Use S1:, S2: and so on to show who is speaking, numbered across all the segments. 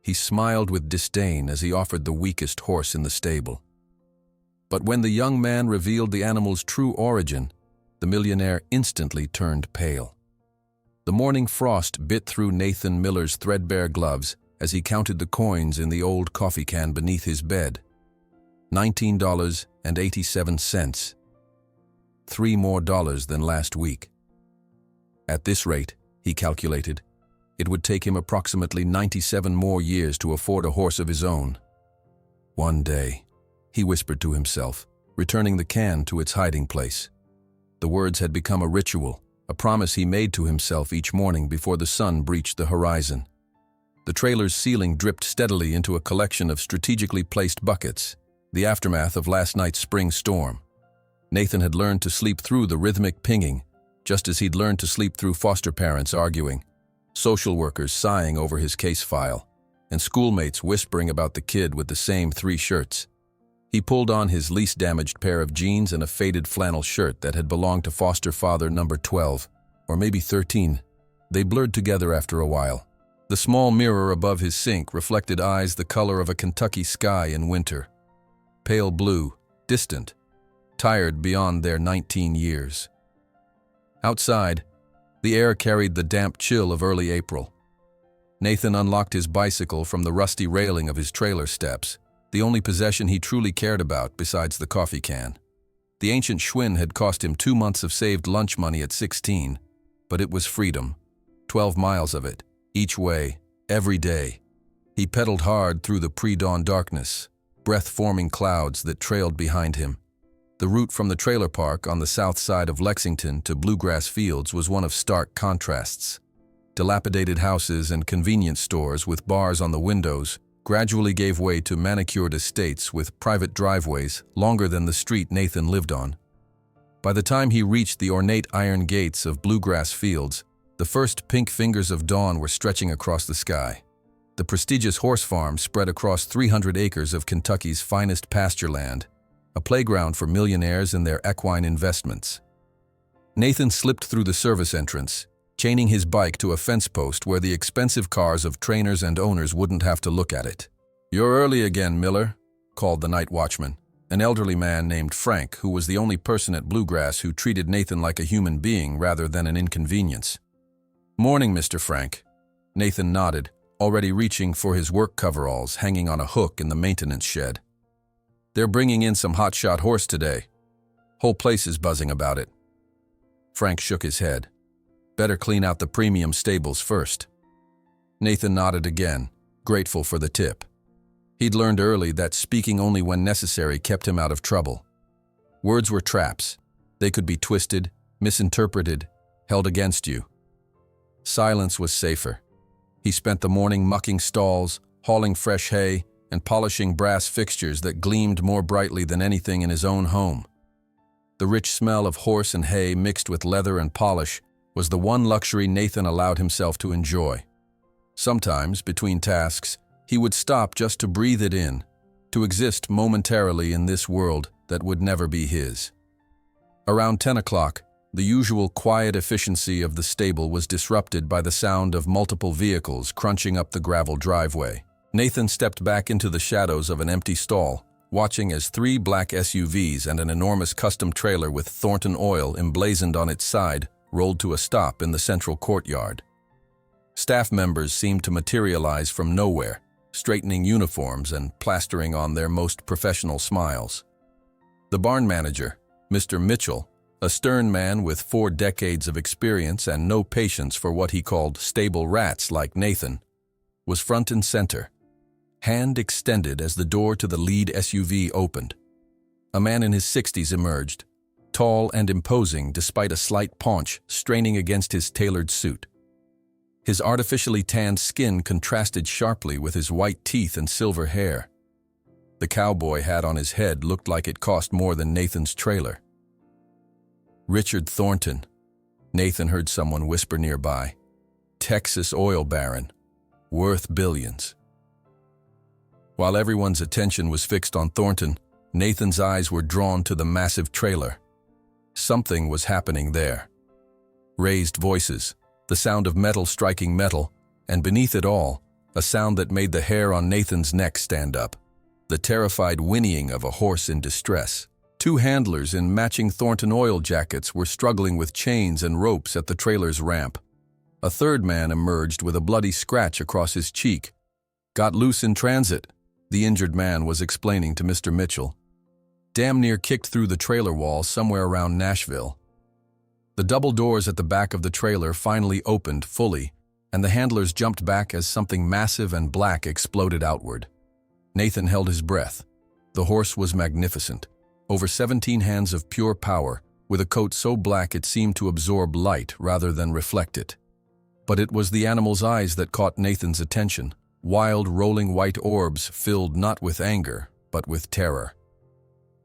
S1: He smiled with disdain as he offered the weakest horse in the stable. But when the young man revealed the animal's true origin, the millionaire instantly turned pale. The morning frost bit through Nathan Miller's threadbare gloves as he counted the coins in the old coffee can beneath his bed. $19.87. $3 more than last week. At this rate, he calculated, it would take him approximately 97 more years to afford a horse of his own. One day, he whispered to himself, returning the can to its hiding place. The words had become a ritual, a promise he made to himself each morning before the sun breached the horizon. The trailer's ceiling dripped steadily into a collection of strategically placed buckets, the aftermath of last night's spring storm. Nathan had learned to sleep through the rhythmic pinging, just as he'd learned to sleep through foster parents arguing, social workers sighing over his case file, and schoolmates whispering about the kid with the same 3 shirts. He pulled on his least damaged pair of jeans and a faded flannel shirt that had belonged to foster father number 12, or maybe 13. They blurred together after a while. The small mirror above his sink reflected eyes the color of a Kentucky sky in winter. Pale blue, distant, tired beyond their 19 years. Outside, the air carried the damp chill of early April. Nathan unlocked his bicycle from the rusty railing of his trailer steps, the only possession he truly cared about besides the coffee can. The ancient Schwinn had cost him 2 months of saved lunch money at 16, but it was freedom, 12 miles of it, each way, every day. He pedaled hard through the pre-dawn darkness, breath-forming clouds that trailed behind him. The route from the trailer park on the south side of Lexington to Bluegrass Fields was one of stark contrasts. Dilapidated houses and convenience stores with bars on the windows gradually gave way to manicured estates with private driveways longer than the street Nathan lived on. By the time he reached the ornate iron gates of Bluegrass Fields, the first pink fingers of dawn were stretching across the sky. The prestigious horse farm spread across 300 acres of Kentucky's finest pasture land, a playground for millionaires and their equine investments. Nathan slipped through the service entrance, chaining his bike to a fence post where the expensive cars of trainers and owners wouldn't have to look at it. "You're early again, Miller," called the night watchman, an elderly man named Frank who was the only person at Bluegrass who treated Nathan like a human being rather than an inconvenience. "Morning, Mr. Frank." Nathan nodded, already reaching for his work coveralls hanging on a hook in the maintenance shed. "They're bringing in some hotshot horse today. Whole place is buzzing about it." Frank shook his head. "Better clean out the premium stables first." Nathan nodded again, grateful for the tip. He'd learned early that speaking only when necessary kept him out of trouble. Words were traps. They could be twisted, misinterpreted, held against you. Silence was safer. He spent the morning mucking stalls, hauling fresh hay, and polishing brass fixtures that gleamed more brightly than anything in his own home. The rich smell of horse and hay mixed with leather and polish was the one luxury Nathan allowed himself to enjoy. Sometimes, between tasks, he would stop just to breathe it in, to exist momentarily in this world that would never be his. Around 10 o'clock, the usual quiet efficiency of the stable was disrupted by the sound of multiple vehicles crunching up the gravel driveway. Nathan stepped back into the shadows of an empty stall, watching as 3 black SUVs and an enormous custom trailer with Thornton Oil emblazoned on its side rolled to a stop in the central courtyard. Staff members seemed to materialize from nowhere, straightening uniforms and plastering on their most professional smiles. The barn manager, Mr. Mitchell, a stern man with 4 decades of experience and no patience for what he called stable rats like Nathan, was front and center, hand extended as the door to the lead SUV opened. A man in his 60s emerged, tall and imposing despite a slight paunch straining against his tailored suit. His artificially tanned skin contrasted sharply with his white teeth and silver hair. The cowboy hat on his head looked like it cost more than Nathan's trailer. "Richard Thornton," Nathan heard someone whisper nearby. "Texas oil baron, worth billions." While everyone's attention was fixed on Thornton, Nathan's eyes were drawn to the massive trailer. Something was happening there. Raised voices, the sound of metal striking metal, and beneath it all, a sound that made the hair on Nathan's neck stand up. The terrified whinnying of a horse in distress. Two handlers in matching Thornton oil jackets were struggling with chains and ropes at the trailer's ramp. A third man emerged with a bloody scratch across his cheek. "Got loose in transit," the injured man was explaining to Mr. Mitchell. "Damn near kicked through the trailer wall somewhere around Nashville." The double doors at the back of the trailer finally opened fully, and the handlers jumped back as something massive and black exploded outward. Nathan held his breath. The horse was magnificent. Over 17 hands of pure power, with a coat so black it seemed to absorb light rather than reflect it. But it was the animal's eyes that caught Nathan's attention. Wild, rolling white orbs filled not with anger, but with terror.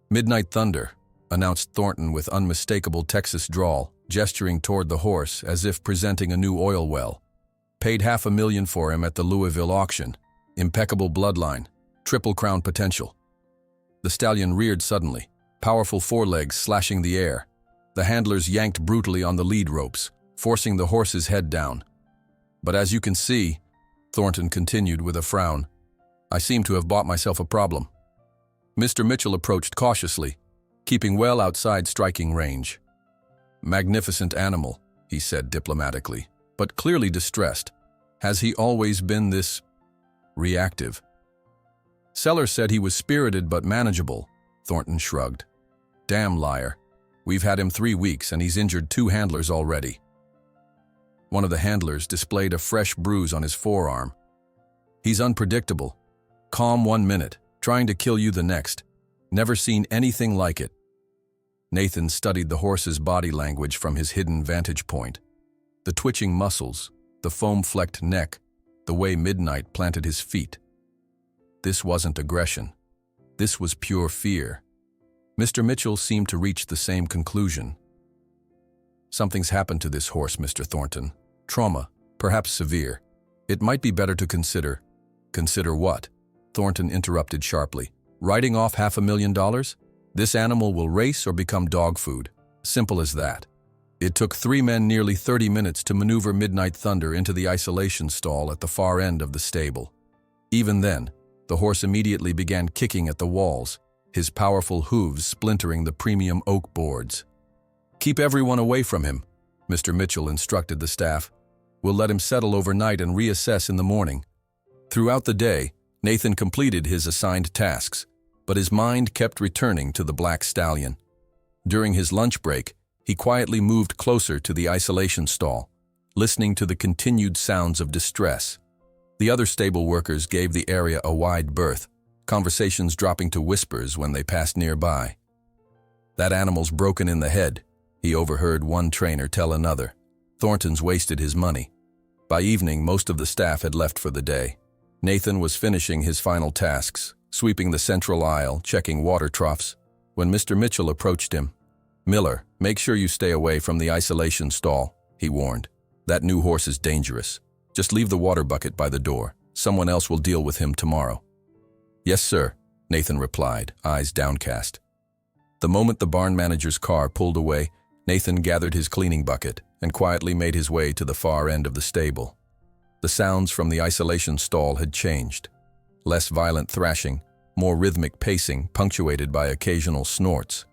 S1: "Midnight Thunder," announced Thornton with unmistakable Texas drawl, gesturing toward the horse as if presenting a new oil well. "Paid $500,000 for him at the Louisville auction. Impeccable bloodline. Triple Crown potential." The stallion reared suddenly, powerful forelegs slashing the air. The handlers yanked brutally on the lead ropes, forcing the horse's head down. "But as you can see," Thornton continued with a frown, "I seem to have bought myself a problem." Mr. Mitchell approached cautiously, keeping well outside striking range. "Magnificent animal," he said diplomatically, but clearly distressed. "Has he always been this reactive?" "Seller said he was spirited but manageable," Thornton shrugged. "Damn liar. We've had him 3 weeks and he's injured 2 handlers already." One of the handlers displayed a fresh bruise on his forearm. "He's unpredictable. Calm 1 minute, trying to kill you the next. Never seen anything like it." Nathan studied the horse's body language from his hidden vantage point. The twitching muscles, the foam-flecked neck, the way Midnight planted his feet. This wasn't aggression. This was pure fear. Mr. Mitchell seemed to reach the same conclusion. "Something's happened to this horse, Mr. Thornton. Trauma, perhaps severe. It might be better to consider." "Consider what?" Thornton interrupted sharply. "Writing off $500,000? This animal will race or become dog food. Simple as that." It took 3 men nearly 30 minutes to maneuver Midnight Thunder into the isolation stall at the far end of the stable. Even then, the horse immediately began kicking at the walls, his powerful hooves splintering the premium oak boards. "Keep everyone away from him," Mr. Mitchell instructed the staff. "We'll let him settle overnight and reassess in the morning." Throughout the day, Nathan completed his assigned tasks, but his mind kept returning to the black stallion. During his lunch break, he quietly moved closer to the isolation stall, listening to the continued sounds of distress. The other stable workers gave the area a wide berth, conversations dropping to whispers when they passed nearby. "That animal's broken in the head," he overheard one trainer tell another. "Thornton's wasted his money." By evening, most of the staff had left for the day. Nathan was finishing his final tasks, sweeping the central aisle, checking water troughs, when Mr. Mitchell approached him. "Miller, make sure you stay away from the isolation stall," he warned. "That new horse is dangerous. Just leave the water bucket by the door. Someone else will deal with him tomorrow." "Yes, sir," Nathan replied, eyes downcast. The moment the barn manager's car pulled away, Nathan gathered his cleaning bucket and quietly made his way to the far end of the stable. The sounds from the isolation stall had changed. Less violent thrashing, more rhythmic pacing punctuated by occasional snorts.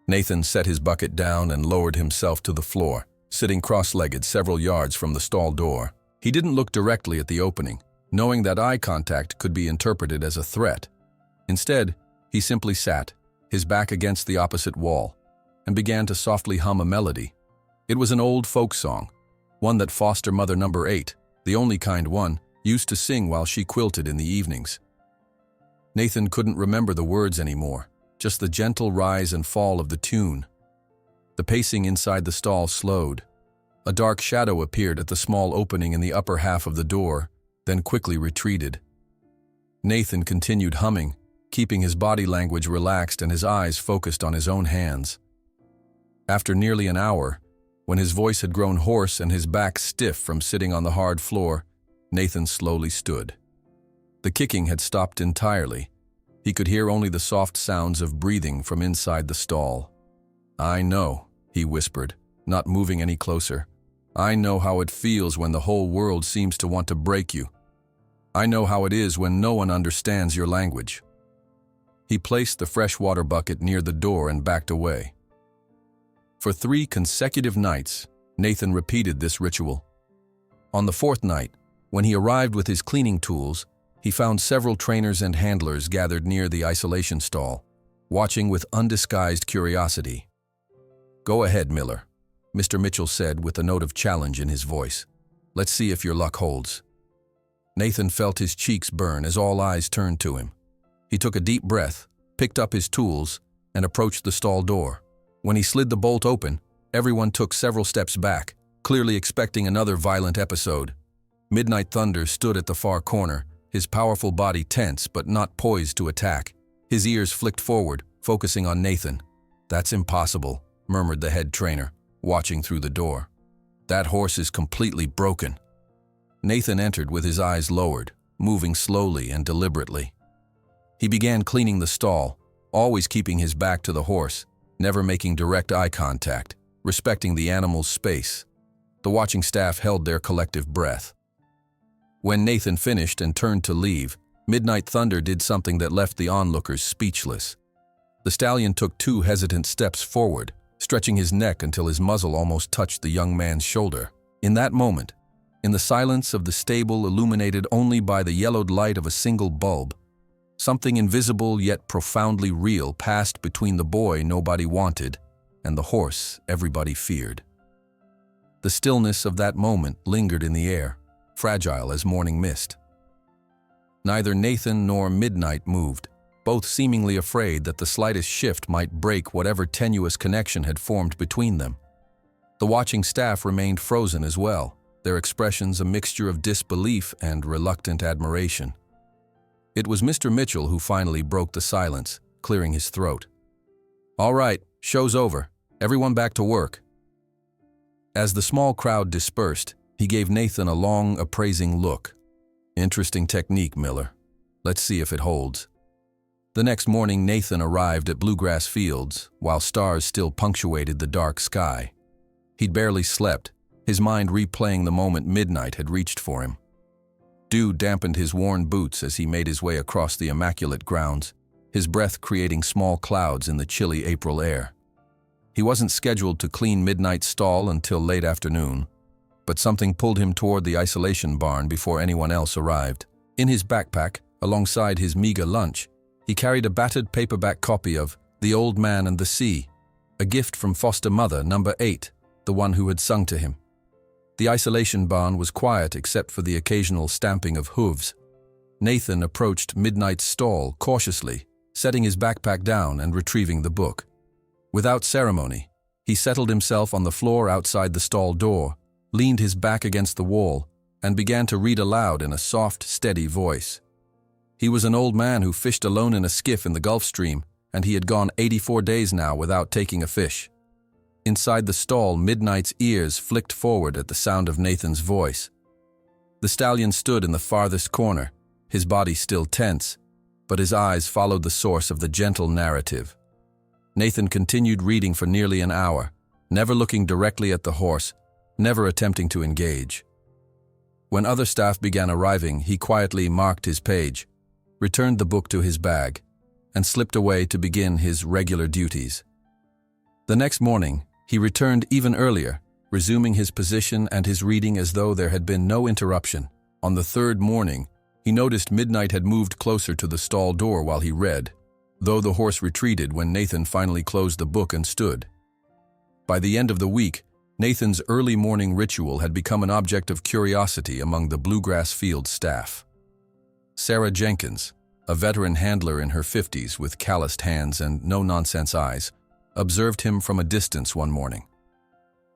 S1: Nathan set his bucket down and lowered himself to the floor, sitting cross-legged several yards from the stall door. He didn't look directly at the opening, knowing that eye contact could be interpreted as a threat. Instead, he simply sat, his back against the opposite wall, and began to softly hum a melody. It was an old folk song, one that foster mother number 8, the only kind one, used to sing while she quilted in the evenings. Nathan couldn't remember the words anymore, just the gentle rise and fall of the tune. The pacing inside the stall slowed. A dark shadow appeared at the small opening in the upper half of the door, then quickly retreated. Nathan continued humming, keeping his body language relaxed and his eyes focused on his own hands. After nearly an hour, when his voice had grown hoarse and his back stiff from sitting on the hard floor, Nathan slowly stood. The kicking had stopped entirely. He could hear only the soft sounds of breathing from inside the stall. "I know," he whispered, not moving any closer. "I know how it feels when the whole world seems to want to break you." I know how it is when no one understands your language." He placed the fresh water bucket near the door and backed away. For 3 consecutive nights, Nathan repeated this ritual. On the 4th night, when he arrived with his cleaning tools, he found several trainers and handlers gathered near the isolation stall, watching with undisguised curiosity. "Go ahead, Miller," Mr. Mitchell said with a note of challenge in his voice. "Let's see if your luck holds." Nathan felt his cheeks burn as all eyes turned to him. He took a deep breath, picked up his tools, and approached the stall door. When he slid the bolt open, everyone took several steps back, clearly expecting another violent episode. Midnight Thunder stood at the far corner, his powerful body tense but not poised to attack. His ears flicked forward, focusing on Nathan. "That's impossible," murmured the head trainer, watching through the door. "That horse is completely broken." Nathan entered with his eyes lowered, moving slowly and deliberately. He began cleaning the stall, always keeping his back to the horse, never making direct eye contact, respecting the animal's space. The watching staff held their collective breath. When Nathan finished and turned to leave, Midnight Thunder did something that left the onlookers speechless. The stallion took 2 hesitant steps forward, stretching his neck until his muzzle almost touched the young man's shoulder. In that moment, in the silence of the stable illuminated only by the yellowed light of a single bulb, something invisible yet profoundly real passed between the boy nobody wanted and the horse everybody feared. The stillness of that moment lingered in the air, fragile as morning mist. Neither Nathan nor Midnight moved, both seemingly afraid that the slightest shift might break whatever tenuous connection had formed between them. The watching staff remained frozen as well, their expressions a mixture of disbelief and reluctant admiration. It was Mr. Mitchell who finally broke the silence, clearing his throat. "All right, show's over. Everyone back to work." As the small crowd dispersed, he gave Nathan a long, appraising look. "Interesting technique, Miller. Let's see if it holds." The next morning, Nathan arrived at Bluegrass Fields, while stars still punctuated the dark sky. He'd barely slept, his mind replaying the moment midnight had reached for him. Dew dampened his worn boots as he made his way across the immaculate grounds, his breath creating small clouds in the chilly April air. He wasn't scheduled to clean Midnight's stall until late afternoon, but something pulled him toward the isolation barn before anyone else arrived. In his backpack, alongside his meager lunch, he carried a battered paperback copy of The Old Man and the Sea, a gift from foster mother number 8, the one who had sung to him. The isolation barn was quiet except for the occasional stamping of hooves. Nathan approached Midnight's stall cautiously, setting his backpack down and retrieving the book. Without ceremony, he settled himself on the floor outside the stall door, leaned his back against the wall, and began to read aloud in a soft, steady voice. He was an old man who fished alone in a skiff in the Gulf Stream, and he had gone 84 days now without taking a fish. Inside the stall, Midnight's ears flicked forward at the sound of Nathan's voice. The stallion stood in the farthest corner, his body still tense, but his eyes followed the source of the gentle narrative. Nathan continued reading for nearly an hour, never looking directly at the horse, never attempting to engage. When other staff began arriving, he quietly marked his page, returned the book to his bag, and slipped away to begin his regular duties. The next morning, he returned even earlier, resuming his position and his reading as though there had been no interruption. On the 3rd morning, he noticed Midnight had moved closer to the stall door while he read, though the horse retreated when Nathan finally closed the book and stood. By the end of the week, Nathan's early morning ritual had become an object of curiosity among the Bluegrass Field staff. Sarah Jenkins, a veteran handler in her 50s with calloused hands and no-nonsense eyes, observed him from a distance one morning.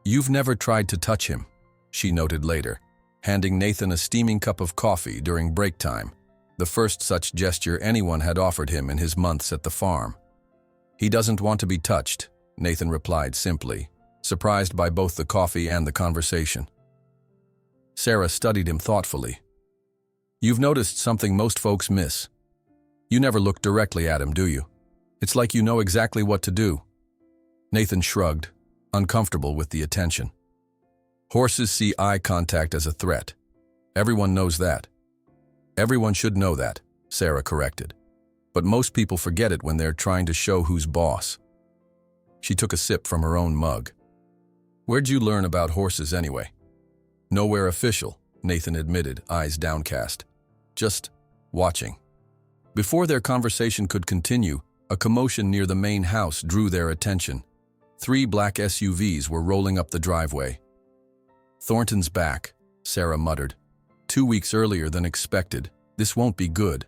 S1: "You've never tried to touch him," she noted later, handing Nathan a steaming cup of coffee during break time, the first such gesture anyone had offered him in his months at the farm. "He doesn't want to be touched," Nathan replied simply, surprised by both the coffee and the conversation. Sarah studied him thoughtfully. "You've noticed something most folks miss. You never look directly at him, do you? It's like you know exactly what to do." Nathan shrugged, uncomfortable with the attention. "Horses see eye contact as a threat. Everyone knows that. Everyone should know that, Sarah corrected. But most people forget it when they're trying to show who's boss. She took a sip from her own mug. Where'd you learn about horses anyway? Nowhere official, Nathan admitted, eyes downcast. Just watching. Before their conversation could continue, a commotion near the main house drew their attention. 3 black SUVs were rolling up the driveway. Thornton's back, Sarah muttered. 2 weeks earlier than expected. This won't be good.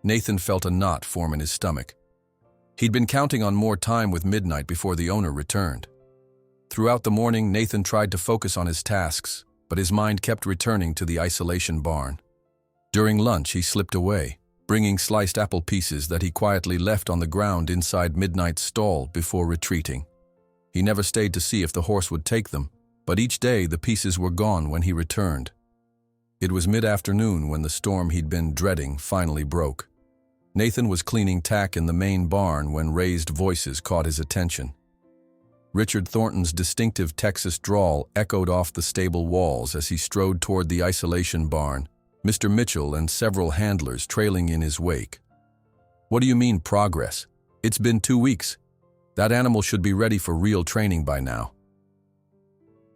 S1: Nathan felt a knot form in his stomach. He'd been counting on more time with Midnight before the owner returned. Throughout the morning, Nathan tried to focus on his tasks, but his mind kept returning to the isolation barn. During lunch, he slipped away, bringing sliced apple pieces that he quietly left on the ground inside Midnight's stall before retreating. He never stayed to see if the horse would take them, but each day the pieces were gone when he returned. It was mid-afternoon when the storm he'd been dreading finally broke. Nathan was cleaning tack in the main barn when raised voices caught his attention. Richard Thornton's distinctive Texas drawl echoed off the stable walls as he strode toward the isolation barn, Mr. Mitchell and several handlers trailing in his wake. "What do you mean, progress? It's been 2 weeks. That animal should be ready for real training by now."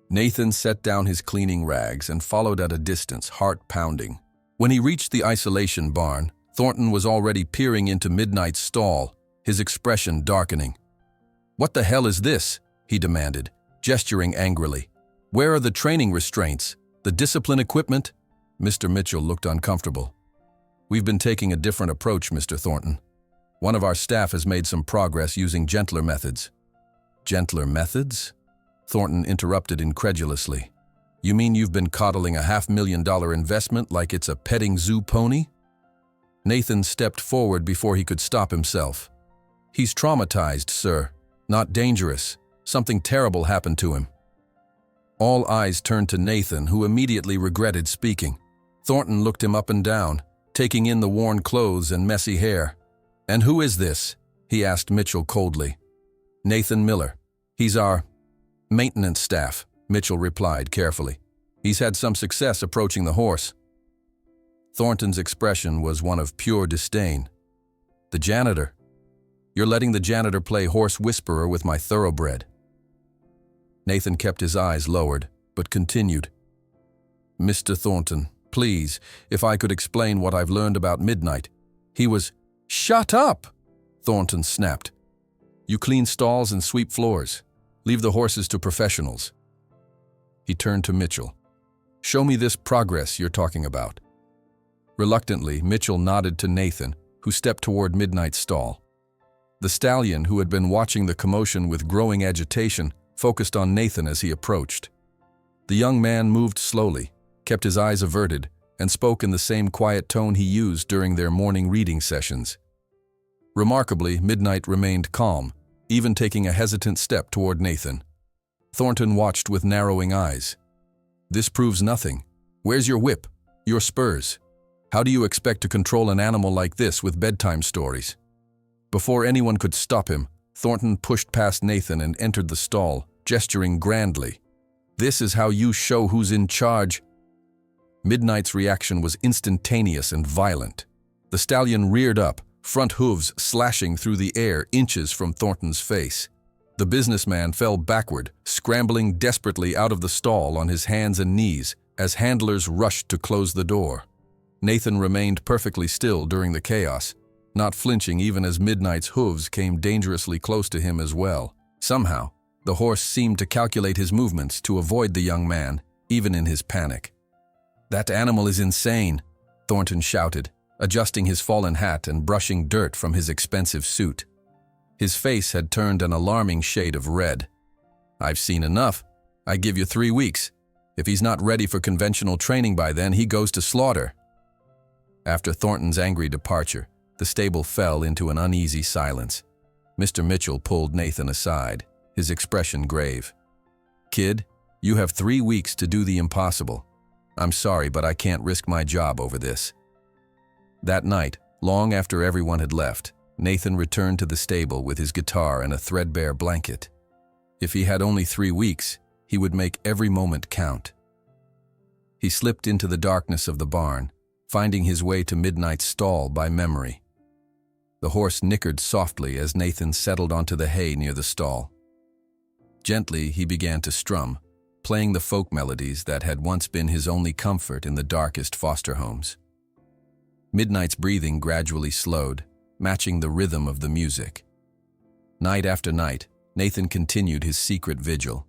S1: Nathan set down his cleaning rags and followed at a distance, heart pounding. When he reached the isolation barn, Thornton was already peering into Midnight's stall, his expression darkening. "What the hell is this?" he demanded, gesturing angrily. "Where are the training restraints? The discipline equipment?" Mr. Mitchell looked uncomfortable. "We've been taking a different approach, Mr. Thornton. One of our staff has made some progress using gentler methods." "Gentler methods?" Thornton interrupted incredulously. "You mean you've been coddling a $500,000 investment like it's a petting zoo pony?" Nathan stepped forward before he could stop himself. "He's traumatized, sir. Not dangerous. Something terrible happened to him." All eyes turned to Nathan, who immediately regretted speaking. Thornton looked him up and down, taking in the worn clothes and messy hair. "And who is this?" he asked Mitchell coldly. "Nathan Miller. He's our maintenance staff," Mitchell replied carefully. "He's had some success approaching the horse." Thornton's expression was one of pure disdain. "The janitor? You're letting the janitor play horse whisperer with my thoroughbred." Nathan kept his eyes lowered, but continued. "Mr. Thornton, please, if I could explain what I've learned about Midnight. He was—" "Shut up!" Thornton snapped. "You clean stalls and sweep floors. Leave the horses to professionals." He turned to Mitchell. "Show me this progress you're talking about." Reluctantly, Mitchell nodded to Nathan, who stepped toward Midnight's stall. The stallion, who had been watching the commotion with growing agitation, focused on Nathan as he approached. The young man moved slowly, kept his eyes averted, and spoke in the same quiet tone he used during their morning reading sessions. Remarkably, Midnight remained calm, even taking a hesitant step toward Nathan. Thornton watched with narrowing eyes. "This proves nothing. Where's your whip? Your spurs? How do you expect to control an animal like this with bedtime stories?" Before anyone could stop him, Thornton pushed past Nathan and entered the stall, gesturing grandly. "This is how you show who's in charge." Midnight's reaction was instantaneous and violent. The stallion reared up, front hooves slashing through the air inches from Thornton's face. The businessman fell backward, scrambling desperately out of the stall on his hands and knees as handlers rushed to close the door. Nathan remained perfectly still during the chaos, not flinching even as Midnight's hooves came dangerously close to him as well. Somehow, the horse seemed to calculate his movements to avoid the young man, even in his panic. "That animal is insane," Thornton shouted, adjusting his fallen hat and brushing dirt from his expensive suit. His face had turned an alarming shade of red. "I've seen enough. I give you 3 weeks. If he's not ready for conventional training by then, he goes to slaughter." After Thornton's angry departure, the stable fell into an uneasy silence. Mr. Mitchell pulled Nathan aside, his expression grave. "Kid, you have 3 weeks to do the impossible. I'm sorry, but I can't risk my job over this." That night, long after everyone had left, Nathan returned to the stable with his guitar and a threadbare blanket. If he had only 3 weeks, he would make every moment count. He slipped into the darkness of the barn, finding his way to Midnight's stall by memory. The horse nickered softly as Nathan settled onto the hay near the stall. Gently, he began to strum, playing the folk melodies that had once been his only comfort in the darkest foster homes. Midnight's breathing gradually slowed, matching the rhythm of the music. Night after night, Nathan continued his secret vigil.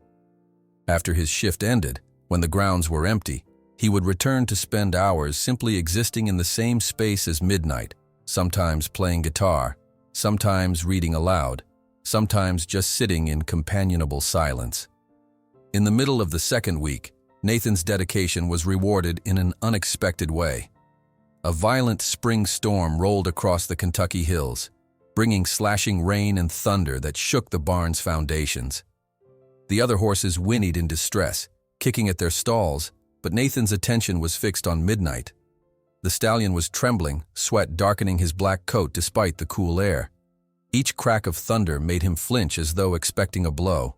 S1: After his shift ended, when the grounds were empty, he would return to spend hours simply existing in the same space as Midnight, sometimes playing guitar, sometimes reading aloud, sometimes just sitting in companionable silence. In the middle of the second week, Nathan's dedication was rewarded in an unexpected way. A violent spring storm rolled across the Kentucky hills, bringing slashing rain and thunder that shook the barn's foundations. The other horses whinnied in distress, kicking at their stalls, but Nathan's attention was fixed on Midnight. The stallion was trembling, sweat darkening his black coat despite the cool air. Each crack of thunder made him flinch as though expecting a blow.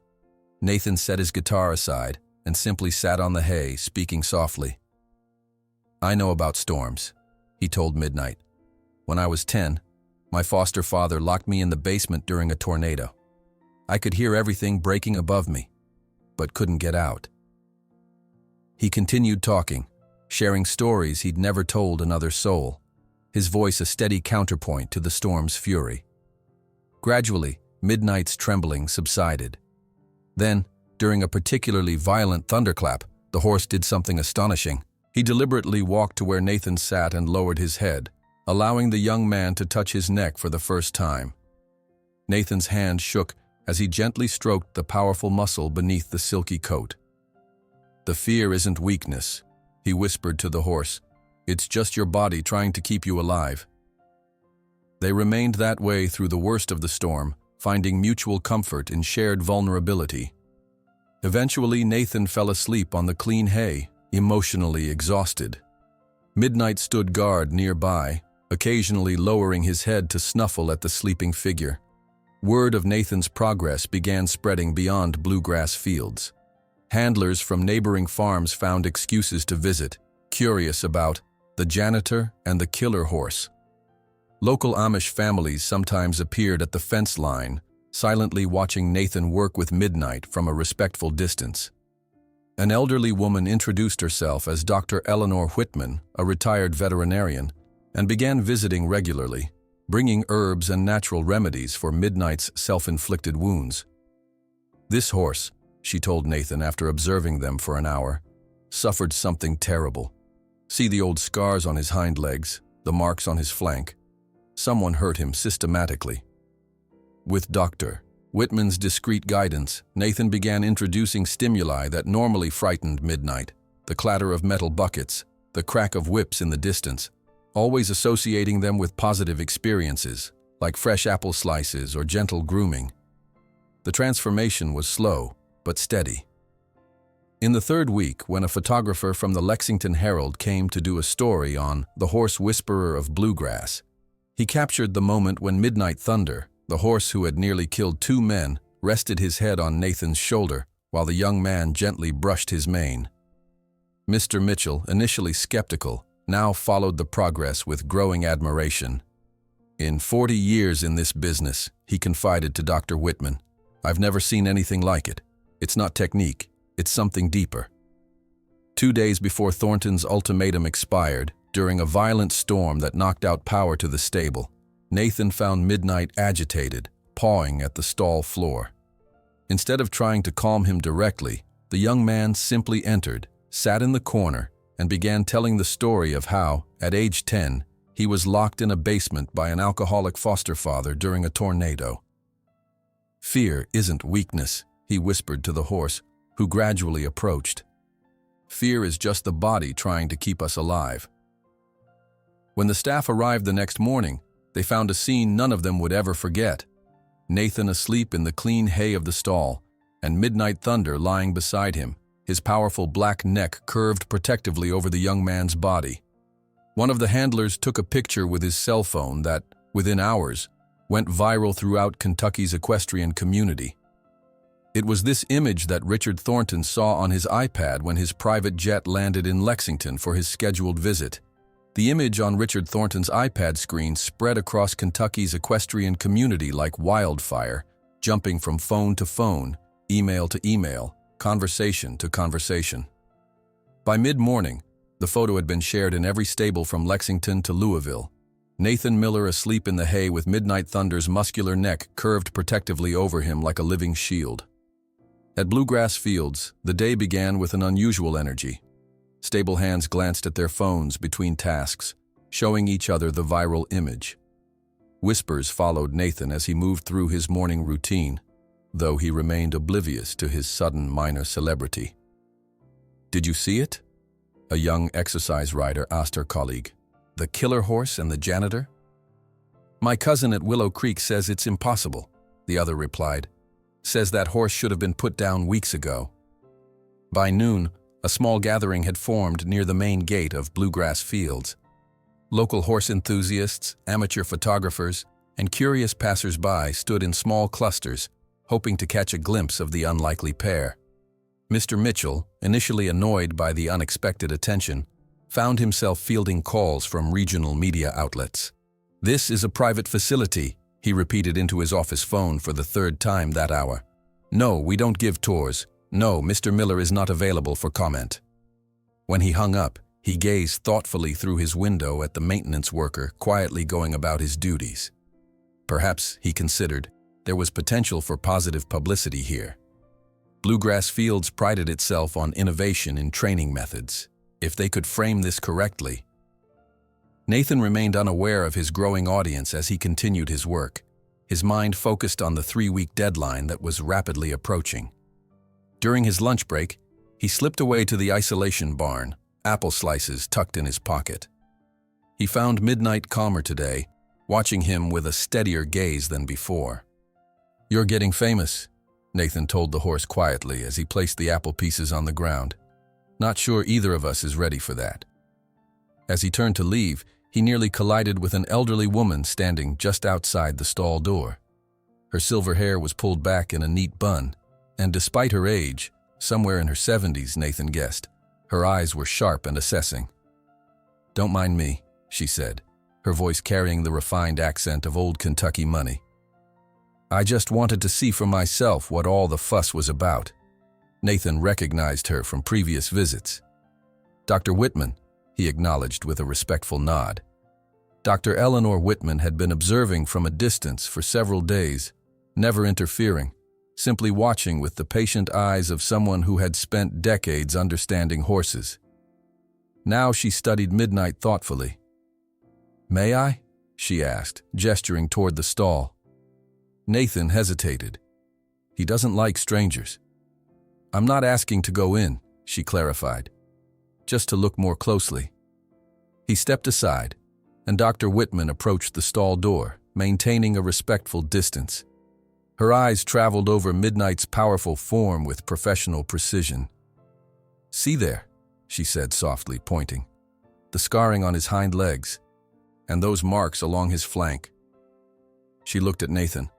S1: Nathan set his guitar aside and simply sat on the hay, speaking softly. "I know about storms," he told Midnight. "When I was 10, my foster father locked me in the basement during a tornado. I could hear everything breaking above me, but couldn't get out." He continued talking, sharing stories he'd never told another soul, his voice a steady counterpoint to the storm's fury. Gradually, Midnight's trembling subsided. Then, during a particularly violent thunderclap, the horse did something astonishing. He deliberately walked to where Nathan sat and lowered his head, allowing the young man to touch his neck for the first time. Nathan's hand shook as he gently stroked the powerful muscle beneath the silky coat. "The fear isn't weakness," he whispered to the horse. "It's just your body trying to keep you alive." They remained that way through the worst of the storm, finding mutual comfort in shared vulnerability. Eventually, Nathan fell asleep on the clean hay, emotionally exhausted. Midnight stood guard nearby, occasionally lowering his head to snuffle at the sleeping figure. Word of Nathan's progress began spreading beyond bluegrass fields. Handlers from neighboring farms found excuses to visit, curious about the janitor and the killer horse. Local Amish families sometimes appeared at the fence line, silently watching Nathan work with Midnight from a respectful distance. An elderly woman introduced herself as Dr. Eleanor Whitman, a retired veterinarian, and began visiting regularly, bringing herbs and natural remedies for Midnight's self-inflicted wounds. "This horse," she told Nathan after observing them for an hour, "suffered something terrible. See the old scars on his hind legs, the marks on his flank. Someone hurt him systematically." With Dr. Whitman's discreet guidance, Nathan began introducing stimuli that normally frightened Midnight, the clatter of metal buckets, the crack of whips in the distance, always associating them with positive experiences, like fresh apple slices or gentle grooming. The transformation was slow, but steady. In the third week, when a photographer from the Lexington Herald came to do a story on the horse whisperer of bluegrass, he captured the moment when Midnight Thunder, the horse who had nearly killed 2 men, rested his head on Nathan's shoulder while the young man gently brushed his mane. Mr. Mitchell, initially skeptical, now followed the progress with growing admiration. "In 40 years in this business," he confided to Dr. Whitman, "I've never seen anything like it. It's not technique, it's something deeper." 2 days before Thornton's ultimatum expired, during a violent storm that knocked out power to the stable, Nathan found Midnight agitated, pawing at the stall floor. Instead of trying to calm him directly, the young man simply entered, sat in the corner, and began telling the story of how, at age 10, he was locked in a basement by an alcoholic foster father during a tornado. "Fear isn't weakness," he whispered to the horse, who gradually approached. "Fear is just the body trying to keep us alive." When the staff arrived the next morning, they found a scene none of them would ever forget. Nathan asleep in the clean hay of the stall, and Midnight Thunder lying beside him, his powerful black neck curved protectively over the young man's body. One of the handlers took a picture with his cell phone that, within hours, went viral throughout Kentucky's equestrian community. It was this image that Richard Thornton saw on his iPad when his private jet landed in Lexington for his scheduled visit. The image on Richard Thornton's iPad screen spread across Kentucky's equestrian community like wildfire, jumping from phone to phone, email to email, conversation to conversation. By mid-morning, the photo had been shared in every stable from Lexington to Louisville. Nathan Miller asleep in the hay with Midnight Thunder's muscular neck curved protectively over him like a living shield. At Bluegrass Fields, the day began with an unusual energy. Stable hands glanced at their phones between tasks, showing each other the viral image. Whispers followed Nathan as he moved through his morning routine, though he remained oblivious to his sudden minor celebrity. "Did you see it?" a young exercise rider asked her colleague. "The killer horse and the janitor?" "My cousin at Willow Creek says it's impossible," the other replied. "Says that horse should have been put down weeks ago." By noon, a small gathering had formed near the main gate of Bluegrass Fields. Local horse enthusiasts, amateur photographers, and curious passers-by stood in small clusters, hoping to catch a glimpse of the unlikely pair. Mr. Mitchell, initially annoyed by the unexpected attention, found himself fielding calls from regional media outlets. "This is a private facility," he repeated into his office phone for the third time that hour. "No, we don't give tours. No, Mr. Miller is not available for comment." When he hung up, he gazed thoughtfully through his window at the maintenance worker quietly going about his duties. Perhaps, he considered, there was potential for positive publicity here. Bluegrass Fields prided itself on innovation in training methods. If they could frame this correctly. Nathan remained unaware of his growing audience as he continued his work, his mind focused on the 3-week deadline that was rapidly approaching. During his lunch break, he slipped away to the isolation barn, apple slices tucked in his pocket. He found Midnight calmer today, watching him with a steadier gaze than before. "You're getting famous," Nathan told the horse quietly as he placed the apple pieces on the ground. "Not sure either of us is ready for that." As he turned to leave, he nearly collided with an elderly woman standing just outside the stall door. Her silver hair was pulled back in a neat bun, and despite her age, somewhere in her 70s, Nathan guessed, her eyes were sharp and assessing. "Don't mind me," she said, her voice carrying the refined accent of old Kentucky money. "I just wanted to see for myself what all the fuss was about." Nathan recognized her from previous visits. "Dr. Whitman," he acknowledged with a respectful nod. Dr. Eleanor Whitman had been observing from a distance for several days, never interfering, simply watching with the patient eyes of someone who had spent decades understanding horses. Now she studied Midnight thoughtfully. "May I?" she asked, gesturing toward the stall. Nathan hesitated. He doesn't like strangers. "I'm not asking to go in," she clarified. "Just to look more closely." He stepped aside, and Dr. Whitman approached the stall door, maintaining a respectful distance. Her eyes traveled over Midnight's powerful form with professional precision. "See there," she said softly, pointing. "The scarring on his hind legs, and those marks along his flank." She looked at Nathan.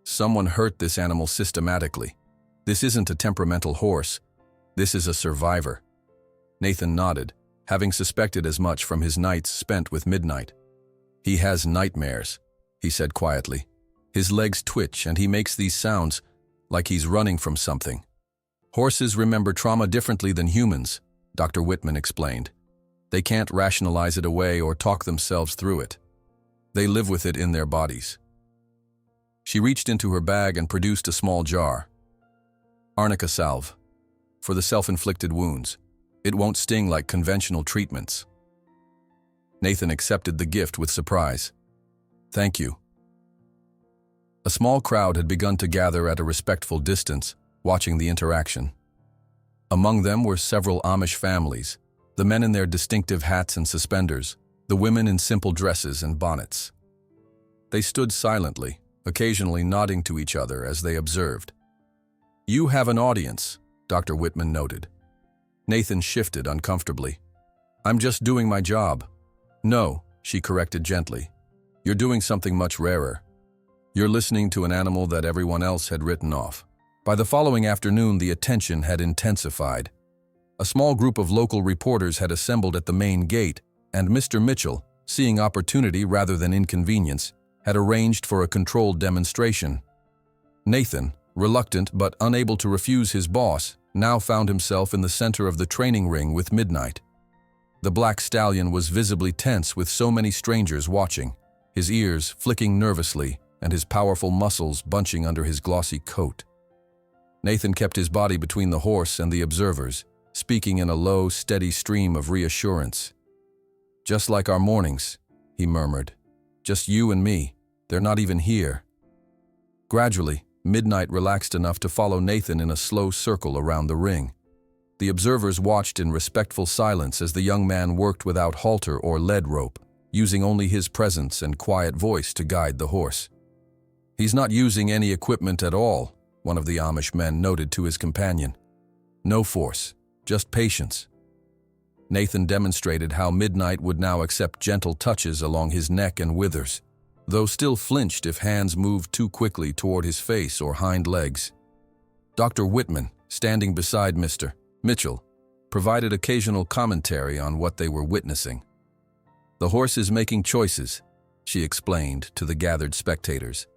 S1: "Someone hurt this animal systematically. This isn't a temperamental horse. This is a survivor." Nathan nodded, having suspected as much from his nights spent with Midnight. "He has nightmares," he said quietly. "His legs twitch and he makes these sounds like he's running from something." "Horses remember trauma differently than humans," Dr. Whitman explained. "They can't rationalize it away or talk themselves through it. They live with it in their bodies." She reached into her bag and produced a small jar. "Arnica salve. For the self-inflicted wounds. It won't sting like conventional treatments." Nathan accepted the gift with surprise. "Thank you." A small crowd had begun to gather at a respectful distance, watching the interaction. Among them were several Amish families, the men in their distinctive hats and suspenders, the women in simple dresses and bonnets. They stood silently, occasionally nodding to each other as they observed. "You have an audience," Dr. Whitman noted. Nathan shifted uncomfortably. "I'm just doing my job." "No," she corrected gently. "You're doing something much rarer. You're listening to an animal that everyone else had written off." By the following afternoon, the attention had intensified. A small group of local reporters had assembled at the main gate, and Mr. Mitchell, seeing opportunity rather than inconvenience, had arranged for a controlled demonstration. Nathan, reluctant but unable to refuse his boss, now found himself in the center of the training ring with Midnight. The black stallion was visibly tense with so many strangers watching, his ears flicking nervously and his powerful muscles bunching under his glossy coat. Nathan kept his body between the horse and the observers, speaking in a low, steady stream of reassurance. "Just like our mornings," he murmured. "Just you and me. They're not even here." Gradually, Midnight relaxed enough to follow Nathan in a slow circle around the ring. The observers watched in respectful silence as the young man worked without halter or lead rope, using only his presence and quiet voice to guide the horse. "He's not using any equipment at all," one of the Amish men noted to his companion. "No force, just patience." Nathan demonstrated how Midnight would now accept gentle touches along his neck and withers, though still flinched if hands moved too quickly toward his face or hind legs. Dr. Whitman, standing beside Mr. Mitchell, provided occasional commentary on what they were witnessing. "The horse is making choices," she explained to the gathered spectators.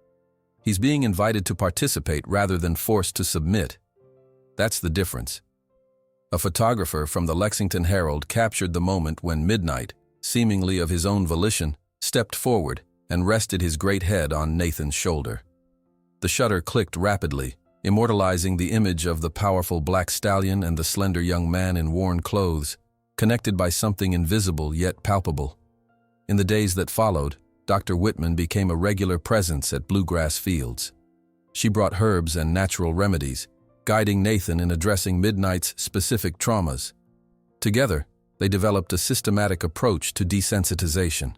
S1: "He's being invited to participate rather than forced to submit. That's the difference." A photographer from the Lexington Herald captured the moment when Midnight, seemingly of his own volition, stepped forward and rested his great head on Nathan's shoulder. The shutter clicked rapidly, immortalizing the image of the powerful black stallion and the slender young man in worn clothes, connected by something invisible yet palpable. In the days that followed, Dr. Whitman became a regular presence at Bluegrass Fields. She brought herbs and natural remedies, guiding Nathan in addressing Midnight's specific traumas. Together, they developed a systematic approach to desensitization.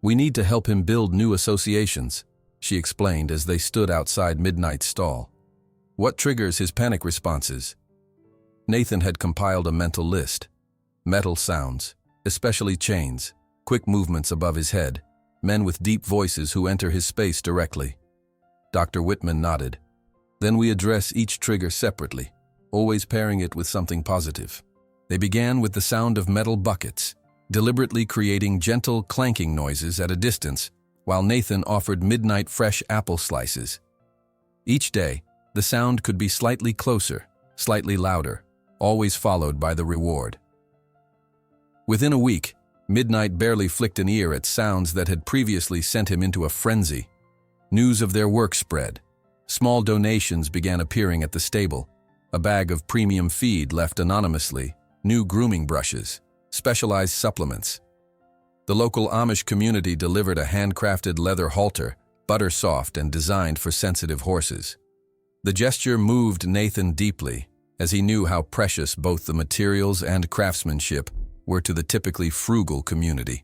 S1: "We need to help him build new associations," she explained as they stood outside Midnight's stall. "What triggers his panic responses?" Nathan had compiled a mental list. Metal sounds, especially chains, quick movements above his head, men with deep voices who enter his space directly. Dr. Whitman nodded. "Then we address each trigger separately, always pairing it with something positive." They began with the sound of metal buckets, deliberately creating gentle clanking noises at a distance, while Nathan offered Midnight fresh apple slices. Each day, the sound could be slightly closer, slightly louder, always followed by the reward. Within a week, Midnight barely flicked an ear at sounds that had previously sent him into a frenzy. News of their work spread. Small donations began appearing at the stable, a bag of premium feed left anonymously, new grooming brushes, specialized supplements. The local Amish community delivered a handcrafted leather halter, butter-soft and designed for sensitive horses. The gesture moved Nathan deeply, as he knew how precious both the materials and craftsmanship were to the typically frugal community.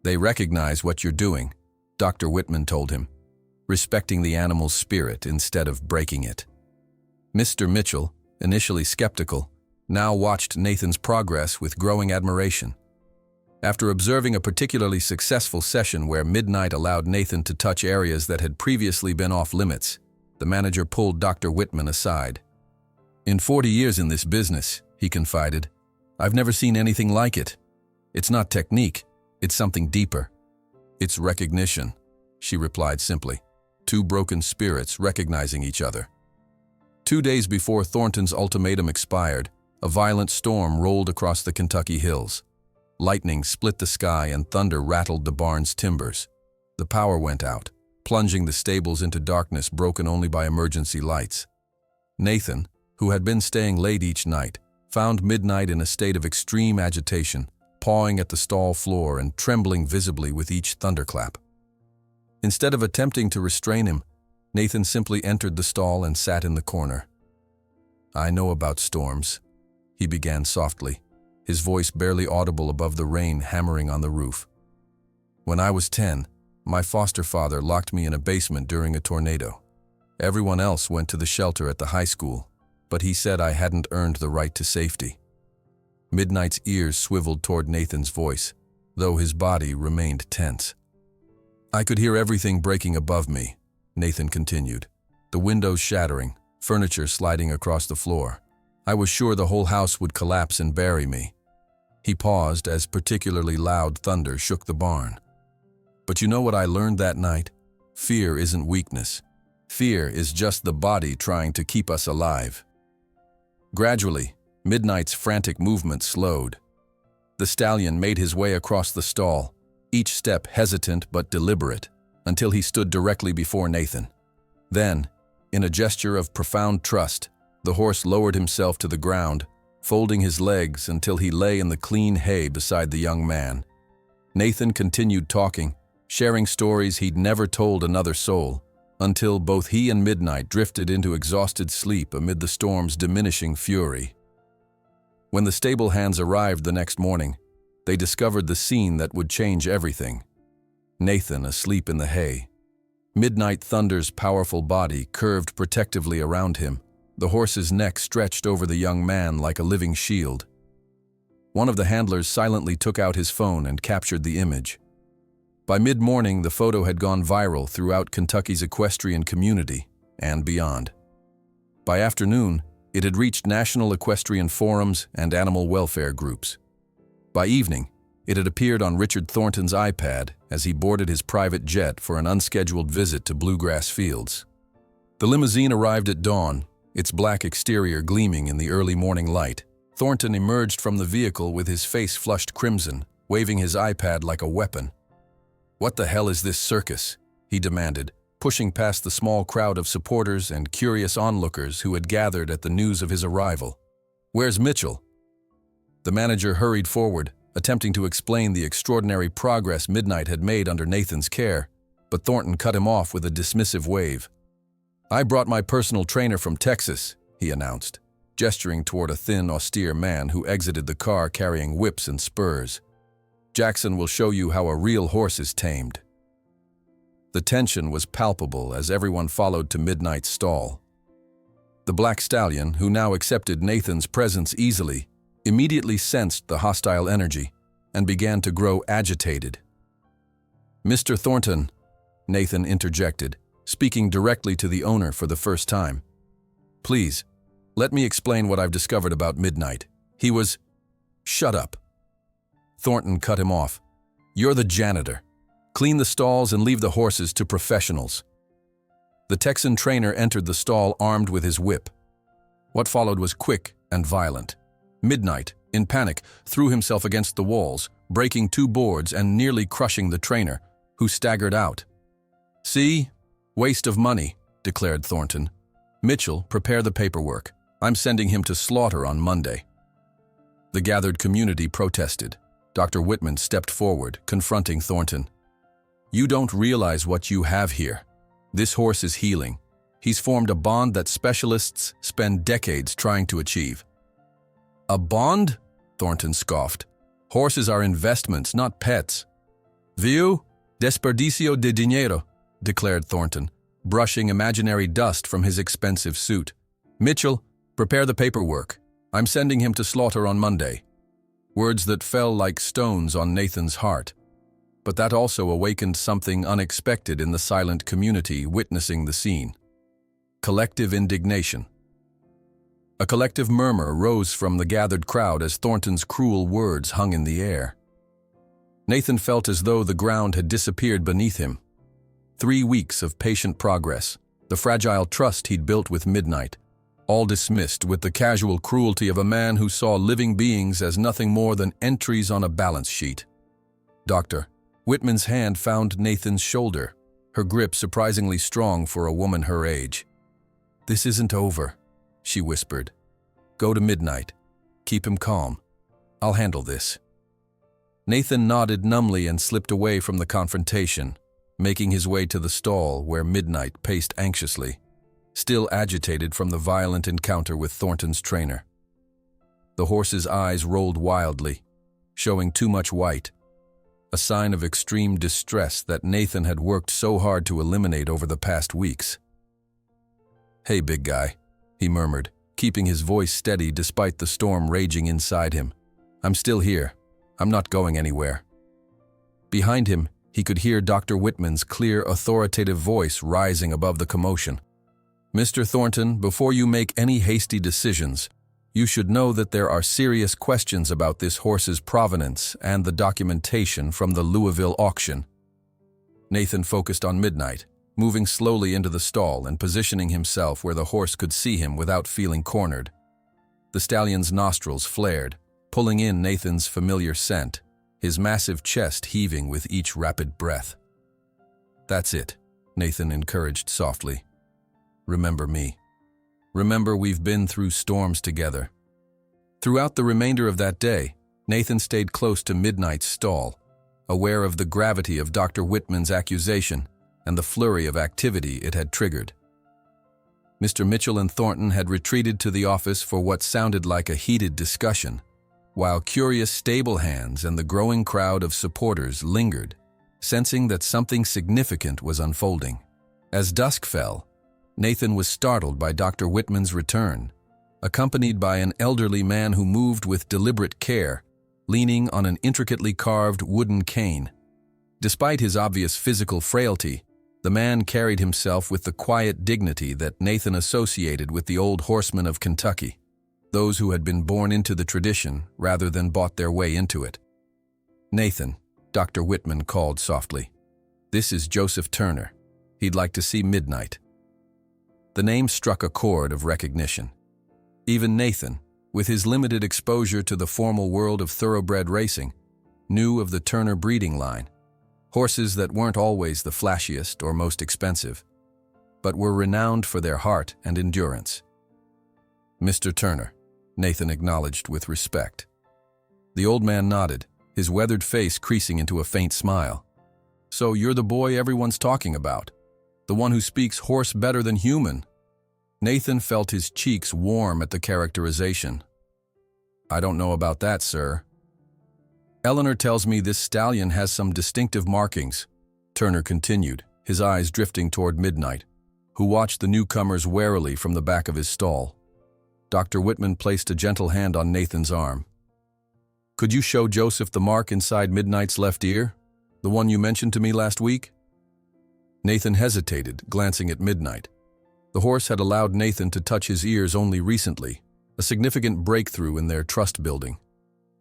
S1: "They recognize what you're doing," Dr. Whitman told him, respecting the animal's spirit instead of breaking it. Mr. Mitchell, initially skeptical, now watched Nathan's progress with growing admiration. After observing a particularly successful session where Midnight allowed Nathan to touch areas that had previously been off-limits, the manager pulled Dr. Whitman aside. "In 40 years in this business," he confided, "I've never seen anything like it. It's not technique, it's something deeper." "It's recognition," she replied simply. Two broken spirits recognizing each other. 2 days before Thornton's ultimatum expired, a violent storm rolled across the Kentucky hills. Lightning split the sky and thunder rattled the barn's timbers. The power went out, plunging the stables into darkness broken only by emergency lights. Nathan, who had been staying late each night, found Midnight in a state of extreme agitation, pawing at the stall floor and trembling visibly with each thunderclap. Instead of attempting to restrain him, Nathan simply entered the stall and sat in the corner. "I know about storms," he began softly, his voice barely audible above the rain hammering on the roof. "When I was 10, my foster father locked me in a basement during a tornado. Everyone else went to the shelter at the high school, but he said I hadn't earned the right to safety." Midnight's ears swiveled toward Nathan's voice, though his body remained tense. "I could hear everything breaking above me," Nathan continued, "the windows shattering, furniture sliding across the floor. I was sure the whole house would collapse and bury me. He paused as particularly loud thunder shook the barn. But you know what I learned that night? Fear isn't weakness. Fear is just the body trying to keep us alive. Gradually, Midnight's frantic movement slowed. The stallion made his way across the stall, each step hesitant but deliberate, until he stood directly before Nathan. Then, in a gesture of profound trust, the horse lowered himself to the ground, folding his legs until he lay in the clean hay beside the young man. Nathan continued talking, sharing stories he'd never told another soul, until both he and Midnight drifted into exhausted sleep amid the storm's diminishing fury. When the stable hands arrived the next morning, they discovered the scene that would change everything. Nathan asleep in the hay. Midnight Thunder's powerful body curved protectively around him, the horse's neck stretched over the young man like a living shield. One of the handlers silently took out his phone and captured the image. By mid-morning, the photo had gone viral throughout Kentucky's equestrian community and beyond. By afternoon, it had reached national equestrian forums and animal welfare groups. By evening, it had appeared on Richard Thornton's iPad as he boarded his private jet for an unscheduled visit to Bluegrass Fields. The limousine arrived at dawn, its black exterior gleaming in the early morning light. Thornton emerged from the vehicle with his face flushed crimson, waving his iPad like a weapon. "What the hell is this circus?" he demanded, pushing past the small crowd of supporters and curious onlookers who had gathered at the news of his arrival. "Where's Mitchell?" The manager hurried forward, attempting to explain the extraordinary progress Midnight had made under Nathan's care, but Thornton cut him off with a dismissive wave. "I brought my personal trainer from Texas," he announced, gesturing toward a thin, austere man who exited the car carrying whips and spurs. "Jackson will show you how a real horse is tamed." The tension was palpable as everyone followed to Midnight's stall. The black stallion, who now accepted Nathan's presence easily, immediately sensed the hostile energy and began to grow agitated. "Mr. Thornton," Nathan interjected, speaking directly to the owner for the first time. "Please, let me explain what I've discovered about Midnight. He was—" "Shut up." Thornton cut him off. "You're the janitor. Clean the stalls and leave the horses to professionals." The Texan trainer entered the stall armed with his whip. What followed was quick and violent. Midnight, in panic, threw himself against the walls, breaking 2 boards and nearly crushing the trainer, who staggered out. "See? Waste of money," declared Thornton. "Mitchell, prepare the paperwork. I'm sending him to slaughter on Monday." The gathered community protested. Dr. Whitman stepped forward, confronting Thornton. "You don't realize what you have here. This horse is healing. He's formed a bond that specialists spend decades trying to achieve." "A bond?" Thornton scoffed. "Horses are investments, not pets." "Viu? Desperdicio de dinero," declared Thornton, brushing imaginary dust from his expensive suit. "Mitchell, prepare the paperwork. I'm sending him to slaughter on Monday." Words that fell like stones on Nathan's heart. But that also awakened something unexpected in the silent community witnessing the scene. Collective indignation. A collective murmur rose from the gathered crowd as Thornton's cruel words hung in the air. Nathan felt as though the ground had disappeared beneath him. 3 weeks of patient progress, the fragile trust he'd built with Midnight, all dismissed with the casual cruelty of a man who saw living beings as nothing more than entries on a balance sheet. Dr. Whitman's hand found Nathan's shoulder, her grip surprisingly strong for a woman her age. "This isn't over," she whispered. "Go to Midnight. Keep him calm. I'll handle this." Nathan nodded numbly and slipped away from the confrontation, making his way to the stall where Midnight paced anxiously, still agitated from the violent encounter with Thornton's trainer. The horse's eyes rolled wildly, showing too much white, a sign of extreme distress that Nathan had worked so hard to eliminate over the past weeks. "Hey, big guy," he murmured, keeping his voice steady despite the storm raging inside him. "I'm still here. I'm not going anywhere." Behind him, he could hear Dr. Whitman's clear, authoritative voice rising above the commotion. "Mr. Thornton, before you make any hasty decisions, You should know that there are serious questions about this horse's provenance and the documentation from the Louisville auction. Nathan focused on Midnight, moving slowly into the stall and positioning himself where the horse could see him without feeling cornered. The stallion's nostrils flared, pulling in Nathan's familiar scent, his massive chest heaving with each rapid breath. "That's it," Nathan encouraged softly. "Remember me. Remember we've been through storms together." Throughout the remainder of that day, Nathan stayed close to Midnight's stall, aware of the gravity of Dr. Whitman's accusation and the flurry of activity it had triggered. Mr. Mitchell and Thornton had retreated to the office for what sounded like a heated discussion, while curious stable hands and the growing crowd of supporters lingered, sensing that something significant was unfolding. As dusk fell, Nathan was startled by Dr. Whitman's return, accompanied by an elderly man who moved with deliberate care, leaning on an intricately carved wooden cane. Despite his obvious physical frailty, the man carried himself with the quiet dignity that Nathan associated with the old horsemen of Kentucky, those who had been born into the tradition rather than bought their way into it. "Nathan," Dr. Whitman called softly. "This is Joseph Turner. He'd like to see Midnight." The name struck a chord of recognition. Even Nathan, with his limited exposure to the formal world of thoroughbred racing, knew of the Turner breeding line, horses that weren't always the flashiest or most expensive, but were renowned for their heart and endurance. "Mr. Turner," Nathan acknowledged with respect. The old man nodded, his weathered face creasing into a faint smile. "So you're the boy everyone's talking about, the one who speaks horse better than human." Nathan felt his cheeks warm at the characterization. "I don't know about that, sir. Eleanor tells me this stallion has some distinctive markings," Turner continued, his eyes drifting toward Midnight, who watched the newcomers warily from the back of his stall. Dr. Whitman placed a gentle hand on Nathan's arm. "Could you show Joseph the mark inside Midnight's left ear, the one you mentioned to me last week?" Nathan hesitated, glancing at Midnight. The horse had allowed Nathan to touch his ears only recently, a significant breakthrough in their trust building.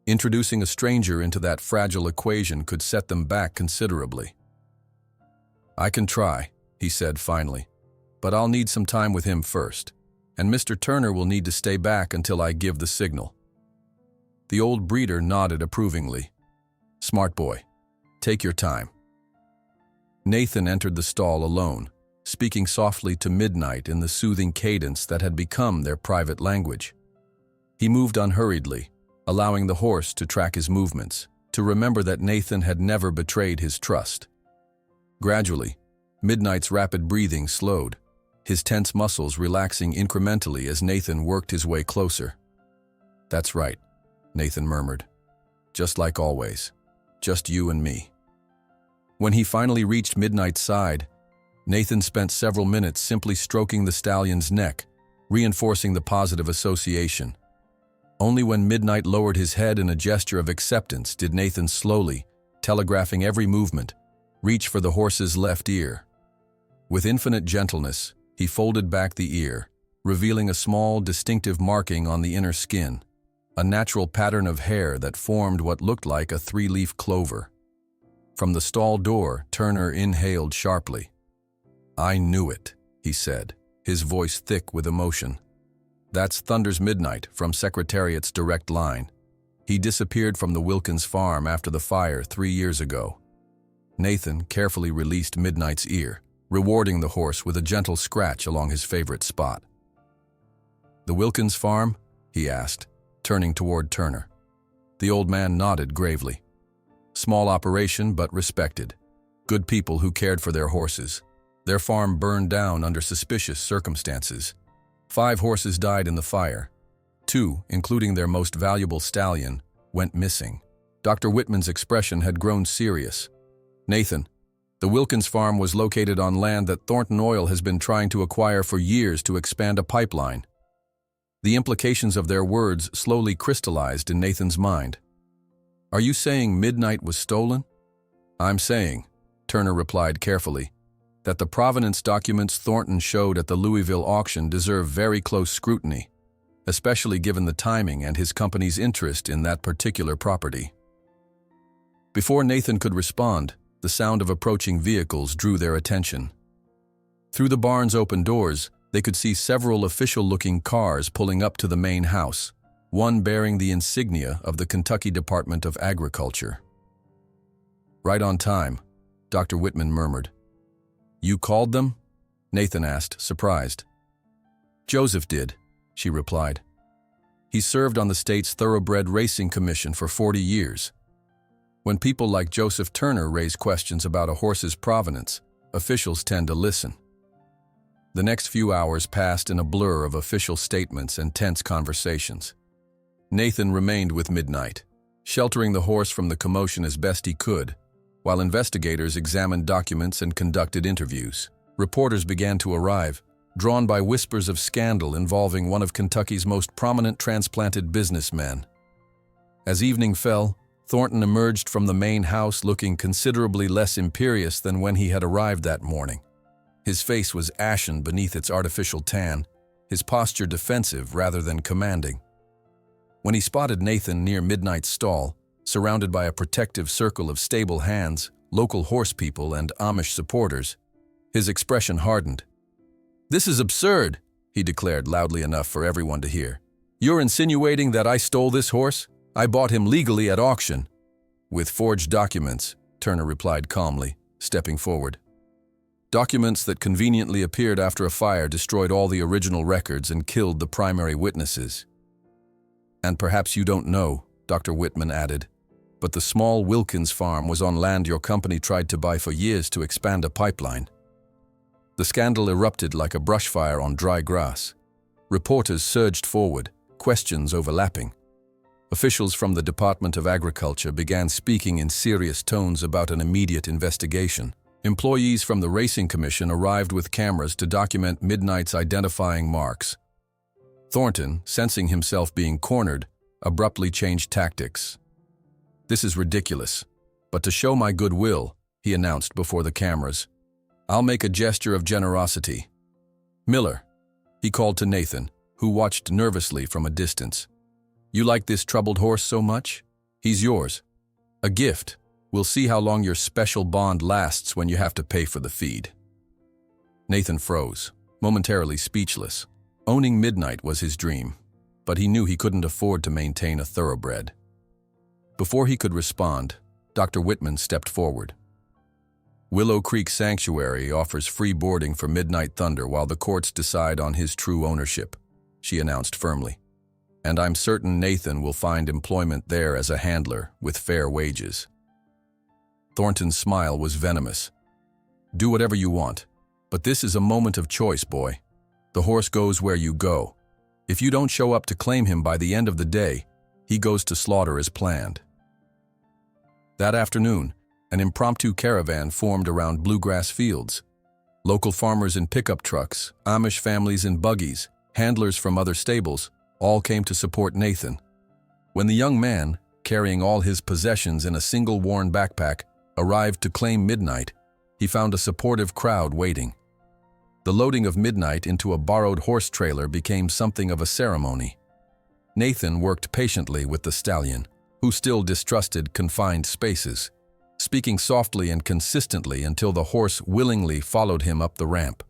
S1: Introducing a stranger into that fragile equation could set them back considerably. "I can try," he said finally, "but I'll need some time with him first, and Mr. Turner will need to stay back until I give the signal." The old breeder nodded approvingly. "Smart boy. Take your time." Nathan entered the stall alone, speaking softly to Midnight in the soothing cadence that had become their private language. He moved unhurriedly, allowing the horse to track his movements, to remember that Nathan had never betrayed his trust. Gradually, Midnight's rapid breathing slowed, his tense muscles relaxing incrementally as Nathan worked his way closer. "That's right," Nathan murmured. "Just like always. Just you and me." When he finally reached Midnight's side, Nathan spent several minutes simply stroking the stallion's neck, reinforcing the positive association. Only when Midnight lowered his head in a gesture of acceptance did Nathan slowly, telegraphing every movement, reach for the horse's left ear. With infinite gentleness, he folded back the ear, revealing a small, distinctive marking on the inner skin, a natural pattern of hair that formed what looked like a three-leaf clover. From the stall door, Turner inhaled sharply. "I knew it," he said, his voice thick with emotion. "That's Thunder's Midnight from Secretariat's direct line. He disappeared from the Wilkins farm after the fire 3 years ago." Nathan carefully released Midnight's ear, rewarding the horse with a gentle scratch along his favorite spot. "The Wilkins farm?" he asked, turning toward Turner. The old man nodded gravely. "Small operation, but respected. Good people who cared for their horses. Their farm burned down under suspicious circumstances. 5 horses died in the fire. 2, including their most valuable stallion, went missing." Dr. Whitman's expression had grown serious. "Nathan, the Wilkins farm was located on land that Thornton Oil has been trying to acquire for years to expand a pipeline." The implications of their words slowly crystallized in Nathan's mind. "Are you saying Midnight was stolen?" "I'm saying," Turner replied carefully, "that the provenance documents Thornton showed at the Louisville auction deserve very close scrutiny, especially given the timing and his company's interest in that particular property. Before Nathan could respond, the sound of approaching vehicles drew their attention. Through the barn's open doors, they could see several official-looking cars pulling up to the main house, one bearing the insignia of the Kentucky Department of Agriculture. "Right on time," Dr. Whitman murmured. "You called them?" Nathan asked, surprised. "Joseph did," she replied. "He served on the state's Thoroughbred Racing Commission for 40 years. When people like Joseph Turner raise questions about a horse's provenance, officials tend to listen." The next few hours passed in a blur of official statements and tense conversations. Nathan remained with Midnight, sheltering the horse from the commotion as best he could, while investigators examined documents and conducted interviews. Reporters began to arrive, drawn by whispers of scandal involving one of Kentucky's most prominent transplanted businessmen. As evening fell, Thornton emerged from the main house looking considerably less imperious than when he had arrived that morning. His face was ashen beneath its artificial tan, his posture defensive rather than commanding. When he spotted Nathan near Midnight's stall, surrounded by a protective circle of stable hands, local horse people, and Amish supporters, his expression hardened. "This is absurd," he declared loudly enough for everyone to hear. "You're insinuating that I stole this horse? I bought him legally at auction." "With forged documents," Turner replied calmly, stepping forward. "Documents that conveniently appeared after a fire destroyed all the original records and killed the primary witnesses." "And perhaps you don't know," Dr. Whitman added, "but the small Wilkins farm was on land your company tried to buy for years to expand a pipeline." The scandal erupted like a brush fire on dry grass. Reporters surged forward, questions overlapping. Officials from the Department of Agriculture began speaking in serious tones about an immediate investigation. Employees from the Racing Commission arrived with cameras to document Midnight's identifying marks. Thornton, sensing himself being cornered, abruptly changed tactics. "This is ridiculous, but to show my goodwill," he announced before the cameras, "I'll make a gesture of generosity. Miller," he called to Nathan, who watched nervously from a distance. "You like this troubled horse so much? He's yours. A gift. We'll see how long your special bond lasts when you have to pay for the feed." Nathan froze, momentarily speechless. Owning Midnight was his dream, but he knew he couldn't afford to maintain a thoroughbred. Before he could respond, Dr. Whitman stepped forward. "Willow Creek Sanctuary offers free boarding for Midnight Thunder while the courts decide on his true ownership," she announced firmly. "And I'm certain Nathan will find employment there as a handler with fair wages." Thornton's smile was venomous. "Do whatever you want, but this is a moment of choice, boy. The horse goes where you go. If you don't show up to claim him by the end of the day, he goes to slaughter as planned." That afternoon, an impromptu caravan formed around bluegrass fields. Local farmers in pickup trucks, Amish families in buggies, handlers from other stables, all came to support Nathan. When the young man, carrying all his possessions in a single worn backpack, arrived to claim Midnight, he found a supportive crowd waiting. The loading of Midnight into a borrowed horse trailer became something of a ceremony. Nathan worked patiently with the stallion, who still distrusted confined spaces, speaking softly and consistently until the horse willingly followed him up the ramp.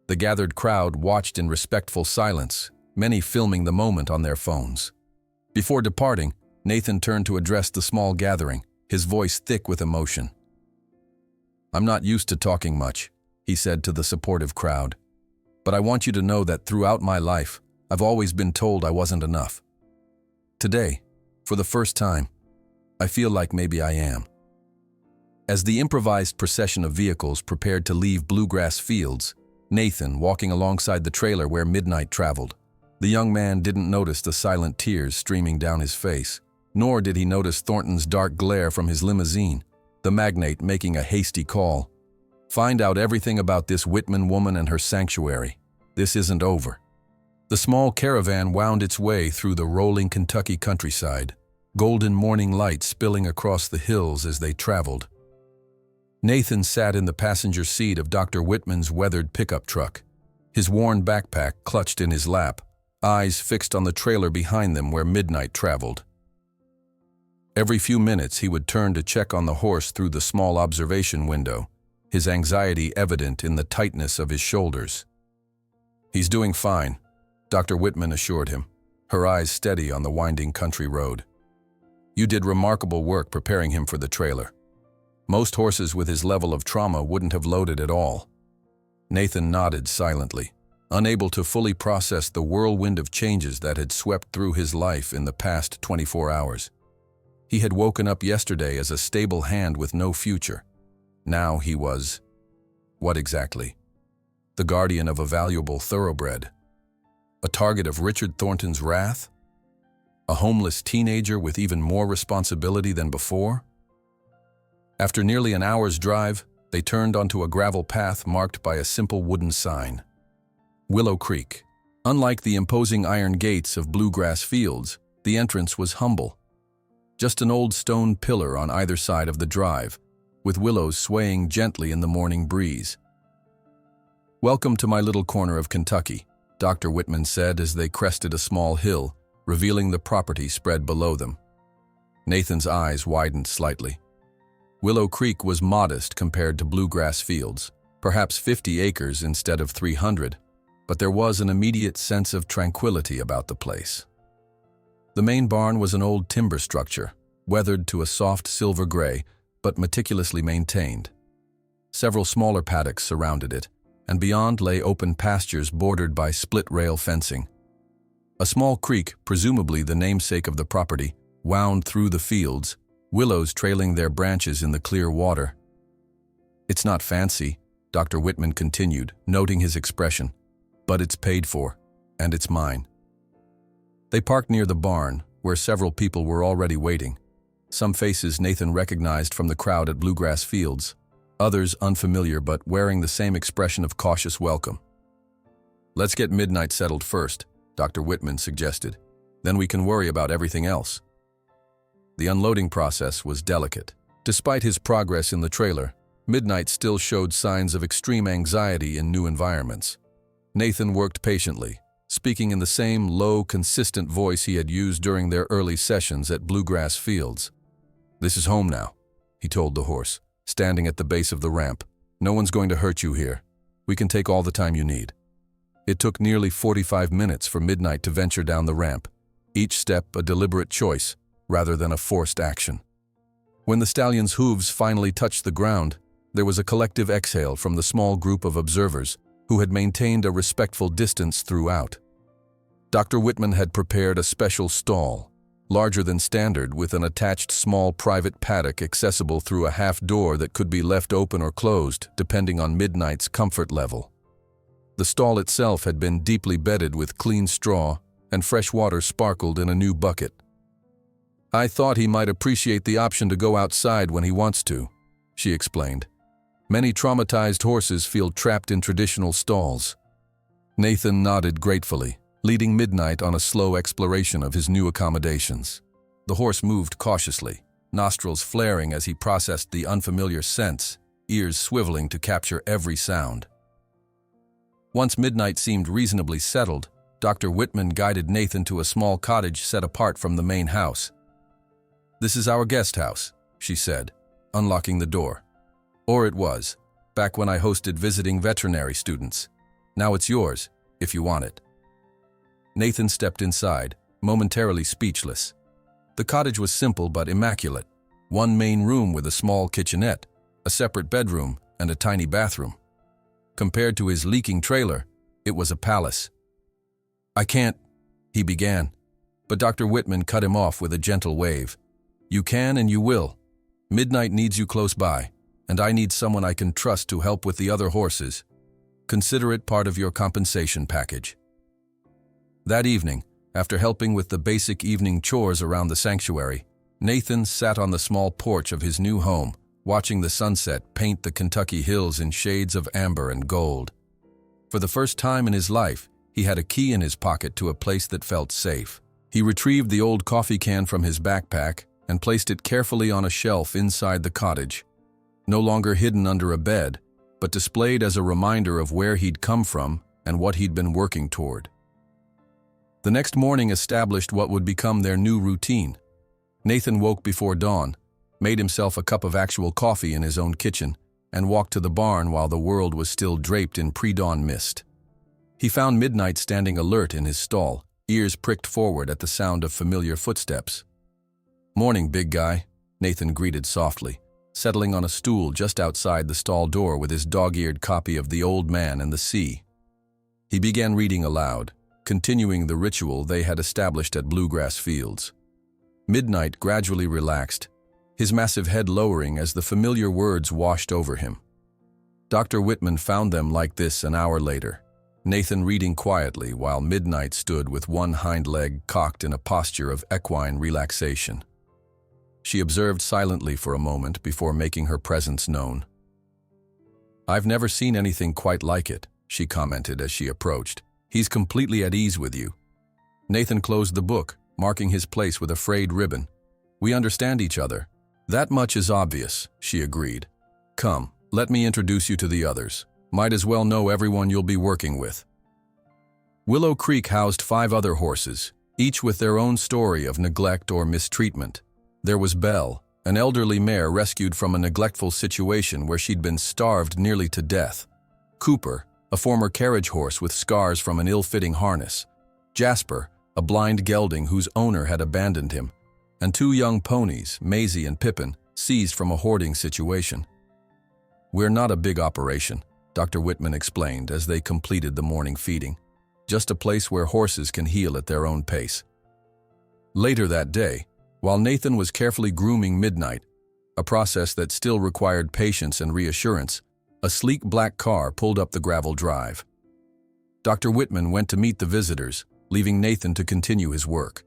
S1: The gathered crowd watched in respectful silence, many filming the moment on their phones. Before departing, Nathan turned to address the small gathering, his voice thick with emotion. "I'm not used to talking much," he said to the supportive crowd, "but I want you to know that throughout my life, I've always been told I wasn't enough. Today, for the first time, I feel like maybe I am." As the improvised procession of vehicles prepared to leave bluegrass fields, Nathan walking alongside the trailer where Midnight traveled. The young man didn't notice the silent tears streaming down his face, nor did he notice Thornton's dark glare from his limousine, the magnate making a hasty call. "Find out everything about this Whitman woman and her sanctuary. This isn't over." The small caravan wound its way through the rolling Kentucky countryside, golden morning light spilling across the hills as they traveled. Nathan sat in the passenger seat of Dr. Whitman's weathered pickup truck, his worn backpack clutched in his lap, eyes fixed on the trailer behind them where Midnight traveled. Every few minutes he would turn to check on the horse through the small observation window, his anxiety evident in the tightness of his shoulders. "He's doing fine," Dr. Whitman assured him, her eyes steady on the winding country road. "You did remarkable work preparing him for the trailer. Most horses with his level of trauma wouldn't have loaded at all." Nathan nodded silently, unable to fully process the whirlwind of changes that had swept through his life in the past 24 hours. He had woken up yesterday as a stable hand with no future. Now he was... what exactly? The guardian of a valuable thoroughbred. A target of Richard Thornton's wrath? A homeless teenager with even more responsibility than before? After nearly an hour's drive, they turned onto a gravel path marked by a simple wooden sign. Willow Creek. Unlike the imposing iron gates of bluegrass fields, the entrance was humble. Just an old stone pillar on either side of the drive, with willows swaying gently in the morning breeze. "Welcome to my little corner of Kentucky," Dr. Whitman said as they crested a small hill, revealing the property spread below them. Nathan's eyes widened slightly. Willow Creek was modest compared to bluegrass fields, perhaps 50 acres instead of 300, but there was an immediate sense of tranquility about the place. The main barn was an old timber structure, weathered to a soft silver gray, but meticulously maintained. Several smaller paddocks surrounded it, and beyond lay open pastures bordered by split-rail fencing. A small creek, presumably the namesake of the property, wound through the fields, willows trailing their branches in the clear water. "It's not fancy," Dr. Whitman continued, noting his expression, "but it's paid for, and it's mine." They parked near the barn, where several people were already waiting. Some faces Nathan recognized from the crowd at Bluegrass Fields, others unfamiliar but wearing the same expression of cautious welcome. "Let's get Midnight settled first," Dr. Whitman suggested. "Then we can worry about everything else." The unloading process was delicate. Despite his progress in the trailer, Midnight still showed signs of extreme anxiety in new environments. Nathan worked patiently, speaking in the same low, consistent voice he had used during their early sessions at Bluegrass Fields. "This is home now," he told the horse, standing at the base of the ramp. "No one's going to hurt you here. We can take all the time you need." It took nearly 45 minutes for Midnight to venture down the ramp, each step a deliberate choice, rather than a forced action. When the stallion's hooves finally touched the ground, there was a collective exhale from the small group of observers who had maintained a respectful distance throughout. Dr. Whitman had prepared a special stall, larger than standard, with an attached small private paddock accessible through a half door that could be left open or closed, depending on Midnight's comfort level. The stall itself had been deeply bedded with clean straw, and fresh water sparkled in a new bucket. "I thought he might appreciate the option to go outside when he wants to," she explained. "Many traumatized horses feel trapped in traditional stalls." Nathan nodded gratefully, leading Midnight on a slow exploration of his new accommodations. The horse moved cautiously, nostrils flaring as he processed the unfamiliar scents, ears swiveling to capture every sound. Once Midnight seemed reasonably settled, Dr. Whitman guided Nathan to a small cottage set apart from the main house. "This is our guest house," she said, unlocking the door. "Or it was, back when I hosted visiting veterinary students. Now it's yours, if you want it." Nathan stepped inside, momentarily speechless. The cottage was simple but immaculate. One main room with a small kitchenette, a separate bedroom, and a tiny bathroom. Compared to his leaking trailer, it was a palace. "I can't," he began, but Dr. Whitman cut him off with a gentle wave. "You can and you will. Midnight needs you close by, and I need someone I can trust to help with the other horses. Consider it part of your compensation package." That evening, after helping with the basic evening chores around the sanctuary, Nathan sat on the small porch of his new home, watching the sunset paint the Kentucky hills in shades of amber and gold. For the first time in his life, he had a key in his pocket to a place that felt safe. He retrieved the old coffee can from his backpack and placed it carefully on a shelf inside the cottage, no longer hidden under a bed, but displayed as a reminder of where he'd come from and what he'd been working toward. The next morning established what would become their new routine. Nathan woke before dawn, made himself a cup of actual coffee in his own kitchen, and walked to the barn while the world was still draped in pre-dawn mist. He found Midnight standing alert in his stall, ears pricked forward at the sound of familiar footsteps. "Morning, big guy," Nathan greeted softly, settling on a stool just outside the stall door with his dog-eared copy of The Old Man and the Sea. He began reading aloud, continuing the ritual they had established at Bluegrass Fields. Midnight gradually relaxed, his massive head lowering as the familiar words washed over him. Dr. Whitman found them like this an hour later, Nathan reading quietly while Midnight stood with one hind leg cocked in a posture of equine relaxation. She observed silently for a moment before making her presence known. "I've never seen anything quite like it," she commented as she approached. "He's completely at ease with you." Nathan closed the book, marking his place with a frayed ribbon. "We understand each other." "That much is obvious," she agreed. "Come, let me introduce you to the others. Might as well know everyone you'll be working with." Willow Creek housed 5 other horses, each with their own story of neglect or mistreatment. There was Belle, an elderly mare rescued from a neglectful situation where she'd been starved nearly to death. Cooper, a former carriage horse with scars from an ill-fitting harness. Jasper, a blind gelding whose owner had abandoned him. And 2 young ponies, Maisie and Pippin, seized from a hoarding situation. "We're not a big operation," Dr. Whitman explained as they completed the morning feeding. "Just a place where horses can heal at their own pace." Later that day, while Nathan was carefully grooming Midnight, a process that still required patience and reassurance, a sleek black car pulled up the gravel drive. Dr. Whitman went to meet the visitors, leaving Nathan to continue his work.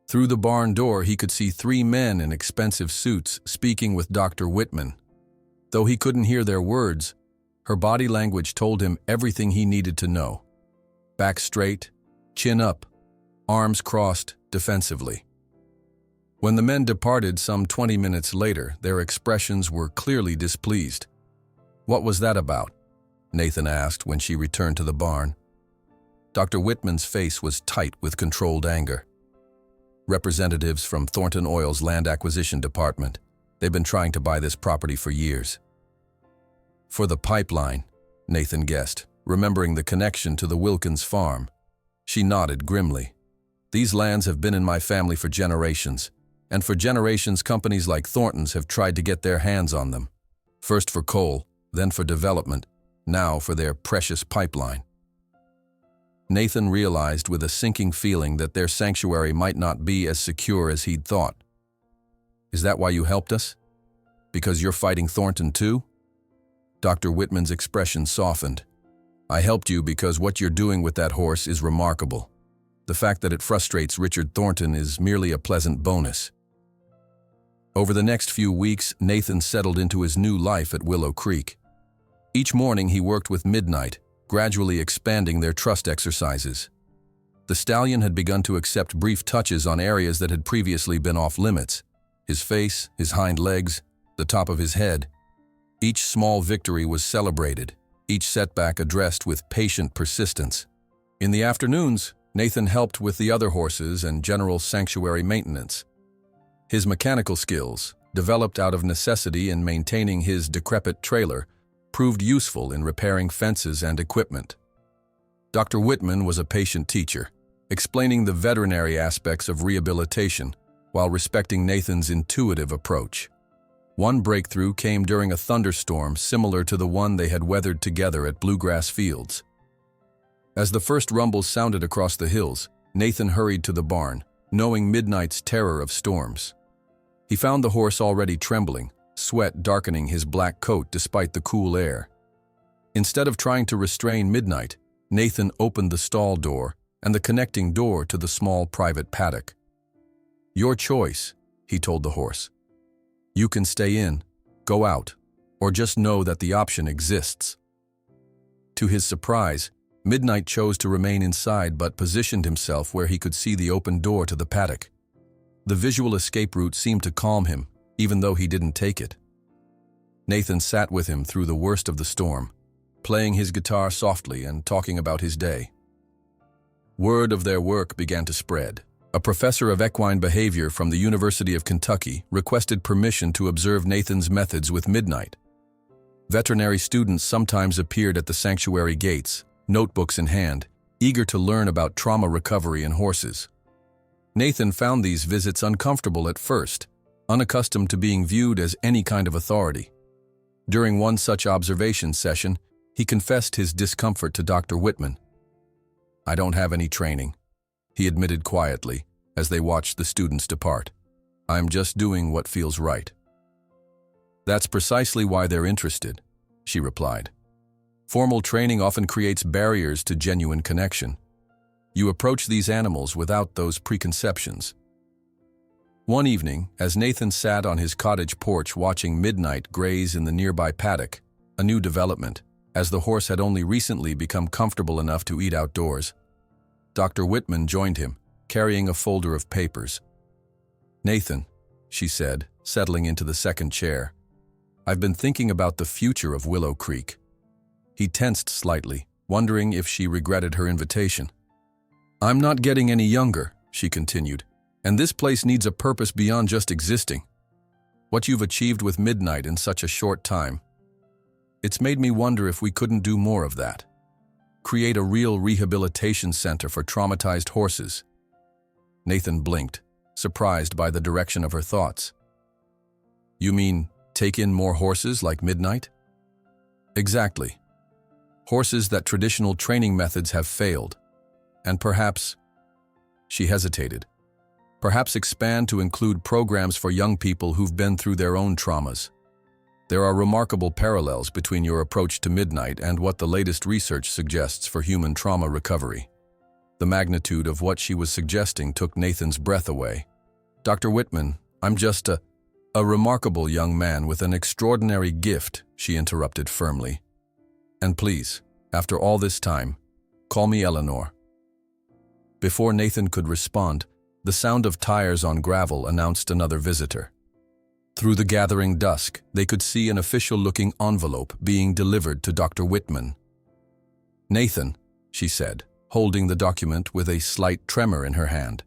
S1: Through the barn door, he could see 3 men in expensive suits speaking with Dr. Whitman. Though he couldn't hear their words, her body language told him everything he needed to know. Back straight, chin up, arms crossed defensively. When the men departed some 20 minutes later, their expressions were clearly displeased. "What was that about?" Nathan asked when she returned to the barn. Dr. Whitman's face was tight with controlled anger. "Representatives from Thornton Oil's land acquisition department. They've been trying to buy this property for years." "For the pipeline," Nathan guessed, remembering the connection to the Wilkins farm. She nodded grimly. "These lands have been in my family for generations, and for generations companies like Thornton's have tried to get their hands on them. First for coal, then for development, now for their precious pipeline." Nathan realized with a sinking feeling that their sanctuary might not be as secure as he'd thought. "Is that why you helped us? Because you're fighting Thornton too?" Dr. Whitman's expression softened. "I helped you because what you're doing with that horse is remarkable. The fact that it frustrates Richard Thornton is merely a pleasant bonus." Over the next few weeks, Nathan settled into his new life at Willow Creek. Each morning he worked with Midnight, gradually expanding their trust exercises. The stallion had begun to accept brief touches on areas that had previously been off limits: his face, his hind legs, the top of his head. Each small victory was celebrated, each setback addressed with patient persistence. In the afternoons, Nathan helped with the other horses and general sanctuary maintenance. His mechanical skills, developed out of necessity in maintaining his decrepit trailer, proved useful in repairing fences and equipment. Dr. Whitman was a patient teacher, explaining the veterinary aspects of rehabilitation while respecting Nathan's intuitive approach. One breakthrough came during a thunderstorm similar to the one they had weathered together at Bluegrass Fields. As the first rumbles sounded across the hills, Nathan hurried to the barn, knowing Midnight's terror of storms. He found the horse already trembling, sweat darkening his black coat despite the cool air. Instead of trying to restrain Midnight, Nathan opened the stall door and the connecting door to the small private paddock. "Your choice," he told the horse. "You can stay in, go out, or just know that the option exists." To his surprise, Midnight chose to remain inside but positioned himself where he could see the open door to the paddock. The visual escape route seemed to calm him, even though he didn't take it. Nathan sat with him through the worst of the storm, playing his guitar softly and talking about his day. Word of their work began to spread. A professor of equine behavior from the University of Kentucky requested permission to observe Nathan's methods with Midnight. Veterinary students sometimes appeared at the sanctuary gates, notebooks in hand, eager to learn about trauma recovery in horses. Nathan found these visits uncomfortable at first, unaccustomed to being viewed as any kind of authority. During one such observation session, he confessed his discomfort to Dr. Whitman. "I don't have any training," he admitted quietly as they watched the students depart. "I'm just doing what feels right." "That's precisely why they're interested," she replied. "Formal training often creates barriers to genuine connection. You approach these animals without those preconceptions." One evening, as Nathan sat on his cottage porch watching Midnight graze in the nearby paddock, a new development, as the horse had only recently become comfortable enough to eat outdoors, Dr. Whitman joined him, carrying a folder of papers. "Nathan," she said, settling into the second chair, "I've been thinking about the future of Willow Creek." He tensed slightly, wondering if she regretted her invitation. "I'm not getting any younger," she continued, "and this place needs a purpose beyond just existing. What you've achieved with Midnight in such a short time, it's made me wonder if we couldn't do more of that. Create a real rehabilitation center for traumatized horses." Nathan blinked, surprised by the direction of her thoughts. "You mean take in more horses like Midnight?" "Exactly. Horses that traditional training methods have failed. And perhaps," she hesitated, "perhaps expand to include programs for young people who've been through their own traumas. There are remarkable parallels between your approach to Midnight and what the latest research suggests for human trauma recovery." The magnitude of what she was suggesting took Nathan's breath away. "Dr. Whitman, I'm just a remarkable young man with an extraordinary gift," she interrupted firmly. "And please, after all this time, call me Eleanor." Before Nathan could respond, the sound of tires on gravel announced another visitor. Through the gathering dusk, they could see an official-looking envelope being delivered to Dr. Whitman. "Nathan," she said, holding the document with a slight tremor in her hand,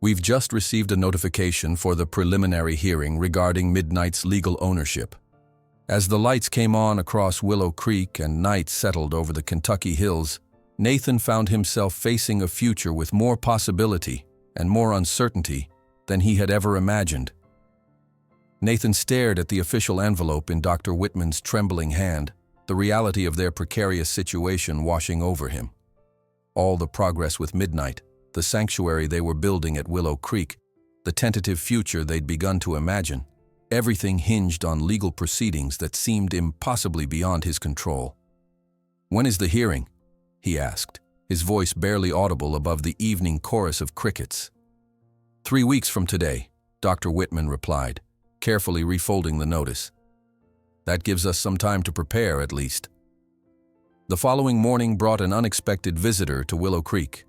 S1: "we've just received a notification for the preliminary hearing regarding Midnight's legal ownership. As the lights came on across Willow Creek and night settled over the Kentucky hills, Nathan found himself facing a future with more possibility and more uncertainty than he had ever imagined." Nathan stared at the official envelope in Dr. Whitman's trembling hand, the reality of their precarious situation washing over him. All the progress with Midnight, the sanctuary they were building at Willow Creek, the tentative future they'd begun to imagine, everything hinged on legal proceedings that seemed impossibly beyond his control. "When is the hearing?" he asked, his voice barely audible above the evening chorus of crickets. 3 weeks from today," Dr. Whitman replied, carefully refolding the notice. "That gives us some time to prepare, at least." The following morning brought an unexpected visitor to Willow Creek.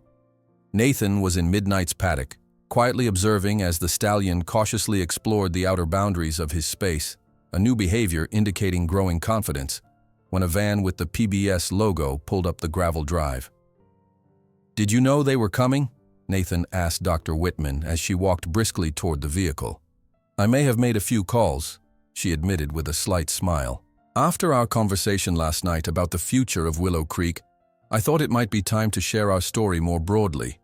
S1: Nathan was in Midnight's paddock, quietly observing as the stallion cautiously explored the outer boundaries of his space, a new behavior indicating growing confidence, when a van with the PBS logo pulled up the gravel drive. "Did you know they were coming?" Nathan asked Dr. Whitman as she walked briskly toward the vehicle. "I may have made a few calls," she admitted with a slight smile. "After our conversation last night about the future of Willow Creek, I thought it might be time to share our story more broadly."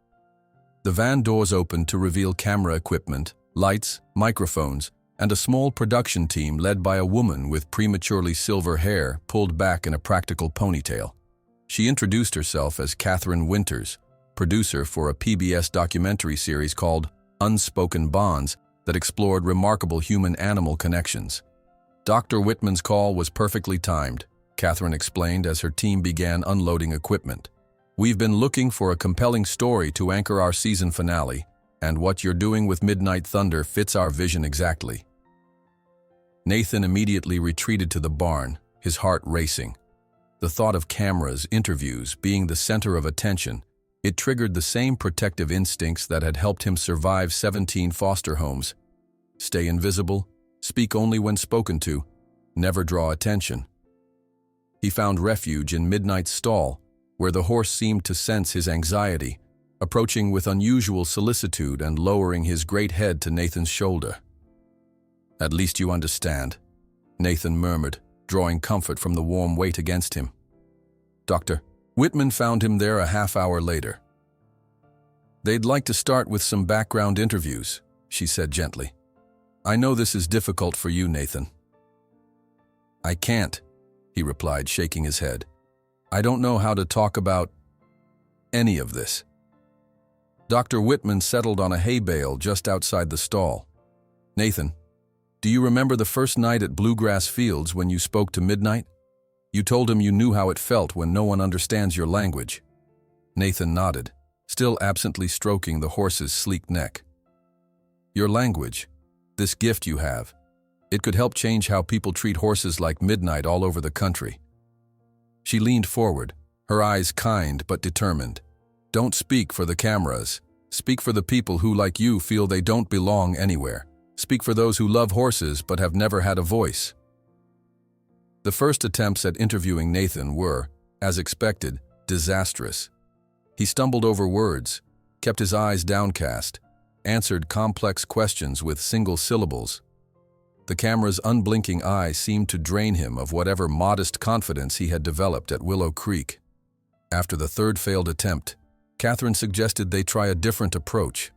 S1: The van doors opened to reveal camera equipment, lights, microphones, and a small production team led by a woman with prematurely silver hair pulled back in a practical ponytail. She introduced herself as Catherine Winters, producer for a PBS documentary series called Unspoken Bonds that explored remarkable human-animal connections. Dr. Whitman's call was perfectly timed, Catherine explained as her team began unloading equipment. "We've been looking for a compelling story to anchor our season finale, and what you're doing with Midnight Thunder fits our vision exactly." Nathan immediately retreated to the barn, his heart racing. The thought of cameras, interviews, being the center of attention, it triggered the same protective instincts that had helped him survive 17 foster homes. Stay invisible, speak only when spoken to, never draw attention. He found refuge in Midnight's stall, where the horse seemed to sense his anxiety, approaching with unusual solicitude and lowering his great head to Nathan's shoulder. "At least you understand," Nathan murmured, drawing comfort from the warm weight against him. Dr. Whitman found him there a half-hour later. "They'd like to start with some background interviews," she said gently. "I know this is difficult for you, Nathan." "I can't," he replied, shaking his head. "I don't know how to talk about any of this." Dr. Whitman settled on a hay bale just outside the stall. "Nathan, do you remember the first night at Bluegrass Fields when you spoke to Midnight? You told him you knew how it felt when no one understands your language." Nathan nodded, still absently stroking the horse's sleek neck. "Your language, this gift you have, it could help change how people treat horses like Midnight all over the country." She leaned forward, her eyes kind but determined. "Don't speak for the cameras. Speak for the people who, like you, feel they don't belong anywhere. Speak for those who love horses but have never had a voice." The first attempts at interviewing Nathan were, as expected, disastrous. He stumbled over words, kept his eyes downcast, answered complex questions with single syllables. The camera's unblinking eye seemed to drain him of whatever modest confidence he had developed at Willow Creek. After the third failed attempt, Catherine suggested they try a different approach.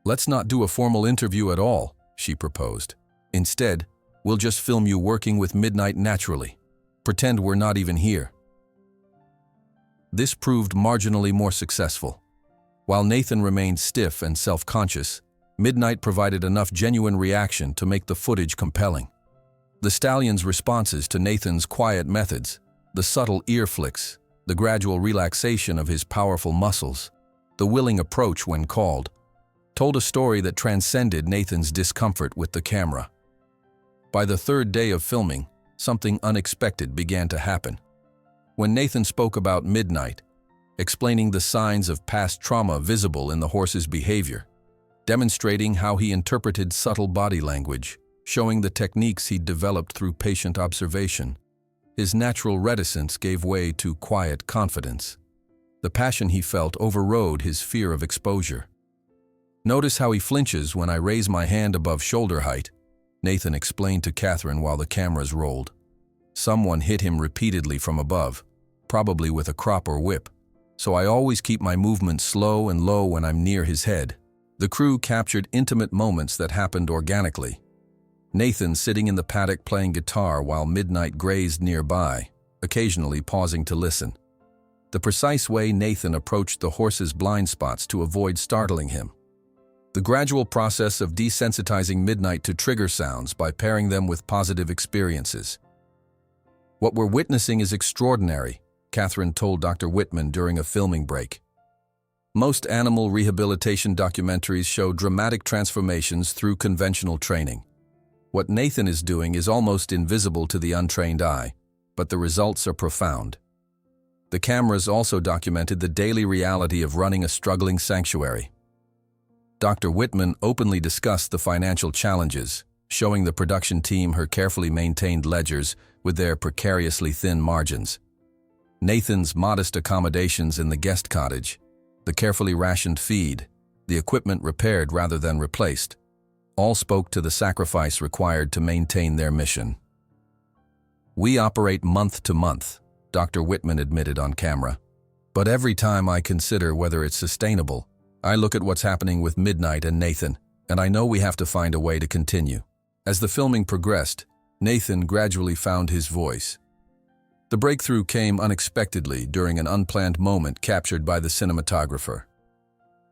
S1: "Let's not do a formal interview at all," she proposed. "Instead, we'll just film you working with Midnight naturally. Pretend we're not even here." This proved marginally more successful. While Nathan remained stiff and self-conscious, Midnight provided enough genuine reaction to make the footage compelling. The stallion's responses to Nathan's quiet methods, the subtle ear flicks, the gradual relaxation of his powerful muscles, the willing approach when called, told a story that transcended Nathan's discomfort with the camera. By the third day of filming, something unexpected began to happen. When Nathan spoke about Midnight, explaining the signs of past trauma visible in the horse's behavior, demonstrating how he interpreted subtle body language, showing the techniques he'd developed through patient observation, his natural reticence gave way to quiet confidence. The passion he felt overrode his fear of exposure. "Notice how he flinches when I raise my hand above shoulder height," Nathan explained to Catherine while the cameras rolled. "Someone hit him repeatedly from above, probably with a crop or whip, so I always keep my movements slow and low when I'm near his head." The crew captured intimate moments that happened organically. Nathan sitting in the paddock playing guitar while Midnight grazed nearby, occasionally pausing to listen. The precise way Nathan approached the horse's blind spots to avoid startling him. The gradual process of desensitizing Midnight to trigger sounds by pairing them with positive experiences. "What we're witnessing is extraordinary," Catherine told Dr. Whitman during a filming break. "Most animal rehabilitation documentaries show dramatic transformations through conventional training. What Nathan is doing is almost invisible to the untrained eye, but the results are profound." The cameras also documented the daily reality of running a struggling sanctuary. Dr. Whitman openly discussed the financial challenges, showing the production team her carefully maintained ledgers with their precariously thin margins. Nathan's modest accommodations in the guest cottage, the carefully rationed feed, the equipment repaired rather than replaced, all spoke to the sacrifice required to maintain their mission. "We operate month to month," Dr. Whitman admitted on camera. "But every time I consider whether it's sustainable, I look at what's happening with Midnight and Nathan, and I know we have to find a way to continue." As the filming progressed, Nathan gradually found his voice. The breakthrough came unexpectedly during an unplanned moment captured by the cinematographer.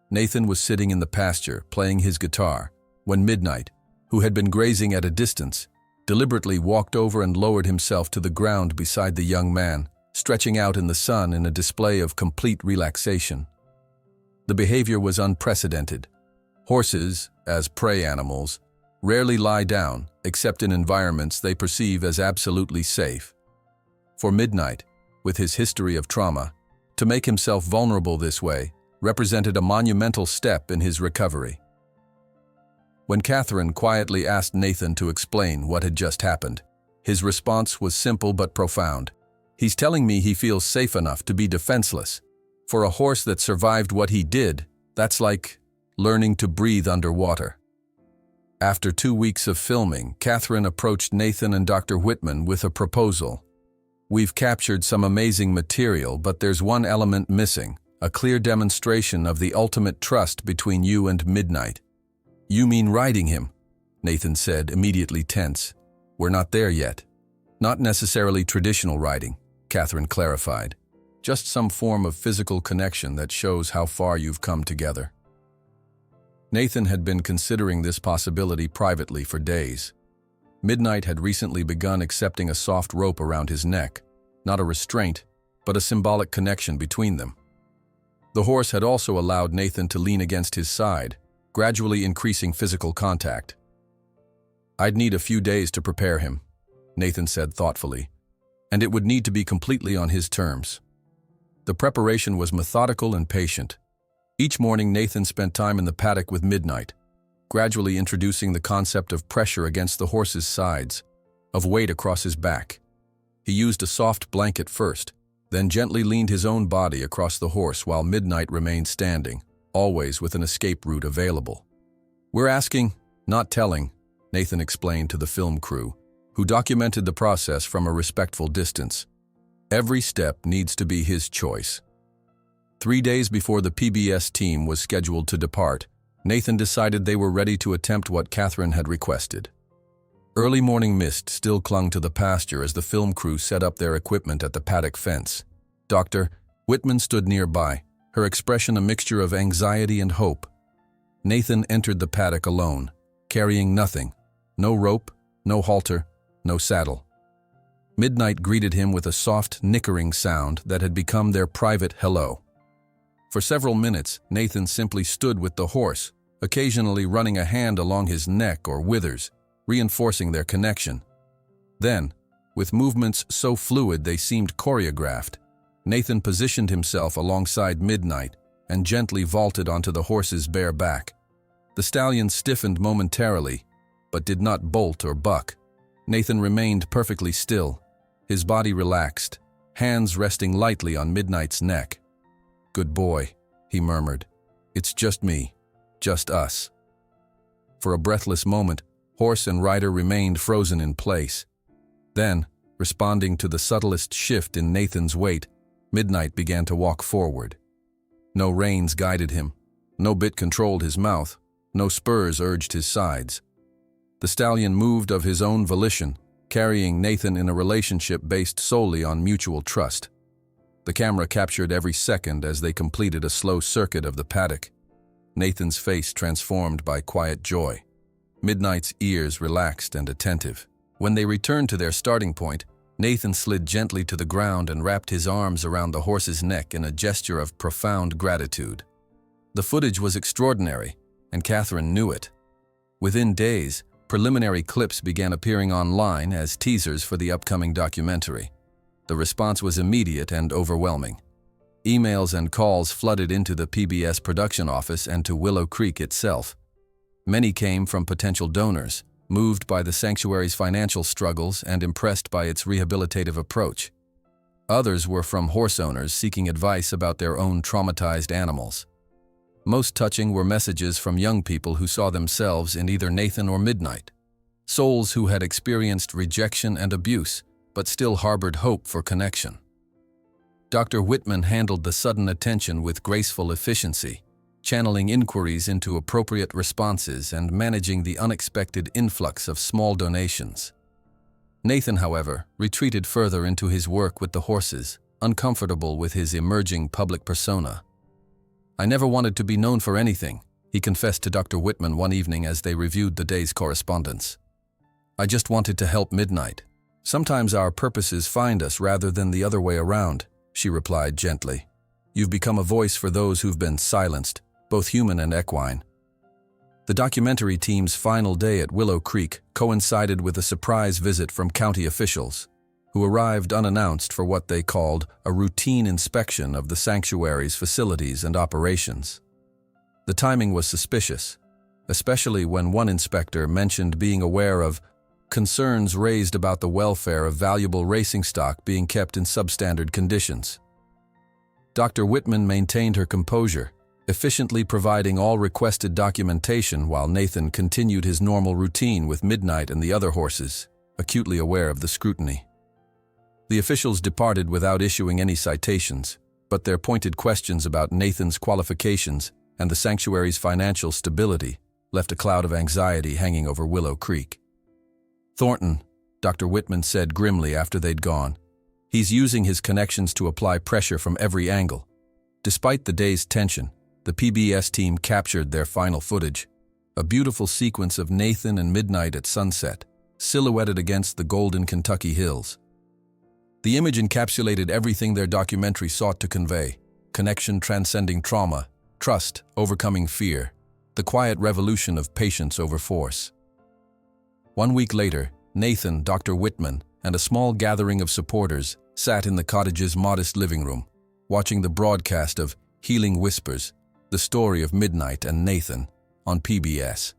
S1: Nathan was sitting in the pasture, playing his guitar, when Midnight, who had been grazing at a distance, deliberately walked over and lowered himself to the ground beside the young man, stretching out in the sun in a display of complete relaxation. The behavior was unprecedented. Horses, as prey animals, rarely lie down except in environments they perceive as absolutely safe. For Midnight, with his history of trauma, to make himself vulnerable this way represented a monumental step in his recovery. When Catherine quietly asked Nathan to explain what had just happened, his response was simple but profound. "He's telling me he feels safe enough to be defenseless. For a horse that survived what he did, that's like learning to breathe underwater. After 2 weeks of filming, Catherine approached Nathan and Dr. Whitman with a proposal. "We've captured some amazing material, but there's one element missing, a clear demonstration of the ultimate trust between you and Midnight." "You mean riding him?" Nathan said, immediately tense. "We're not there yet." "Not necessarily traditional riding," Catherine clarified. "Just some form of physical connection that shows how far you've come together." Nathan had been considering this possibility privately for days. Midnight had recently begun accepting a soft rope around his neck, not a restraint, but a symbolic connection between them. The horse had also allowed Nathan to lean against his side, gradually increasing physical contact. "I'd need a few days to prepare him," Nathan said thoughtfully, "and it would need to be completely on his terms." The preparation was methodical and patient. Each morning, Nathan spent time in the paddock with Midnight, gradually introducing the concept of pressure against the horse's sides, of weight across his back. He used a soft blanket first, then gently leaned his own body across the horse while Midnight remained standing, always with an escape route available. "We're asking, not telling," Nathan explained to the film crew, who documented the process from a respectful distance. "Every step needs to be his choice." 3 days before the PBS team was scheduled to depart, Nathan decided they were ready to attempt what Catherine had requested. Early morning mist still clung to the pasture as the film crew set up their equipment at the paddock fence. Dr. Whitman stood nearby, her expression a mixture of anxiety and hope. Nathan entered the paddock alone, carrying nothing, no rope, no halter, no saddle. Midnight greeted him with a soft, nickering sound that had become their private hello. For several minutes, Nathan simply stood with the horse, occasionally running a hand along his neck or withers, reinforcing their connection. Then, with movements so fluid they seemed choreographed, Nathan positioned himself alongside Midnight and gently vaulted onto the horse's bare back. The stallion stiffened momentarily, but did not bolt or buck. Nathan remained perfectly still, his body relaxed, hands resting lightly on Midnight's neck. "Good boy," he murmured. "It's just me, just us." For a breathless moment, horse and rider remained frozen in place. Then, responding to the subtlest shift in Nathan's weight, Midnight began to walk forward. No reins guided him, no bit controlled his mouth, no spurs urged his sides. The stallion moved of his own volition, carrying Nathan in a relationship based solely on mutual trust. The camera captured every second as they completed a slow circuit of the paddock. Nathan's face transformed by quiet joy. Midnight's ears relaxed and attentive. When they returned to their starting point, Nathan slid gently to the ground and wrapped his arms around the horse's neck in a gesture of profound gratitude. The footage was extraordinary, and Catherine knew it. Within days, preliminary clips began appearing online as teasers for the upcoming documentary. The response was immediate and overwhelming. Emails and calls flooded into the PBS production office and to Willow Creek itself. Many came from potential donors, moved by the sanctuary's financial struggles and impressed by its rehabilitative approach. Others were from horse owners seeking advice about their own traumatized animals. Most touching were messages from young people who saw themselves in either Nathan or Midnight. Souls who had experienced rejection and abuse, but still harbored hope for connection. Dr. Whitman handled the sudden attention with graceful efficiency, channeling inquiries into appropriate responses and managing the unexpected influx of small donations. Nathan, however, retreated further into his work with the horses, uncomfortable with his emerging public persona. "I never wanted to be known for anything," he confessed to Dr. Whitman one evening as they reviewed the day's correspondence. "I just wanted to help Midnight. Sometimes our purposes find us rather than the other way around," she replied gently. "You've become a voice for those who've been silenced, both human and equine." The documentary team's final day at Willow Creek coincided with a surprise visit from county officials, who arrived unannounced for what they called a routine inspection of the sanctuary's facilities and operations. The timing was suspicious, especially when one inspector mentioned being aware of concerns raised about the welfare of valuable racing stock being kept in substandard conditions. Dr. Whitman maintained her composure, efficiently providing all requested documentation while Nathan continued his normal routine with Midnight and the other horses, acutely aware of the scrutiny. The officials departed without issuing any citations, but their pointed questions about Nathan's qualifications and the sanctuary's financial stability left a cloud of anxiety hanging over Willow Creek. "Thornton," Dr. Whitman said grimly after they'd gone, "he's using his connections to apply pressure from every angle." Despite the day's tension, the PBS team captured their final footage, a beautiful sequence of Nathan and Midnight at sunset, silhouetted against the golden Kentucky hills. The image encapsulated everything their documentary sought to convey: connection transcending trauma, trust overcoming fear, the quiet revolution of patience over force. 1 week later, Nathan, Dr. Whitman, and a small gathering of supporters sat in the cottage's modest living room, watching the broadcast of Healing Whispers, the story of Midnight and Nathan, on PBS.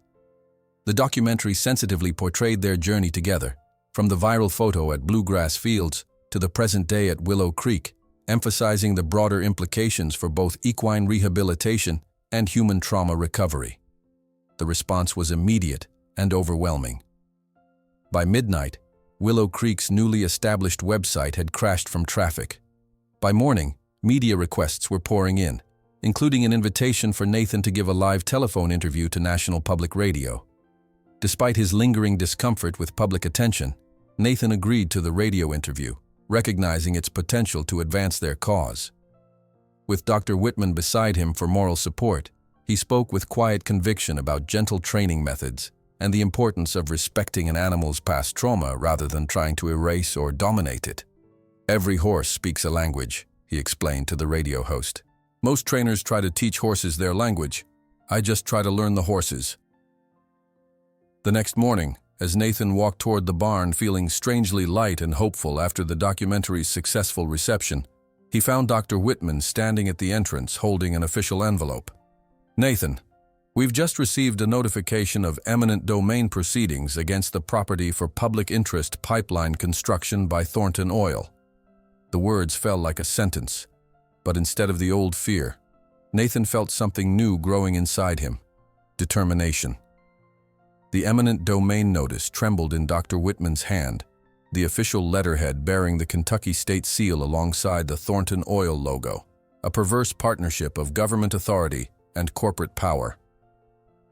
S1: The documentary sensitively portrayed their journey together, from the viral photo at Bluegrass Fields to the present day at Willow Creek, emphasizing the broader implications for both equine rehabilitation and human trauma recovery. The response was immediate and overwhelming. By midnight, Willow Creek's newly established website had crashed from traffic. By morning, media requests were pouring in, including an invitation for Nathan to give a live telephone interview to National Public Radio. Despite his lingering discomfort with public attention, Nathan agreed to the radio interview, recognizing its potential to advance their cause. With Dr. Whitman beside him for moral support, he spoke with quiet conviction about gentle training methods and the importance of respecting an animal's past trauma rather than trying to erase or dominate it. "Every horse speaks a language," he explained to the radio host. "Most trainers try to teach horses their language. I just try to learn the horses." The next morning, as Nathan walked toward the barn feeling strangely light and hopeful after the documentary's successful reception, he found Dr. Whitman standing at the entrance holding an official envelope. "Nathan, we've just received a notification of eminent domain proceedings against the property for public interest pipeline construction by Thornton Oil." The words fell like a sentence, but instead of the old fear, Nathan felt something new growing inside him: determination. The eminent domain notice trembled in Dr. Whitman's hand, the official letterhead bearing the Kentucky state seal alongside the Thornton Oil logo, a perverse partnership of government authority and corporate power.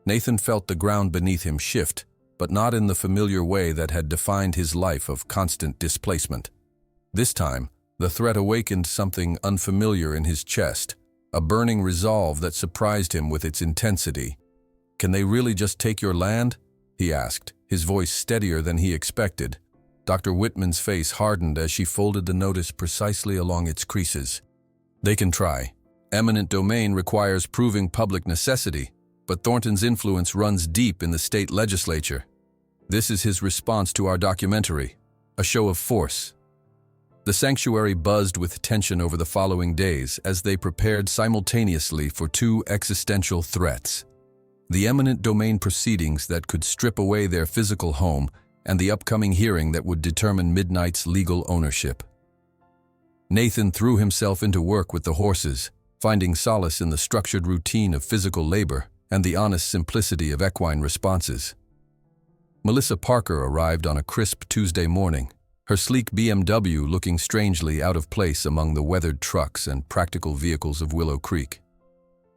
S1: Nathan felt the ground beneath him shift, but not in the familiar way that had defined his life of constant displacement. This time, the threat awakened something unfamiliar in his chest, a burning resolve that surprised him with its intensity. "Can they really just take your land?" he asked, his voice steadier than he expected. Dr. Whitman's face hardened as she folded the notice precisely along its creases. "They can try. Eminent domain requires proving public necessity, but Thornton's influence runs deep in the state legislature. This is his response to our documentary, a show of force." The sanctuary buzzed with tension over the following days as they prepared simultaneously for two existential threats: the eminent domain proceedings that could strip away their physical home and the upcoming hearing that would determine Midnight's legal ownership. Nathan threw himself into work with the horses, finding solace in the structured routine of physical labor and the honest simplicity of equine responses. Melissa Parker arrived on a crisp Tuesday morning, her sleek BMW looking strangely out of place among the weathered trucks and practical vehicles of Willow Creek.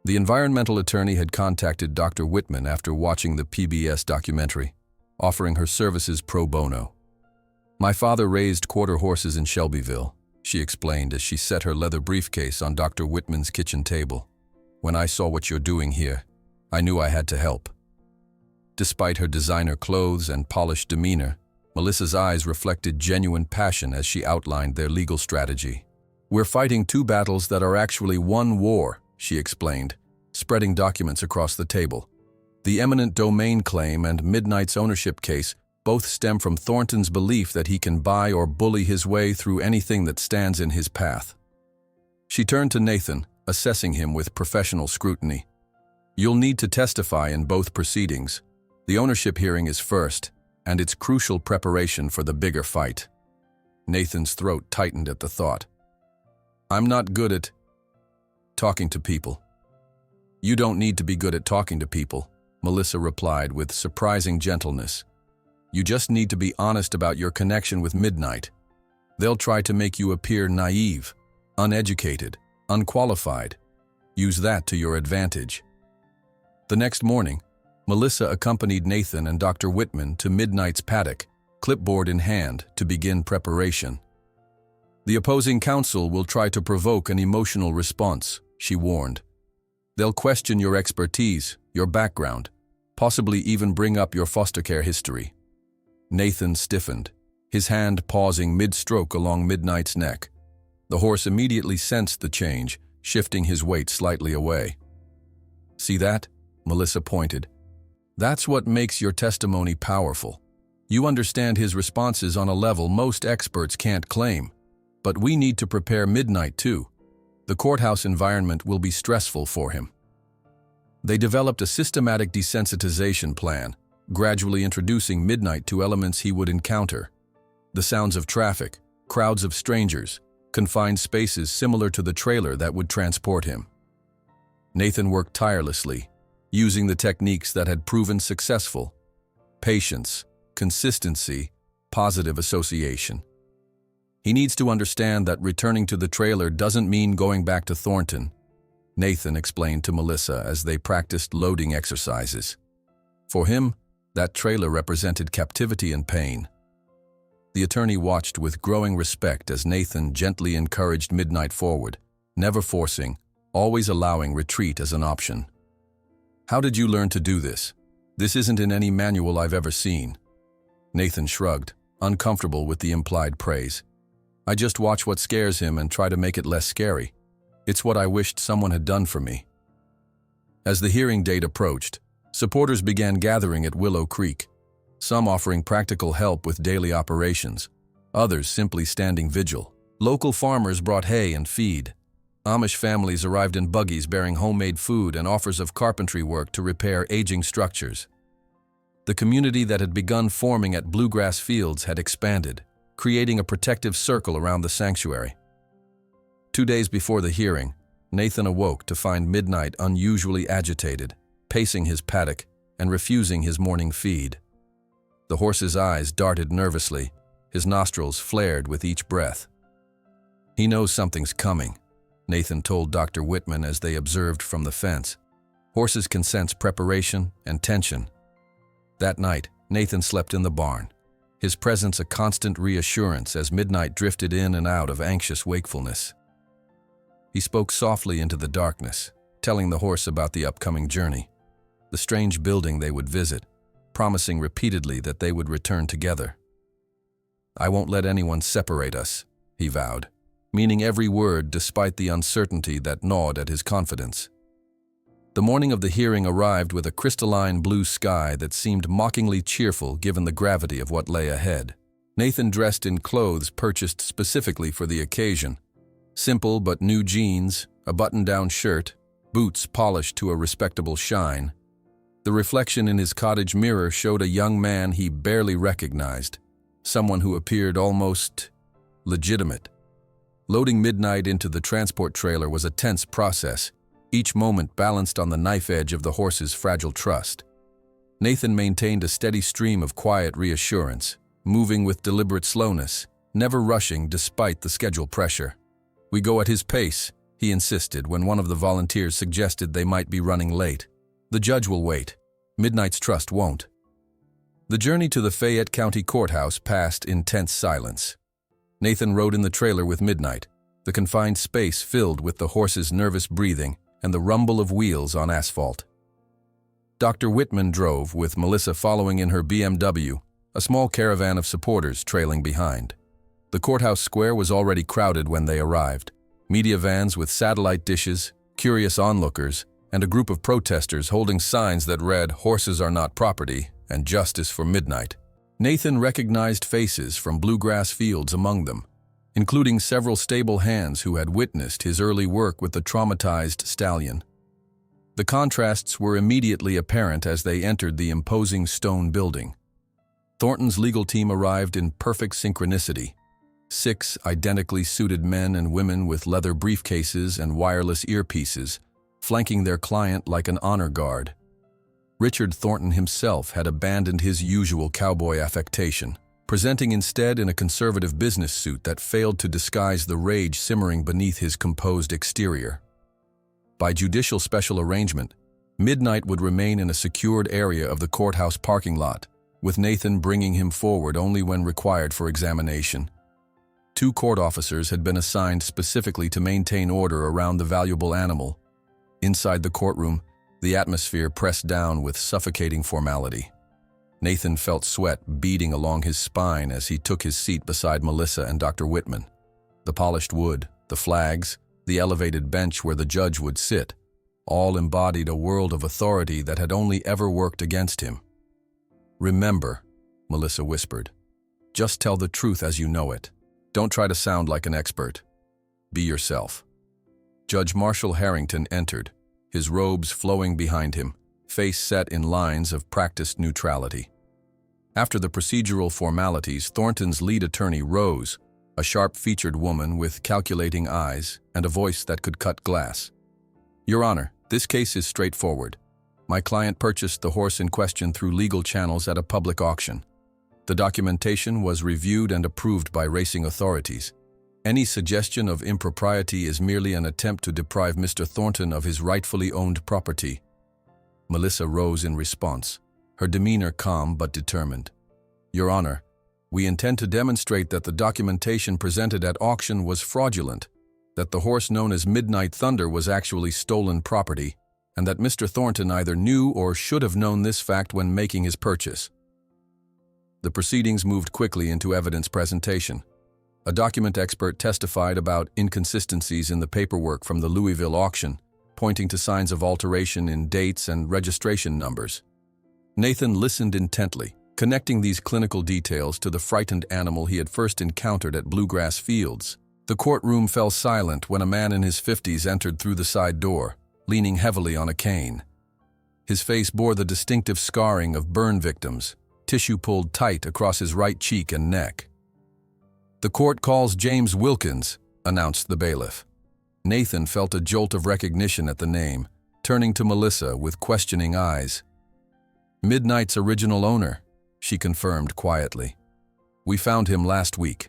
S1: The environmental attorney had contacted Dr. Whitman after watching the PBS documentary, offering her services pro bono. "My father raised quarter horses in Shelbyville," she explained as she set her leather briefcase on Dr. Whitman's kitchen table. "When I saw what you're doing here, I knew I had to help." Despite her designer clothes and polished demeanor, Melissa's eyes reflected genuine passion as she outlined their legal strategy. "We're fighting two battles that are actually one war," she explained, spreading documents across the table. "The eminent domain claim and Midnight's ownership case both stem from Thornton's belief that he can buy or bully his way through anything that stands in his path." She turned to Nathan, assessing him with professional scrutiny. "You'll need to testify in both proceedings. The ownership hearing is first, and it's crucial preparation for the bigger fight." Nathan's throat tightened at the thought. "I'm not good at..." talking to people. You don't need to be good at talking to people, Melissa replied with surprising gentleness. You just need to be honest about your connection with Midnight. They'll try to make you appear naive, uneducated, unqualified. Use that to your advantage. The next morning, Melissa accompanied Nathan and Dr. Whitman to Midnight's paddock, clipboard in hand, to begin preparation. The opposing counsel will try to provoke an emotional response, she warned. They'll question your expertise, your background, possibly even bring up your foster care history. Nathan stiffened, his hand pausing mid-stroke along Midnight's neck. The horse immediately sensed the change, shifting his weight slightly away. See that? Melissa pointed. That's what makes your testimony powerful. You understand his responses on a level most experts can't claim. But we need to prepare Midnight too. The courthouse environment will be stressful for him. They developed a systematic desensitization plan, gradually introducing Midnight to elements he would encounter. The sounds of traffic, crowds of strangers, confined spaces similar to the trailer that would transport him. Nathan worked tirelessly, using the techniques that had proven successful: patience, consistency, positive association. He needs to understand that returning to the trailer doesn't mean going back to Thornton, Nathan explained to Melissa as they practiced loading exercises. For him, that trailer represented captivity and pain. The attorney watched with growing respect as Nathan gently encouraged Midnight forward, never forcing, always allowing retreat as an option. How did you learn to do this? This isn't in any manual I've ever seen. Nathan shrugged, uncomfortable with the implied praise. I just watch what scares him and try to make it less scary. It's what I wished someone had done for me. As the hearing date approached, supporters began gathering at Willow Creek, some offering practical help with daily operations, others simply standing vigil. Local farmers brought hay and feed. Amish families arrived in buggies bearing homemade food and offers of carpentry work to repair aging structures. The community that had begun forming at Bluegrass Fields had expanded, creating a protective circle around the sanctuary. 2 days before the hearing, Nathan awoke to find Midnight unusually agitated, pacing his paddock and refusing his morning feed. The horse's eyes darted nervously, his nostrils flared with each breath. He knows something's coming, Nathan told Dr. Whitman as they observed from the fence. Horses can sense preparation and tension. That night, Nathan slept in the barn, his presence a constant reassurance as Midnight drifted in and out of anxious wakefulness. He spoke softly into the darkness, telling the horse about the upcoming journey, the strange building they would visit, promising repeatedly that they would return together. I won't let anyone separate us, he vowed, meaning every word despite the uncertainty that gnawed at his confidence. The morning of the hearing arrived with a crystalline blue sky that seemed mockingly cheerful given the gravity of what lay ahead. Nathan dressed in clothes purchased specifically for the occasion. Simple but new jeans, a button-down shirt, boots polished to a respectable shine. The reflection in his cottage mirror showed a young man he barely recognized, someone who appeared almost legitimate. Loading Midnight into the transport trailer was a tense process, each moment balanced on the knife edge of the horse's fragile trust. Nathan maintained a steady stream of quiet reassurance, moving with deliberate slowness, never rushing despite the schedule pressure. We go at his pace, he insisted when one of the volunteers suggested they might be running late. The judge will wait. Midnight's trust won't. The journey to the Fayette County Courthouse passed in tense silence. Nathan rode in the trailer with Midnight, the confined space filled with the horse's nervous breathing and the rumble of wheels on asphalt. Dr. Whitman drove, with Melissa following in her BMW, a small caravan of supporters trailing behind. The courthouse square was already crowded when they arrived. Media vans with satellite dishes, curious onlookers, and a group of protesters holding signs that read "Horses are not property" and "Justice for Midnight." Nathan recognized faces from Bluegrass Fields among them, including several stable hands who had witnessed his early work with the traumatized stallion. The contrasts were immediately apparent as they entered the imposing stone building. Thornton's legal team arrived in perfect synchronicity. 6 identically suited men and women with leather briefcases and wireless earpieces, flanking their client like an honor guard. Richard Thornton himself had abandoned his usual cowboy affectation, presenting instead in a conservative business suit that failed to disguise the rage simmering beneath his composed exterior. By judicial special arrangement, Midnight would remain in a secured area of the courthouse parking lot, with Nathan bringing him forward only when required for examination. 2 court officers had been assigned specifically to maintain order around the valuable animal. Inside the courtroom, the atmosphere pressed down with suffocating formality. Nathan felt sweat beading along his spine as he took his seat beside Melissa and Dr. Whitman. The polished wood, the flags, the elevated bench where the judge would sit, all embodied a world of authority that had only ever worked against him. "Remember," Melissa whispered, "just tell the truth as you know it. Don't try to sound like an expert. Be yourself." Judge Marshall Harrington entered, his robes flowing behind him, face set in lines of practiced neutrality. After the procedural formalities, Thornton's lead attorney rose, a sharp-featured woman with calculating eyes and a voice that could cut glass. "Your Honor, this case is straightforward. My client purchased the horse in question through legal channels at a public auction. The documentation was reviewed and approved by racing authorities. Any suggestion of impropriety is merely an attempt to deprive Mr. Thornton of his rightfully owned property." Melissa rose in response, her demeanor calm but determined. "Your Honor, we intend to demonstrate that the documentation presented at auction was fraudulent, that the horse known as Midnight Thunder was actually stolen property, and that Mr. Thornton either knew or should have known this fact when making his purchase." The proceedings moved quickly into evidence presentation. A document expert testified about inconsistencies in the paperwork from the Louisville auction, pointing to signs of alteration in dates and registration numbers. Nathan listened intently, connecting these clinical details to the frightened animal he had first encountered at Bluegrass Fields. The courtroom fell silent when a man in his 50s entered through the side door, leaning heavily on a cane. His face bore the distinctive scarring of burn victims, tissue pulled tight across his right cheek and neck. "The court calls James Wilkins," announced the bailiff. Nathan felt a jolt of recognition at the name, turning to Melissa with questioning eyes. "Midnight's original owner," she confirmed quietly. "We found him last week."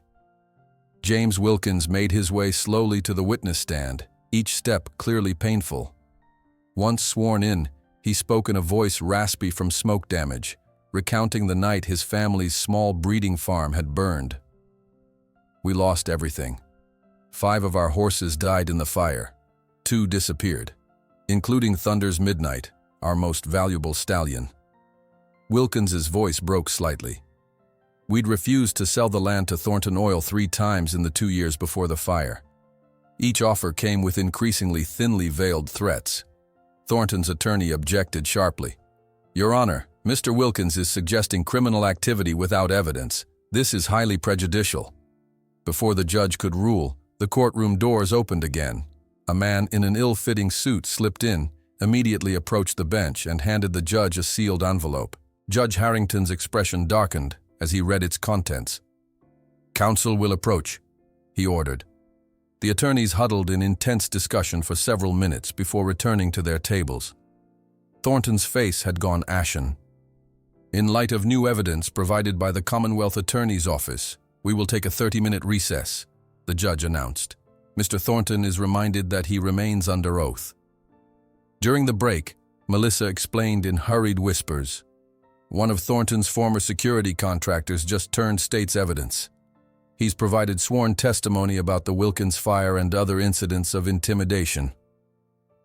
S1: James Wilkins made his way slowly to the witness stand, each step clearly painful. Once sworn in, he spoke in a voice raspy from smoke damage, recounting the night his family's small breeding farm had burned. "We lost everything. 5 of our horses died in the fire. 2 disappeared, including Thunder's Midnight, our most valuable stallion." Wilkins's voice broke slightly. "We'd refused to sell the land to Thornton Oil 3 times in the 2 years before the fire. Each offer came with increasingly thinly veiled threats." Thornton's attorney objected sharply. "Your Honor, Mr. Wilkins is suggesting criminal activity without evidence. This is highly prejudicial." Before the judge could rule, the courtroom doors opened again. A man in an ill-fitting suit slipped in, immediately approached the bench, and handed the judge a sealed envelope. Judge Harrington's expression darkened as he read its contents. "Counsel will approach," he ordered. The attorneys huddled in intense discussion for several minutes before returning to their tables. Thornton's face had gone ashen. "In light of new evidence provided by the Commonwealth Attorney's Office, we will take a 30-minute recess," the judge announced. "Mr. Thornton is reminded that he remains under oath." During the break, Melissa explained in hurried whispers. "One of Thornton's former security contractors just turned state's evidence. He's provided sworn testimony about the Wilkins fire and other incidents of intimidation."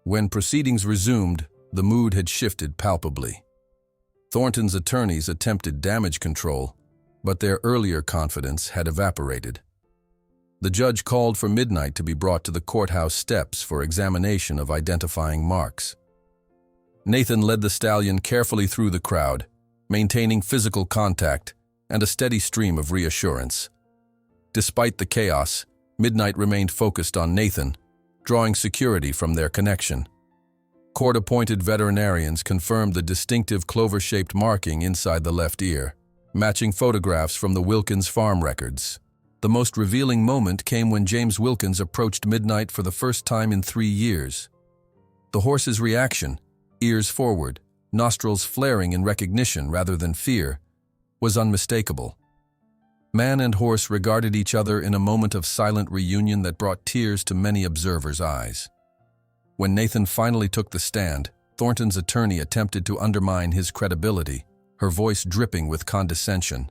S1: When proceedings resumed, the mood had shifted palpably. Thornton's attorneys attempted damage control, but their earlier confidence had evaporated. The judge called for Midnight to be brought to the courthouse steps for examination of identifying marks. Nathan led the stallion carefully through the crowd, maintaining physical contact and a steady stream of reassurance. Despite the chaos, Midnight remained focused on Nathan, drawing security from their connection. Court-appointed veterinarians confirmed the distinctive clover-shaped marking inside the left ear, matching photographs from the Wilkins farm records. The most revealing moment came when James Wilkins approached Midnight for the first time in 3 years. The horse's reaction, ears forward, nostrils flaring in recognition rather than fear, was unmistakable. Man and horse regarded each other in a moment of silent reunion that brought tears to many observers' eyes. When Nathan finally took the stand, Thornton's attorney attempted to undermine his credibility, her voice dripping with condescension.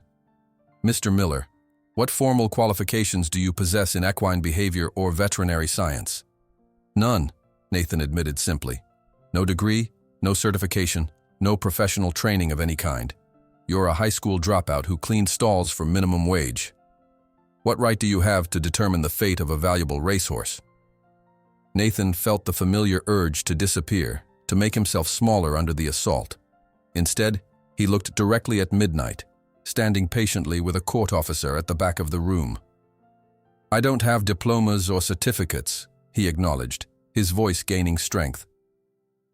S1: "Mr. Miller, what formal qualifications do you possess in equine behavior or veterinary science?" "None," Nathan admitted simply. "No degree, no certification, no professional training of any kind. You're a high school dropout who cleaned stalls for minimum wage. What right do you have to determine the fate of a valuable racehorse?" Nathan felt the familiar urge to disappear, to make himself smaller under the assault. Instead, he looked directly at Midnight, standing patiently with a court officer at the back of the room. "I don't have diplomas or certificates," he acknowledged, his voice gaining strength.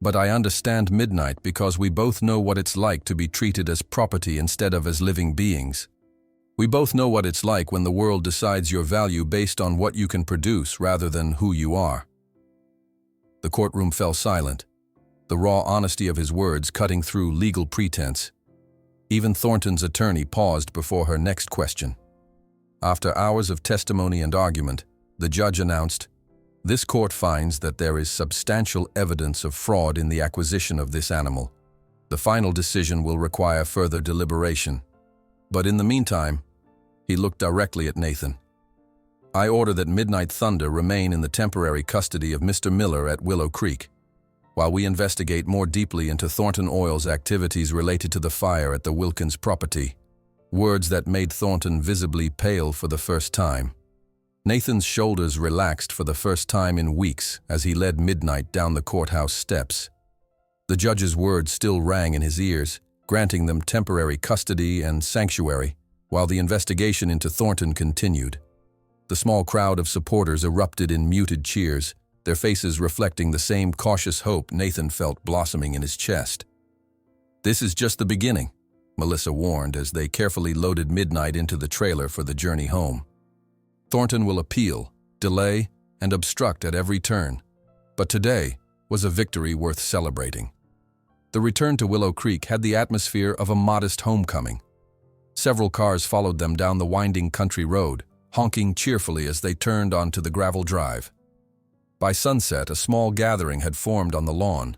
S1: "But I understand Midnight because we both know what it's like to be treated as property instead of as living beings. We both know what it's like when the world decides your value based on what you can produce rather than who you are." The courtroom fell silent, the raw honesty of his words cutting through legal pretense. Even Thornton's attorney paused before her next question. After hours of testimony and argument, the judge announced, "This court finds that there is substantial evidence of fraud in the acquisition of this animal. The final decision will require further deliberation. But in the meantime," he looked directly at Nathan, "I order that Midnight Thunder remain in the temporary custody of Mr. Miller at Willow Creek, while we investigate more deeply into Thornton Oil's activities related to the fire at the Wilkins property." Words that made Thornton visibly pale for the first time. Nathan's shoulders relaxed for the first time in weeks as he led Midnight down the courthouse steps. The judge's words still rang in his ears, granting them temporary custody and sanctuary, while the investigation into Thornton continued. The small crowd of supporters erupted in muted cheers, their faces reflecting the same cautious hope Nathan felt blossoming in his chest. "This is just the beginning," Melissa warned as they carefully loaded Midnight into the trailer for the journey home. "Thornton will appeal, delay, and obstruct at every turn, but today was a victory worth celebrating." The return to Willow Creek had the atmosphere of a modest homecoming. Several cars followed them down the winding country road, honking cheerfully as they turned onto the gravel drive. By sunset, a small gathering had formed on the lawn.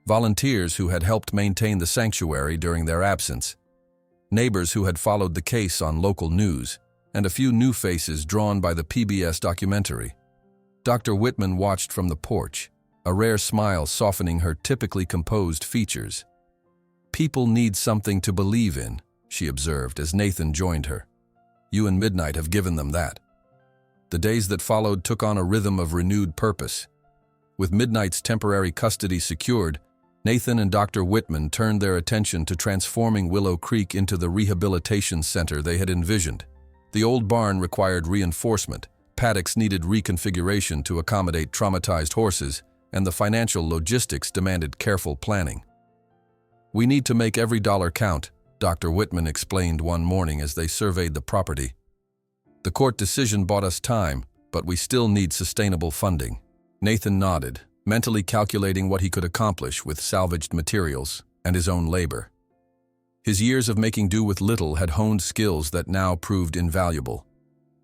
S1: Volunteers who had helped maintain the sanctuary during their absence, neighbors who had followed the case on local news, and a few new faces drawn by the PBS documentary. Dr. Whitman watched from the porch, a rare smile softening her typically composed features. "People need something to believe in," she observed as Nathan joined her. "You and Midnight have given them that." The days that followed took on a rhythm of renewed purpose. With Midnight's temporary custody secured, Nathan and Dr. Whitman turned their attention to transforming Willow Creek into the rehabilitation center they had envisioned. The old barn required reinforcement, paddocks needed reconfiguration to accommodate traumatized horses, and the financial logistics demanded careful planning. "We need to make every dollar count," Dr. Whitman explained one morning as they surveyed the property. "The court decision bought us time, but we still need sustainable funding." Nathan nodded, mentally calculating what he could accomplish with salvaged materials and his own labor. His years of making do with little had honed skills that now proved invaluable.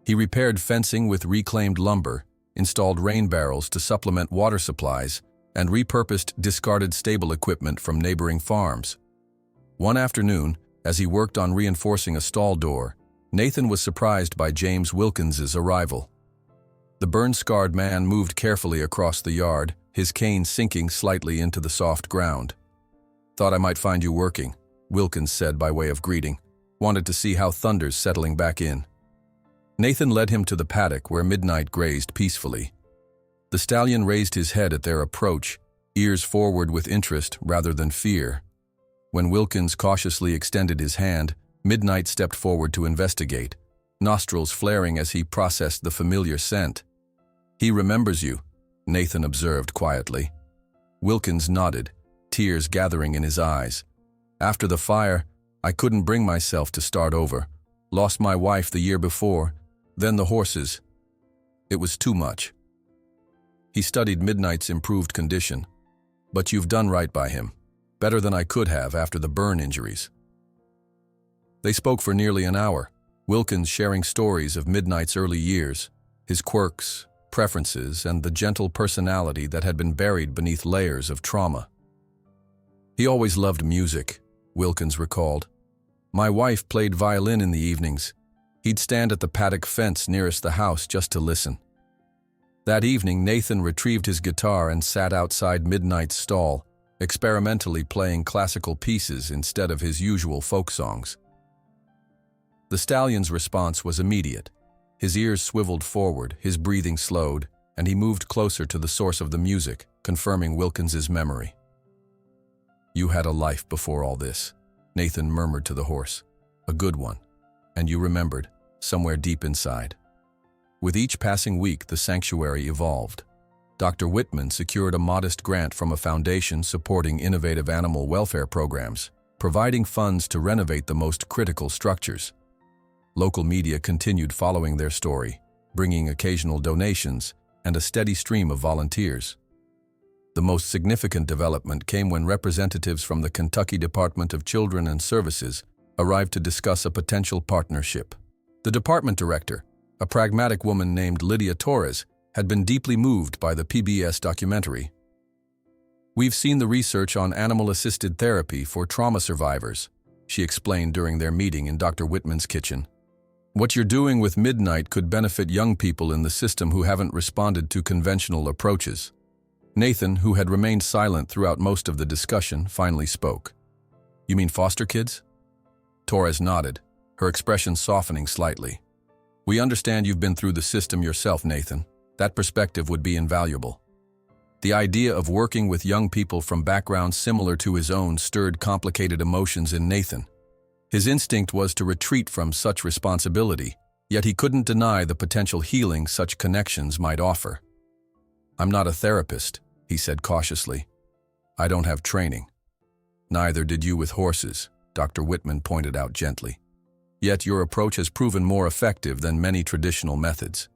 S1: He repaired fencing with reclaimed lumber, installed rain barrels to supplement water supplies, and repurposed discarded stable equipment from neighboring farms. One afternoon, as he worked on reinforcing a stall door, Nathan was surprised by James Wilkins's arrival. The burn-scarred man moved carefully across the yard, his cane sinking slightly into the soft ground. "Thought I might find you working," Wilkins said by way of greeting. "Wanted to see how Thunder's settling back in." Nathan led him to the paddock where Midnight grazed peacefully. The stallion raised his head at their approach, ears forward with interest rather than fear. When Wilkins cautiously extended his hand, Midnight stepped forward to investigate, nostrils flaring as he processed the familiar scent. "He remembers you," Nathan observed quietly. Wilkins nodded, tears gathering in his eyes. "After the fire, I couldn't bring myself to start over. Lost my wife the year before, Then the horses. It was too much. He studied Midnight's improved condition. But you've done right by him. Better than I could have after the burn injuries. They spoke for nearly an hour, Wilkins sharing stories of Midnight's early years, his quirks, preferences, and the gentle personality that had been buried beneath layers of trauma. He always loved music, Wilkins recalled. My wife played violin in the evenings. He'd stand at the paddock fence nearest the house just to listen. That evening, Nathan retrieved his guitar and sat outside Midnight's stall, experimentally playing classical pieces instead of his usual folk songs. The stallion's response was immediate. His ears swiveled forward, his breathing slowed, and he moved closer to the source of the music, confirming Wilkins's memory. You had a life before all this, Nathan murmured to the horse. A good one. And you remembered, somewhere deep inside. With each passing week, the sanctuary evolved. Dr. Whitman secured a modest grant from a foundation supporting innovative animal welfare programs, providing funds to renovate the most critical structures. Local media continued following their story, bringing occasional donations and a steady stream of volunteers. The most significant development came when representatives from the Kentucky Department of Children and Services arrived to discuss a potential partnership. The department director, a pragmatic woman named Lydia Torres, had been deeply moved by the PBS documentary. We've seen the research on animal-assisted therapy for trauma survivors, she explained during their meeting in Dr. Whitman's kitchen. What you're doing with Midnight could benefit young people in the system who haven't responded to conventional approaches. Nathan, who had remained silent throughout most of the discussion, finally spoke. You mean foster kids? Torres nodded, her expression softening slightly. We understand you've been through the system yourself, Nathan. That perspective would be invaluable. The idea of working with young people from backgrounds similar to his own stirred complicated emotions in Nathan. His instinct was to retreat from such responsibility, yet he couldn't deny the potential healing such connections might offer. I'm not a therapist, he said cautiously. I don't have training. Neither did you with horses, Dr. Whitman pointed out gently. Yet your approach has proven more effective than many traditional methods.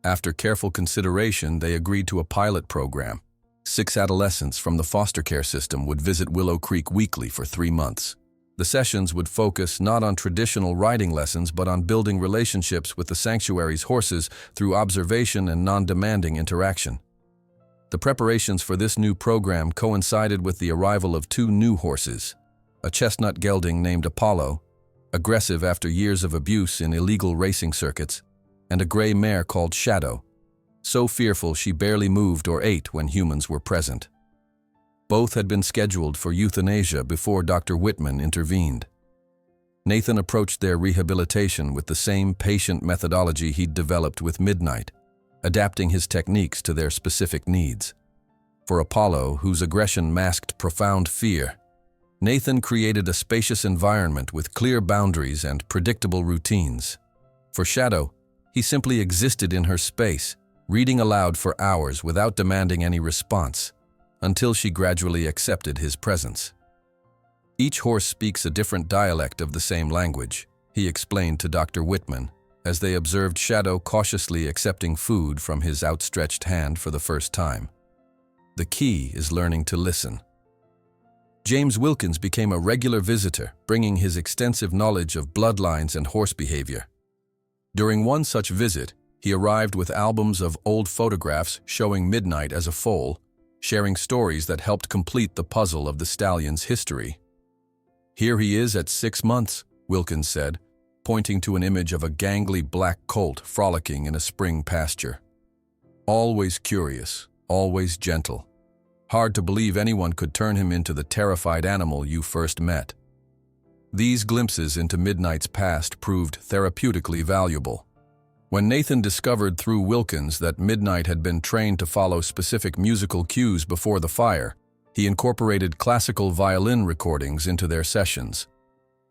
S1: After careful consideration, they agreed to a pilot program. 6 adolescents from the foster care system would visit Willow Creek weekly for 3 months. The sessions would focus not on traditional riding lessons but on building relationships with the sanctuary's horses through observation and non-demanding interaction. The preparations for this new program coincided with the arrival of 2 new horses, a chestnut gelding named Apollo, aggressive after years of abuse in illegal racing circuits, and a gray mare called Shadow, so fearful she barely moved or ate when humans were present. Both had been scheduled for euthanasia before Dr. Whitman intervened. Nathan approached their rehabilitation with the same patient methodology he'd developed with Midnight, adapting his techniques to their specific needs. For Apollo, whose aggression masked profound fear, Nathan created a spacious environment with clear boundaries and predictable routines. For Shadow, he simply existed in her space, reading aloud for hours without demanding any response, until she gradually accepted his presence. Each horse speaks a different dialect of the same language, he explained to Dr. Whitman, as they observed Shadow cautiously accepting food from his outstretched hand for the first time. The key is learning to listen. James Wilkins became a regular visitor, bringing his extensive knowledge of bloodlines and horse behavior. During one such visit, he arrived with albums of old photographs showing Midnight as a foal, sharing stories that helped complete the puzzle of the stallion's history. Here he is at 6 months, Wilkins said, pointing to an image of a gangly black colt frolicking in a spring pasture. Always curious, always gentle. Hard to believe anyone could turn him into the terrified animal you first met. These glimpses into Midnight's past proved therapeutically valuable. When Nathan discovered through Wilkins that Midnight had been trained to follow specific musical cues before the fire, he incorporated classical violin recordings into their sessions.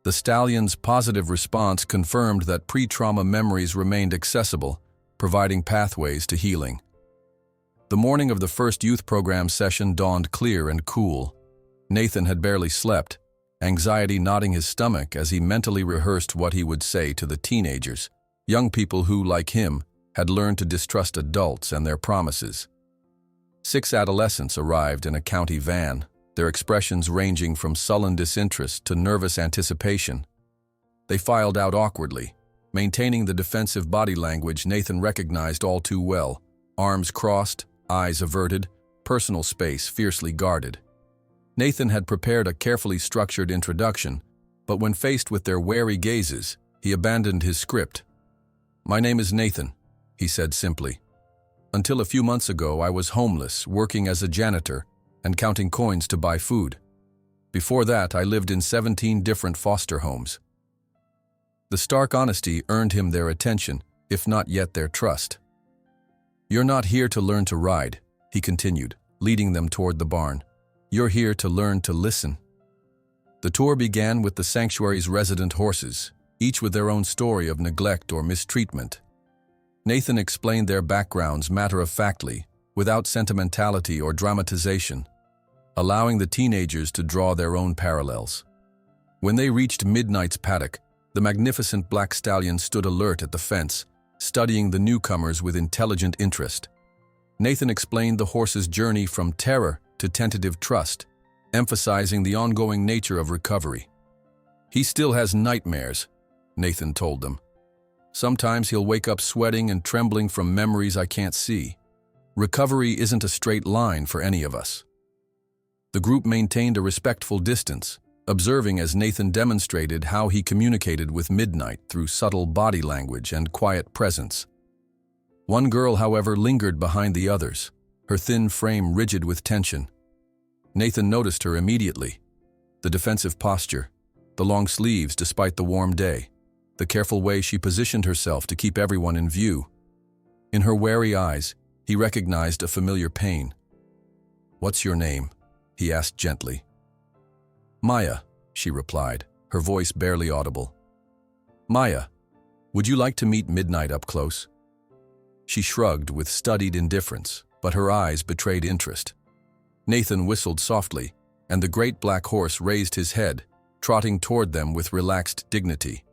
S1: The stallion's positive response confirmed that pre-trauma memories remained accessible, providing pathways to healing. The morning of the first youth program session dawned clear and cool. Nathan had barely slept, anxiety knotting his stomach as he mentally rehearsed what he would say to the teenagers. young people who, like him, had learned to distrust adults and their promises. 6 adolescents arrived in a county van, their expressions ranging from sullen disinterest to nervous anticipation. They filed out awkwardly, maintaining the defensive body language Nathan recognized all too well, arms crossed, eyes averted, personal space fiercely guarded. Nathan had prepared a carefully structured introduction, but when faced with their wary gazes, he abandoned his script. "My name is Nathan," he said simply. "Until a few months ago, I was homeless, working as a janitor and counting coins to buy food. Before that, I lived in 17 different foster homes." The stark honesty earned him their attention, if not yet their trust. "You're not here to learn to ride," he continued, leading them toward the barn. "You're here to learn to listen." The tour began with the sanctuary's resident horses, each with their own story of neglect or mistreatment. Nathan explained their backgrounds matter-of-factly, without sentimentality or dramatization, allowing the teenagers to draw their own parallels. When they reached Midnight's paddock, the magnificent black stallion stood alert at the fence, studying the newcomers with intelligent interest. Nathan explained the horse's journey from terror to tentative trust, emphasizing the ongoing nature of recovery. "He still has nightmares," Nathan told them. "Sometimes he'll wake up sweating and trembling from memories I can't see. Recovery isn't a straight line for any of us." The group maintained a respectful distance, observing as Nathan demonstrated how he communicated with Midnight through subtle body language and quiet presence. One girl, however, lingered behind the others, her thin frame rigid with tension. Nathan noticed her immediately. The defensive posture, the long sleeves despite the warm day, the careful way she positioned herself to keep everyone in view. In her wary eyes, he recognized a familiar pain. "What's your name?" he asked gently. "Maya," she replied, her voice barely audible. "Maya, would you like to meet Midnight up close?" She shrugged with studied indifference, but her eyes betrayed interest. Nathan whistled softly, and the great black horse raised his head, trotting toward them with relaxed dignity.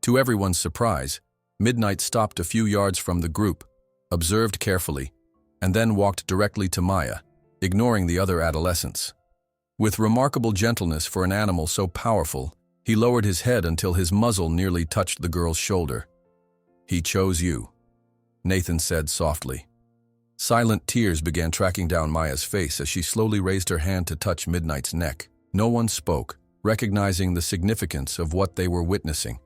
S1: To everyone's surprise, Midnight stopped a few yards from the group, observed carefully, and then walked directly to Maya, ignoring the other adolescents. With remarkable gentleness for an animal so powerful, he lowered his head until his muzzle nearly touched the girl's shoulder. "He chose you," Nathan said softly. Silent tears began tracking down Maya's face as she slowly raised her hand to touch Midnight's neck. No one spoke, recognizing the significance of what they were witnessing.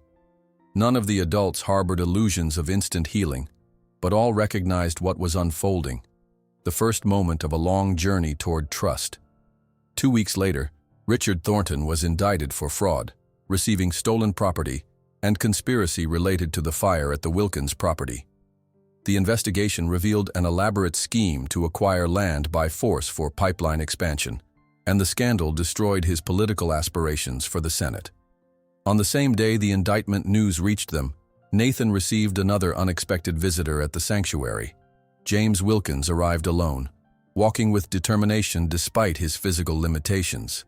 S1: None of the adults harbored illusions of instant healing, but all recognized what was unfolding, the first moment of a long journey toward trust. 2 weeks later, Richard Thornton was indicted for fraud, receiving stolen property, and conspiracy related to the fire at the Wilkins property. The investigation revealed an elaborate scheme to acquire land by force for pipeline expansion, and the scandal destroyed his political aspirations for the Senate. On the same day the indictment news reached them, Nathan received another unexpected visitor at the sanctuary. James Wilkins arrived alone, walking with determination despite his physical limitations.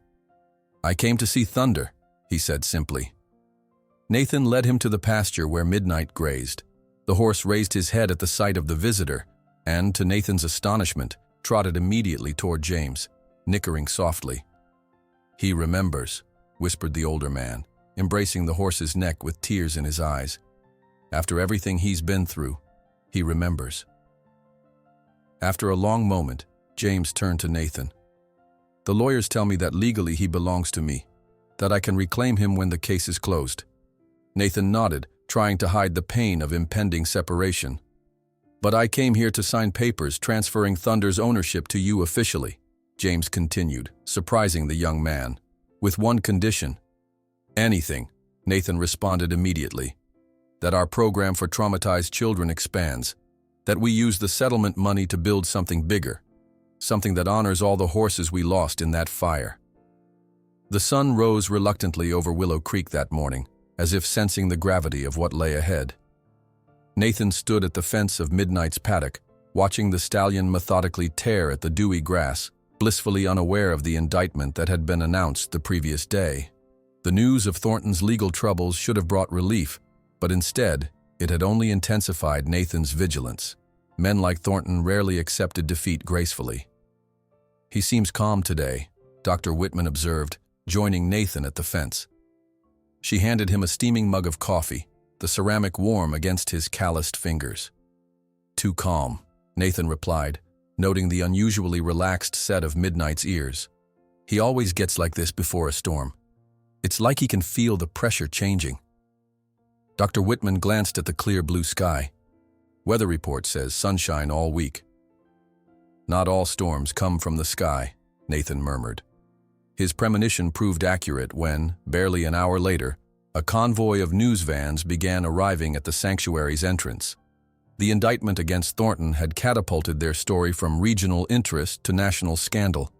S1: "I came to see Thunder," he said simply. Nathan led him to the pasture where Midnight grazed. The horse raised his head at the sight of the visitor, and, to Nathan's astonishment, trotted immediately toward James, nickering softly. "He remembers," whispered the older man, embracing the horse's neck with tears in his eyes. "After everything he's been through, he remembers." After a long moment, James turned to Nathan. "The lawyers tell me that legally he belongs to me, that I can reclaim him when the case is closed." Nathan nodded, trying to hide the pain of impending separation. "But I came here to sign papers transferring Thunder's ownership to you officially," James continued, surprising the young man. "With one condition." "Anything," Nathan responded immediately. "That our program for traumatized children expands, that we use the settlement money to build something bigger, something that honors all the horses we lost in that fire." The sun rose reluctantly over Willow Creek that morning, as if sensing the gravity of what lay ahead. Nathan stood at the fence of Midnight's paddock, watching the stallion methodically tear at the dewy grass, blissfully unaware of the indictment that had been announced the previous day. The news of Thornton's legal troubles should have brought relief, but instead, It had only intensified Nathan's vigilance. Men like Thornton rarely accepted defeat gracefully. "He seems calm today," Dr. Whitman observed, joining Nathan at the fence. She handed him a steaming mug of coffee, the ceramic warm against his calloused fingers. "Too calm," Nathan replied, noting the unusually relaxed set of Midnight's ears. "He always gets like this before a storm. It's like he can feel the pressure changing." Dr. Whitman glanced at the clear blue sky. "Weather report says sunshine all week." "Not all storms come from the sky," Nathan murmured. His premonition proved accurate when, barely an hour later, a convoy of news vans began arriving at the sanctuary's entrance. The indictment against Thornton had catapulted their story from regional interest to national scandal.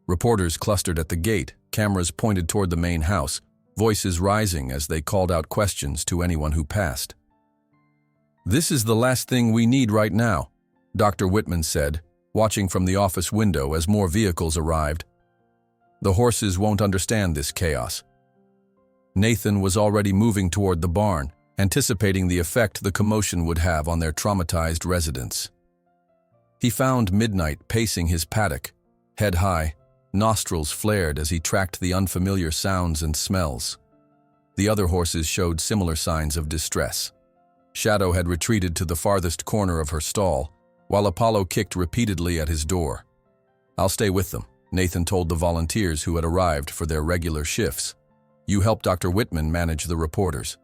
S1: Reporters clustered at the gate, cameras pointed toward the main house, voices rising as they called out questions to anyone who passed. "This is the last thing we need right now," Dr. Whitman said, watching from the office window as more vehicles arrived. "The horses won't understand this chaos." Nathan was already moving toward the barn, anticipating the effect the commotion would have on their traumatized residents. He found Midnight pacing his paddock, head high, nostrils flared as he tracked the unfamiliar sounds and smells. The other horses showed similar signs of distress. Shadow had retreated to the farthest corner of her stall, while Apollo kicked repeatedly at his door. "I'll stay with them," Nathan told the volunteers who had arrived for their regular shifts. "You help Dr. Whitman manage the reporters."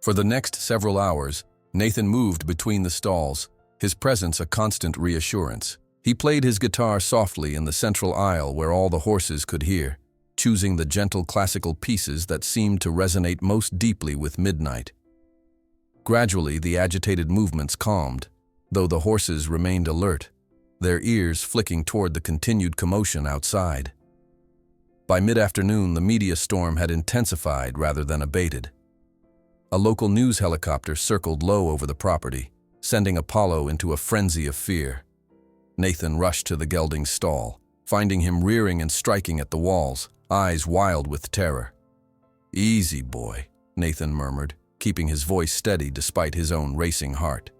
S1: For the next several hours, Nathan moved between the stalls, his presence a constant reassurance. He played his guitar softly in the central aisle where all the horses could hear, choosing the gentle classical pieces that seemed to resonate most deeply with Midnight. Gradually, the agitated movements calmed, though the horses remained alert, their ears flicking toward the continued commotion outside. By mid-afternoon, the media storm had intensified rather than abated. A local news helicopter circled low over the property, sending Apollo into a frenzy of fear. Nathan rushed to the gelding's stall, finding him rearing and striking at the walls, eyes wild with terror. "Easy, boy," Nathan murmured, keeping his voice steady despite his own racing heart.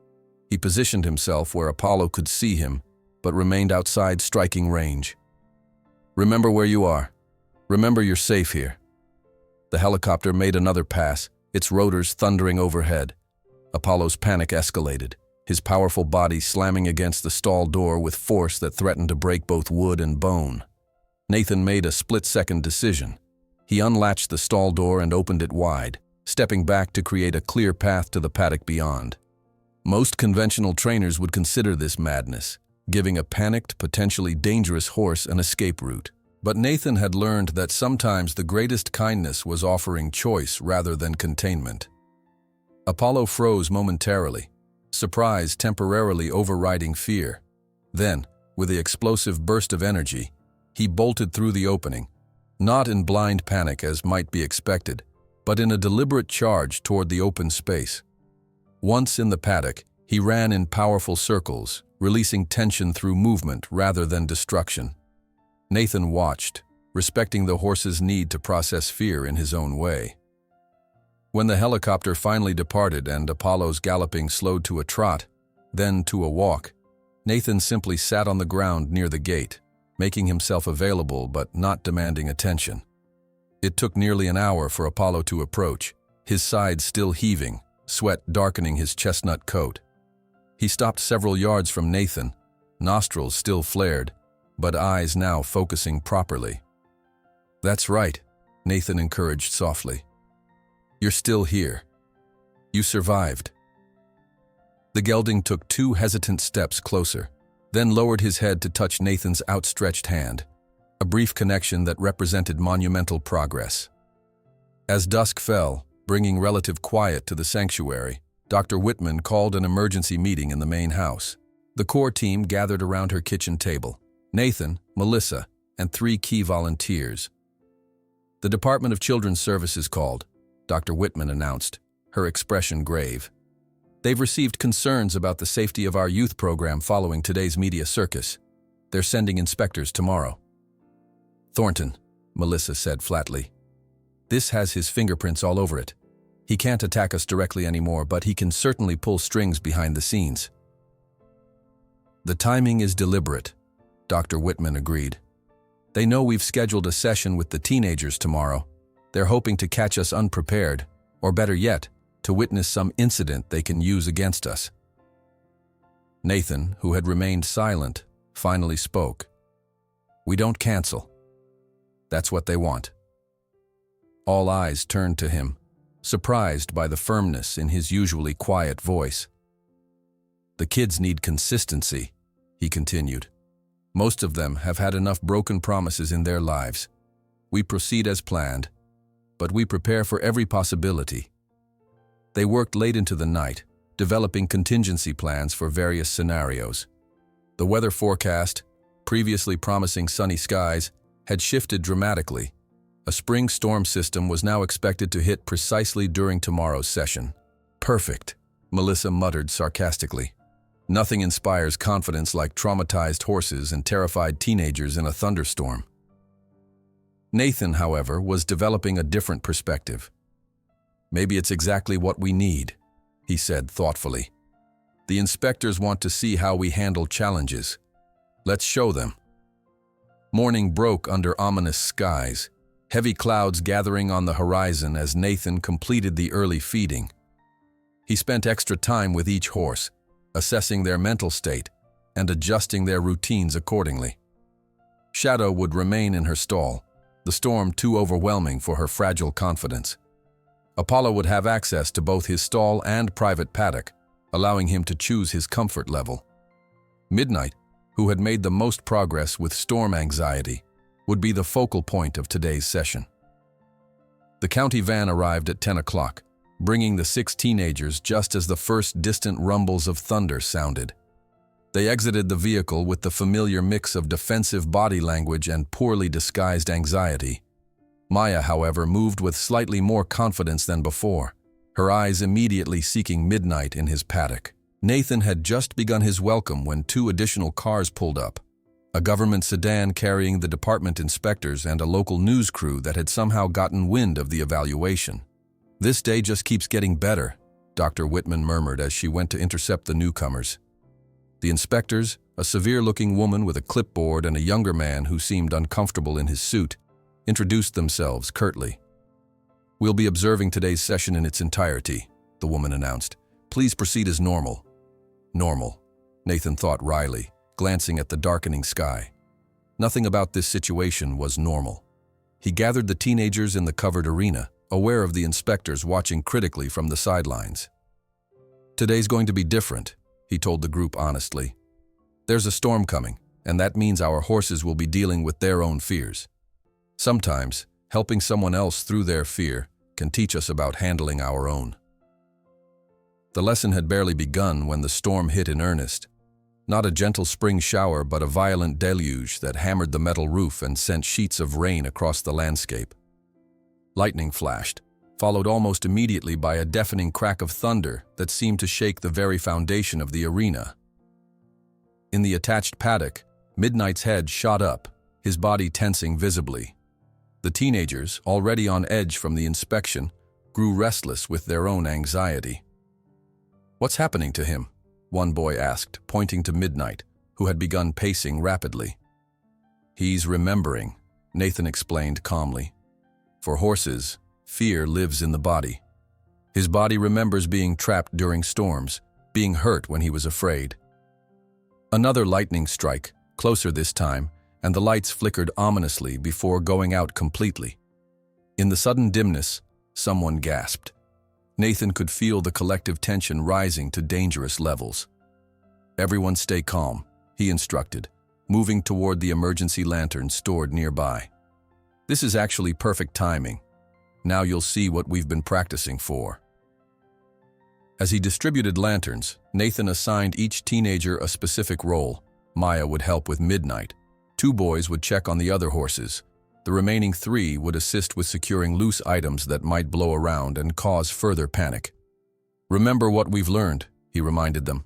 S1: He positioned himself where Apollo could see him, but remained outside striking range. "Remember where you are. Remember you're safe here." The helicopter made another pass, its rotors thundering overhead. Apollo's panic escalated, his powerful body slamming against the stall door with force that threatened to break both wood and bone. Nathan made a split-second decision. He unlatched the stall door and opened it wide, stepping back to create a clear path to the paddock beyond. Most conventional trainers would consider this madness, giving a panicked, potentially dangerous horse an escape route. But Nathan had learned that sometimes the greatest kindness was offering choice rather than containment. Apollo froze momentarily, surprise temporarily overriding fear. Then, with the explosive burst of energy, he bolted through the opening, not in blind panic as might be expected, but in a deliberate charge toward the open space. Once in the paddock, he ran in powerful circles, releasing tension through movement rather than destruction. Nathan watched, respecting the horse's need to process fear in his own way. When the helicopter finally departed and Apollo's galloping slowed to a trot, then to a walk, Nathan simply sat on the ground near the gate, making himself available but not demanding attention. It took nearly an hour for Apollo to approach, his sides still heaving, sweat darkening his chestnut coat. He stopped several yards from Nathan, nostrils still flared, but eyes now focusing properly. "That's right," Nathan encouraged softly. "You're still here. You survived." The gelding took 2 hesitant steps closer, then lowered his head to touch Nathan's outstretched hand, a brief connection that represented monumental progress. As dusk fell, bringing relative quiet to the sanctuary, Dr. Whitman called an emergency meeting in the main house. The core team gathered around her kitchen table: Nathan, Melissa, and 3 key volunteers. "The Department of Children's Services called," Dr. Whitman announced, her expression grave. "They've received concerns about the safety of our youth program following today's media circus. They're sending inspectors tomorrow." "Thornton," Melissa said flatly. "This has his fingerprints all over it. He can't attack us directly anymore, but he can certainly pull strings behind the scenes. The timing is deliberate, Dr. Whitman agreed. They know we've scheduled a session with the teenagers tomorrow. They're hoping to catch us unprepared, or better yet, to witness some incident they can use against us. Nathan, who had remained silent, finally spoke. We don't cancel. That's what they want. All eyes turned to him, surprised by the firmness in his usually quiet voice. The kids need consistency, he continued. Most of them have had enough broken promises in their lives. We proceed as planned, but we prepare for every possibility. They worked late into the night, developing contingency plans for various scenarios. The weather forecast, previously promising sunny skies, had shifted dramatically. A spring storm system was now expected to hit precisely during tomorrow's session. Perfect, Melissa muttered sarcastically. Nothing inspires confidence like traumatized horses and terrified teenagers in a thunderstorm. Nathan, however, was developing a different perspective. Maybe it's exactly what we need, he said thoughtfully. The inspectors want to see how we handle challenges. Let's show them. Morning broke under ominous skies, heavy clouds gathering on the horizon as Nathan completed the early feeding. He spent extra time with each horse, assessing their mental state and adjusting their routines accordingly. Shadow would remain in her stall, the storm too overwhelming for her fragile confidence. Apollo would have access to both his stall and private paddock, allowing him to choose his comfort level. Midnight, who had made the most progress with storm anxiety, would be the focal point of today's session. The county van arrived at 10 o'clock, bringing the 6 teenagers just as the first distant rumbles of thunder sounded. They exited the vehicle with the familiar mix of defensive body language and poorly disguised anxiety. Maya, however, moved with slightly more confidence than before, her eyes immediately seeking Midnight in his paddock. Nathan had just begun his welcome when 2 additional cars pulled up. A government sedan carrying the department inspectors and a local news crew that had somehow gotten wind of the evaluation. This day just keeps getting better, Dr. Whitman murmured as she went to intercept the newcomers. The inspectors, a severe-looking woman with a clipboard and a younger man who seemed uncomfortable in his suit, introduced themselves curtly. We'll be observing today's session in its entirety, the woman announced. Please proceed as normal. Normal, Nathan thought wryly, glancing at the darkening sky. Nothing about this situation was normal. He gathered the teenagers in the covered arena, aware of the inspectors watching critically from the sidelines. Today's going to be different, he told the group honestly. There's a storm coming, and that means our horses will be dealing with their own fears. Sometimes, helping someone else through their fear can teach us about handling our own. The lesson had barely begun when the storm hit in earnest. Not a gentle spring shower, but a violent deluge that hammered the metal roof and sent sheets of rain across the landscape. Lightning flashed, followed almost immediately by a deafening crack of thunder that seemed to shake the very foundation of the arena. In the attached paddock, Midnight's head shot up, his body tensing visibly. The teenagers, already on edge from the inspection, grew restless with their own anxiety. "What's happening to him?" one boy asked, pointing to Midnight, who had begun pacing rapidly. "He's remembering," Nathan explained calmly. "For horses, fear lives in the body. His body remembers being trapped during storms, being hurt when he was afraid." Another lightning strike, closer this time, and the lights flickered ominously before going out completely. In the sudden dimness, someone gasped. Nathan could feel the collective tension rising to dangerous levels. "Everyone stay calm," he instructed, moving toward the emergency lantern stored nearby. "This is actually perfect timing. Now you'll see what we've been practicing for." As he distributed lanterns, Nathan assigned each teenager a specific role. Maya would help with Midnight. 2 boys would check on the other horses. The remaining 3 would assist with securing loose items that might blow around and cause further panic. "Remember what we've learned," he reminded them.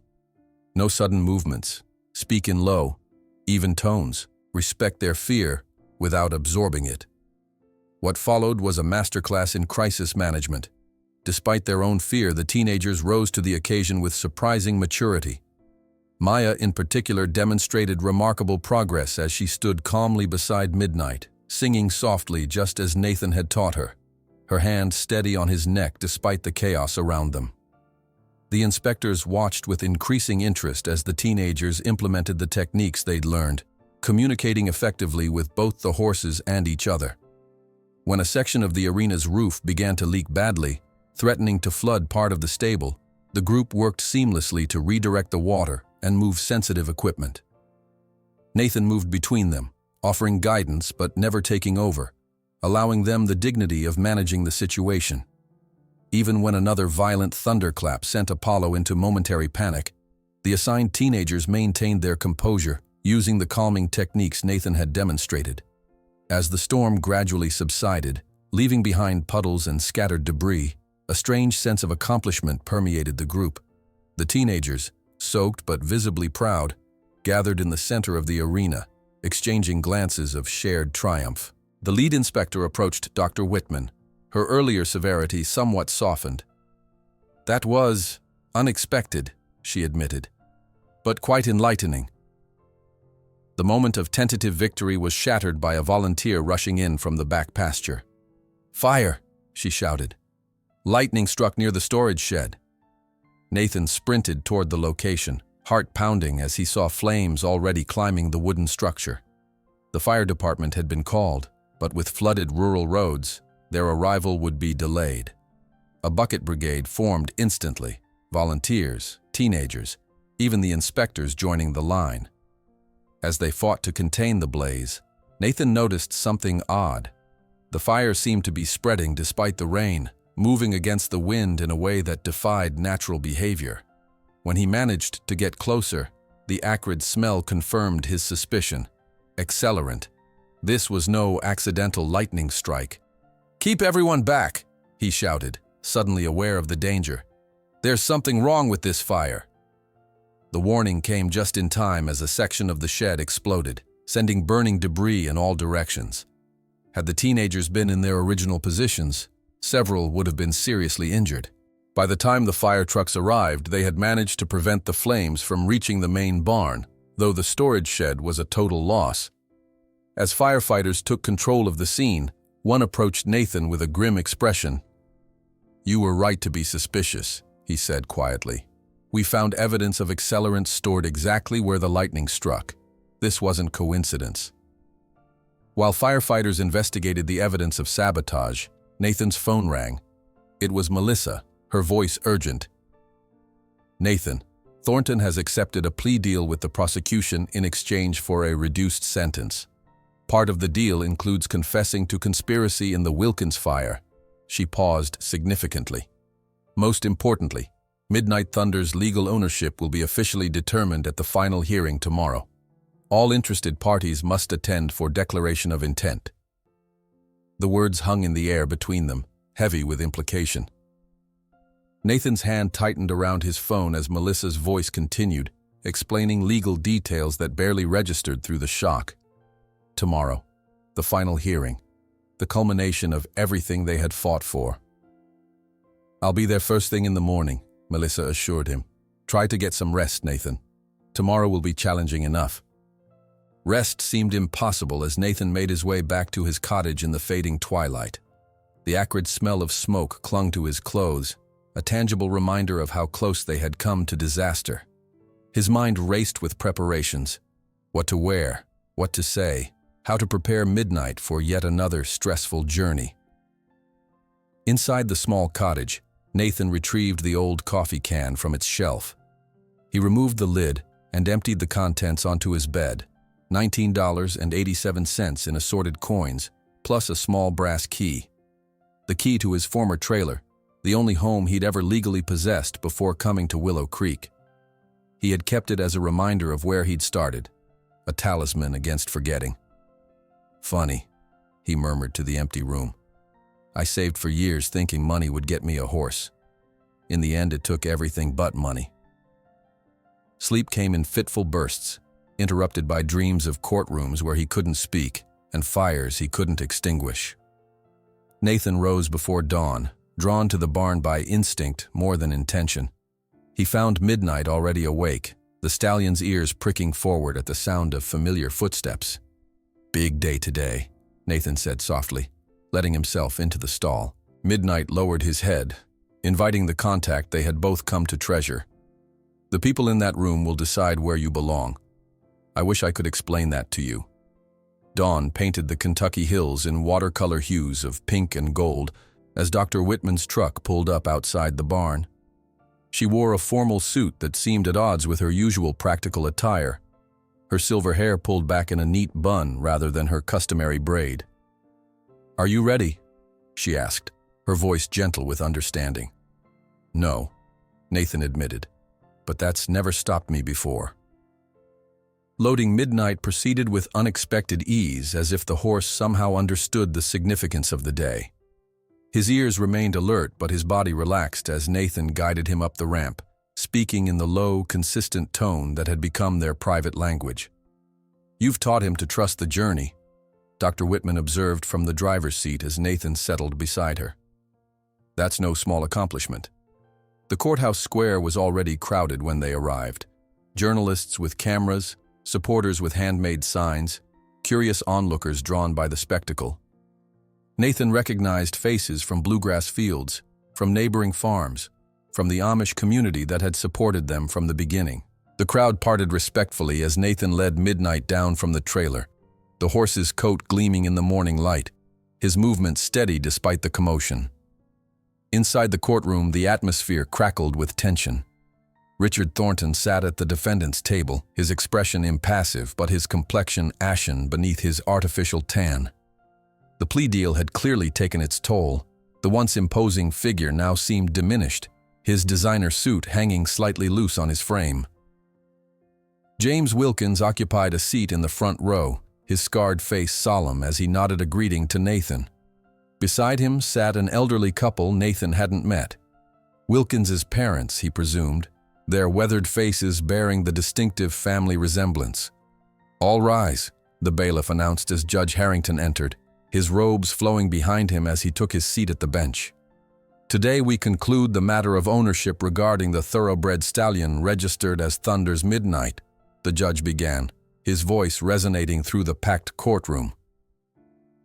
S1: "No sudden movements. Speak in low, even tones. Respect their fear without absorbing it." What followed was a masterclass in crisis management. Despite their own fear, the teenagers rose to the occasion with surprising maturity. Maya, in particular, demonstrated remarkable progress as she stood calmly beside Midnight, singing softly just as Nathan had taught her, her hand steady on his neck despite the chaos around them. The inspectors watched with increasing interest as the teenagers implemented the techniques they'd learned, communicating effectively with both the horses and each other. When a section of the arena's roof began to leak badly, threatening to flood part of the stable, the group worked seamlessly to redirect the water and move sensitive equipment. Nathan moved between them, offering guidance but never taking over, allowing them the dignity of managing the situation. Even when another violent thunderclap sent Apollo into momentary panic, the assigned teenagers maintained their composure, using the calming techniques Nathan had demonstrated. As the storm gradually subsided, leaving behind puddles and scattered debris, a strange sense of accomplishment permeated the group. The teenagers, soaked but visibly proud, gathered in the center of the arena, exchanging glances of shared triumph. The lead inspector approached Dr. Whitman, her earlier severity somewhat softened. "That was unexpected," she admitted, "but quite enlightening." The moment of tentative victory was shattered by a volunteer rushing in from the back pasture. "Fire!" she shouted. "Lightning struck near the storage shed." Nathan sprinted toward the location, heart pounding as he saw flames already climbing the wooden structure. The fire department had been called, but with flooded rural roads, their arrival would be delayed. A bucket brigade formed instantly, volunteers, teenagers, even the inspectors joining the line. As they fought to contain the blaze, Nathan noticed something odd. The fire seemed to be spreading despite the rain, moving against the wind in a way that defied natural behavior. When he managed to get closer, the acrid smell confirmed his suspicion. Accelerant. This was no accidental lightning strike. "Keep everyone back," he shouted, suddenly aware of the danger. "There's something wrong with this fire." The warning came just in time as a section of the shed exploded, sending burning debris in all directions. Had the teenagers been in their original positions, several would have been seriously injured. By the time the fire trucks arrived, they had managed to prevent the flames from reaching the main barn, though the storage shed was a total loss. As firefighters took control of the scene, one approached Nathan with a grim expression. "You were right to be suspicious," he said quietly. "We found evidence of accelerant stored exactly where the lightning struck. This wasn't coincidence." While firefighters investigated the evidence of sabotage, Nathan's phone rang. It was Melissa, her voice urgent. "Nathan, Thornton has accepted a plea deal with the prosecution in exchange for a reduced sentence. Part of the deal includes confessing to conspiracy in the Wilkins fire." She paused significantly. "Most importantly, Midnight Thunder's legal ownership will be officially determined at the final hearing tomorrow. All interested parties must attend for declaration of intent." The words hung in the air between them, heavy with implication. Nathan's hand tightened around his phone as Melissa's voice continued, explaining legal details that barely registered through the shock. Tomorrow, the final hearing, the culmination of everything they had fought for. "I'll be there first thing in the morning," Melissa assured him. "Try to get some rest, Nathan. Tomorrow will be challenging enough." Rest seemed impossible as Nathan made his way back to his cottage in the fading twilight. The acrid smell of smoke clung to his clothes, a tangible reminder of how close they had come to disaster. His mind raced with preparations. What to wear, what to say, how to prepare Midnight for yet another stressful journey. Inside the small cottage, Nathan retrieved the old coffee can from its shelf. He removed the lid and emptied the contents onto his bed, $19.87 in assorted coins, plus a small brass key. The key to his former trailer, the only home he'd ever legally possessed before coming to Willow Creek. He had kept it as a reminder of where he'd started, a talisman against forgetting. "Funny," he murmured to the empty room. "I saved for years thinking money would get me a horse. In the end, it took everything but money." Sleep came in fitful bursts, interrupted by dreams of courtrooms where he couldn't speak and fires he couldn't extinguish. Nathan rose before dawn, drawn to the barn by instinct more than intention. He found Midnight already awake, the stallion's ears pricking forward at the sound of familiar footsteps. "Big day today," Nathan said softly, letting himself into the stall. Midnight lowered his head, inviting the contact they had both come to treasure. "The people in that room will decide where you belong. I wish I could explain that to you." Dawn painted the Kentucky hills in watercolor hues of pink and gold as Dr. Whitman's truck pulled up outside the barn. She wore a formal suit that seemed at odds with her usual practical attire, her silver hair pulled back in a neat bun rather than her customary braid. "Are you ready?" she asked, her voice gentle with understanding. "No," Nathan admitted, "but that's never stopped me before." Loading Midnight proceeded with unexpected ease, as if the horse somehow understood the significance of the day. His ears remained alert, but his body relaxed as Nathan guided him up the ramp, speaking in the low, consistent tone that had become their private language. "You've taught him to trust the journey," Dr. Whitman observed from the driver's seat as Nathan settled beside her. "That's no small accomplishment." The courthouse square was already crowded when they arrived. Journalists with cameras, supporters with handmade signs, curious onlookers drawn by the spectacle. Nathan recognized faces from bluegrass fields, from neighboring farms, from the Amish community that had supported them from the beginning. The crowd parted respectfully as Nathan led Midnight down from the trailer, the horse's coat gleaming in the morning light, his movement steady despite the commotion. Inside the courtroom, the atmosphere crackled with tension. Richard Thornton sat at the defendant's table, his expression impassive but his complexion ashen beneath his artificial tan. The plea deal had clearly taken its toll. The once imposing figure now seemed diminished, his designer suit hanging slightly loose on his frame. James Wilkins occupied a seat in the front row, his scarred face solemn as he nodded a greeting to Nathan. Beside him sat an elderly couple Nathan hadn't met. Wilkins's parents, he presumed, their weathered faces bearing the distinctive family resemblance. "All rise," the bailiff announced as Judge Harrington entered, his robes flowing behind him as he took his seat at the bench. "Today we conclude the matter of ownership regarding the thoroughbred stallion registered as Thunder's Midnight," the judge began, his voice resonating through the packed courtroom.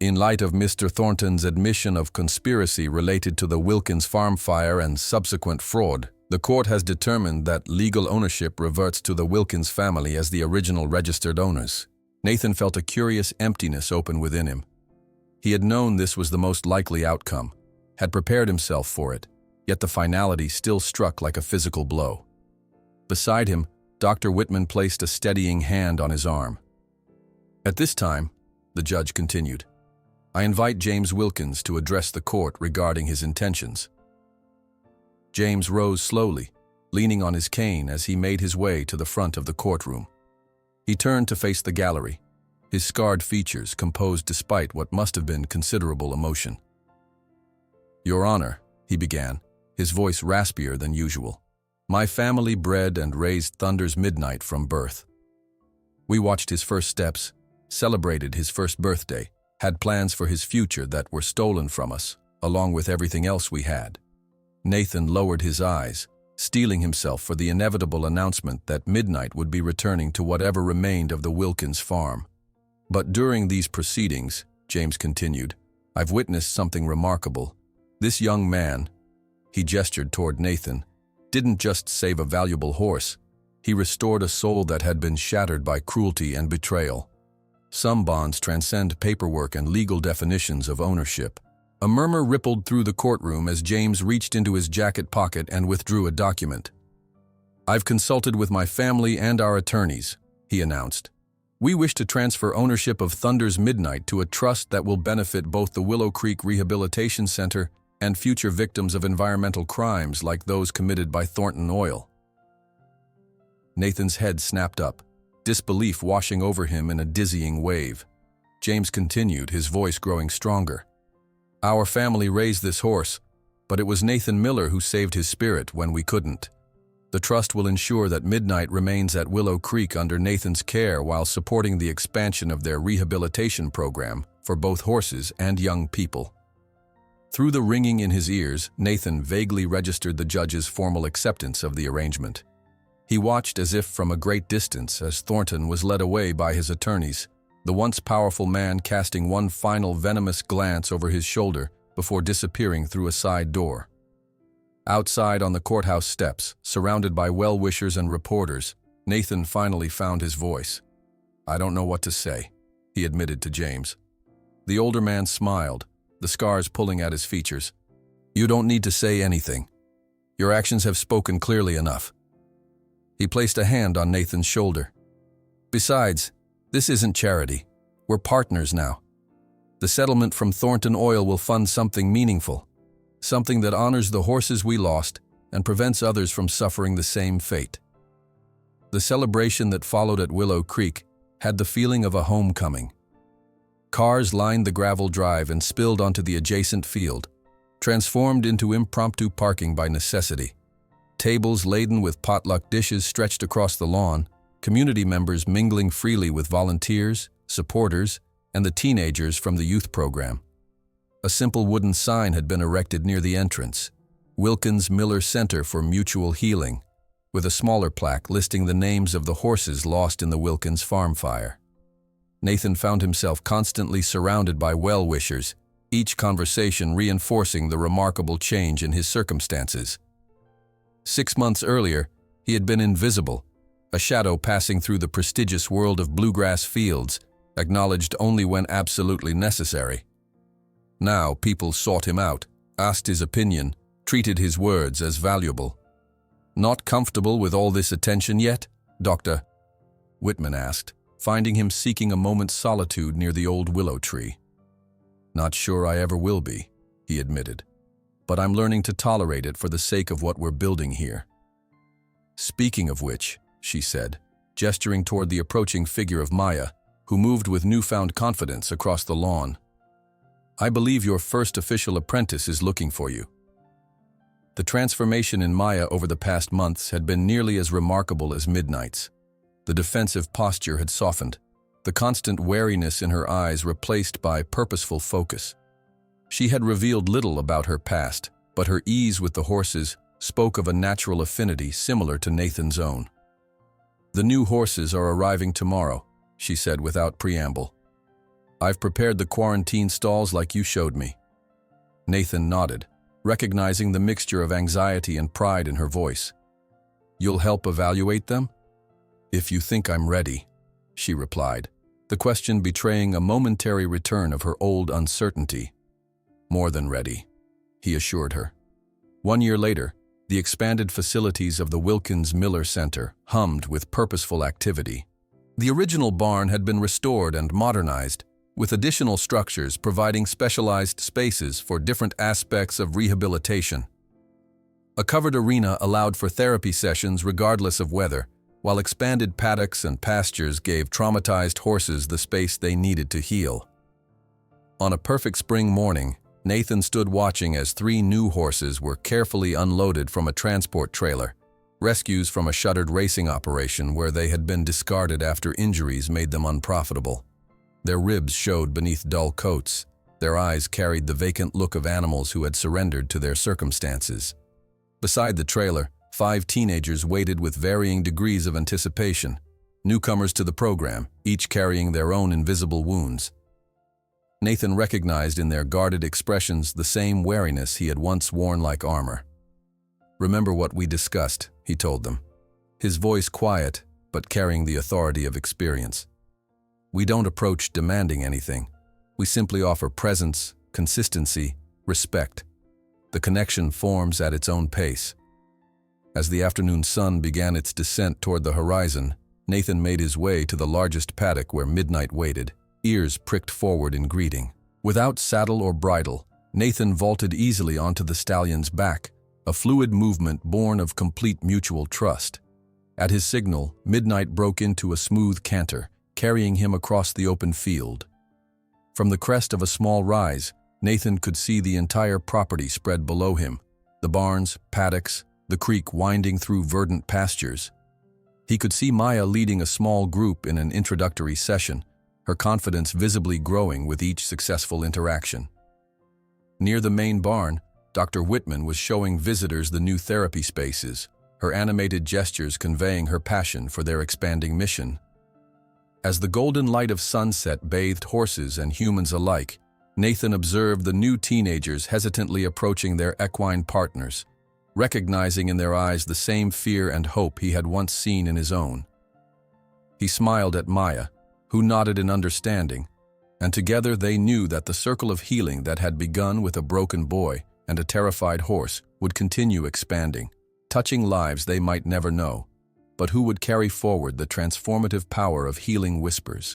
S1: "In light of Mr. Thornton's admission of conspiracy related to the Wilkins farm fire and subsequent fraud, the court has determined that legal ownership reverts to the Wilkins family as the original registered owners." Nathan felt a curious emptiness open within him. He had known this was the most likely outcome, had prepared himself for it, yet the finality still struck like a physical blow. Beside him, Dr. Whitman placed a steadying hand on his arm. "At this time," the judge continued, "I invite James Wilkins to address the court regarding his intentions." James rose slowly, leaning on his cane as he made his way to the front of the courtroom. He turned to face the gallery, his scarred features composed despite what must have been considerable emotion. "Your Honor," he began, his voice raspier than usual, "my family bred and raised Thunder's Midnight from birth. We watched his first steps, celebrated his first birthday, had plans for his future that were stolen from us, along with everything else we had." Nathan lowered his eyes, steeling himself for the inevitable announcement that Midnight would be returning to whatever remained of the Wilkins farm. "But during these proceedings," James continued, "I've witnessed something remarkable. This young man," he gestured toward Nathan, "didn't just save a valuable horse. He restored a soul that had been shattered by cruelty and betrayal. Some bonds transcend paperwork and legal definitions of ownership." A murmur rippled through the courtroom as James reached into his jacket pocket and withdrew a document. "I've consulted with my family and our attorneys," he announced. "We wish to transfer ownership of Thunder's Midnight to a trust that will benefit both the Willow Creek Rehabilitation Center and future victims of environmental crimes like those committed by Thornton Oil." Nathan's head snapped up, disbelief washing over him in a dizzying wave. James continued, his voice growing stronger. "Our family raised this horse, but it was Nathan Miller who saved his spirit when we couldn't. The trust will ensure that Midnight remains at Willow Creek under Nathan's care while supporting the expansion of their rehabilitation program for both horses and young people." Through the ringing in his ears, Nathan vaguely registered the judge's formal acceptance of the arrangement. He watched as if from a great distance as Thornton was led away by his attorneys, the once powerful man casting one final venomous glance over his shoulder before disappearing through a side door. Outside on the courthouse steps, surrounded by well-wishers and reporters, Nathan finally found his voice. "I don't know what to say," he admitted to James. The older man smiled, the scars pulling at his features. "You don't need to say anything. Your actions have spoken clearly enough." He placed a hand on Nathan's shoulder. "Besides, this isn't charity. We're partners now. The settlement from Thornton Oil will fund something meaningful, something that honors the horses we lost and prevents others from suffering the same fate." The celebration that followed at Willow Creek had the feeling of a homecoming. Cars lined the gravel drive and spilled onto the adjacent field, transformed into impromptu parking by necessity. Tables laden with potluck dishes stretched across the lawn, community members mingling freely with volunteers, supporters, and the teenagers from the youth program. A simple wooden sign had been erected near the entrance, Wilkins Miller Center for Mutual Healing, with a smaller plaque listing the names of the horses lost in the Wilkins farm fire. Nathan found himself constantly surrounded by well-wishers, each conversation reinforcing the remarkable change in his circumstances. 6 months earlier, he had been invisible, a shadow passing through the prestigious world of bluegrass fields, acknowledged only when absolutely necessary. Now people sought him out, asked his opinion, treated his words as valuable. "Not comfortable with all this attention yet, Doctor?" Whitman asked, finding him seeking a moment's solitude near the old willow tree. "Not sure I ever will be," he admitted, "but I'm learning to tolerate it for the sake of what we're building here." "Speaking of which," she said, gesturing toward the approaching figure of Maya, who moved with newfound confidence across the lawn. "I believe your first official apprentice is looking for you." The transformation in Maya over the past months had been nearly as remarkable as Midnight's. The defensive posture had softened, the constant wariness in her eyes replaced by purposeful focus. She had revealed little about her past, but her ease with the horses spoke of a natural affinity similar to Nathan's own. "The new horses are arriving tomorrow," she said without preamble. "I've prepared the quarantine stalls like you showed me." Nathan nodded, recognizing the mixture of anxiety and pride in her voice. "You'll help evaluate them?" "If you think I'm ready," she replied, the question betraying a momentary return of her old uncertainty. "More than ready," he assured her. 1 year later, the expanded facilities of the Wilkins Miller Center hummed with purposeful activity. The original barn had been restored and modernized, with additional structures providing specialized spaces for different aspects of rehabilitation. A covered arena allowed for therapy sessions regardless of weather, while expanded paddocks and pastures gave traumatized horses the space they needed to heal. On a perfect spring morning, Nathan stood watching as 3 new horses were carefully unloaded from a transport trailer, rescues from a shuttered racing operation where they had been discarded after injuries made them unprofitable. Their ribs showed beneath dull coats, their eyes carried the vacant look of animals who had surrendered to their circumstances. Beside the trailer, 5 teenagers waited with varying degrees of anticipation, newcomers to the program, each carrying their own invisible wounds. Nathan recognized in their guarded expressions the same wariness he had once worn like armor. "Remember what we discussed," he told them, his voice quiet but carrying the authority of experience. "We don't approach demanding anything. We simply offer presence, consistency, respect. The connection forms at its own pace." As the afternoon sun began its descent toward the horizon, Nathan made his way to the largest paddock where Midnight waited, ears pricked forward in greeting. Without saddle or bridle, Nathan vaulted easily onto the stallion's back, a fluid movement born of complete mutual trust. At his signal, Midnight broke into a smooth canter, carrying him across the open field. From the crest of a small rise, Nathan could see the entire property spread below him, the barns, paddocks, the creek winding through verdant pastures. He could see Maya leading a small group in an introductory session, her confidence visibly growing with each successful interaction. Near the main barn, Dr. Whitman was showing visitors the new therapy spaces, her animated gestures conveying her passion for their expanding mission. As the golden light of sunset bathed horses and humans alike, Nathan observed the new teenagers hesitantly approaching their equine partners, recognizing in their eyes the same fear and hope he had once seen in his own. He smiled at Maya, who nodded in understanding, and together they knew that the circle of healing that had begun with a broken boy and a terrified horse would continue expanding, touching lives they might never know, but who would carry forward the transformative power of healing whispers.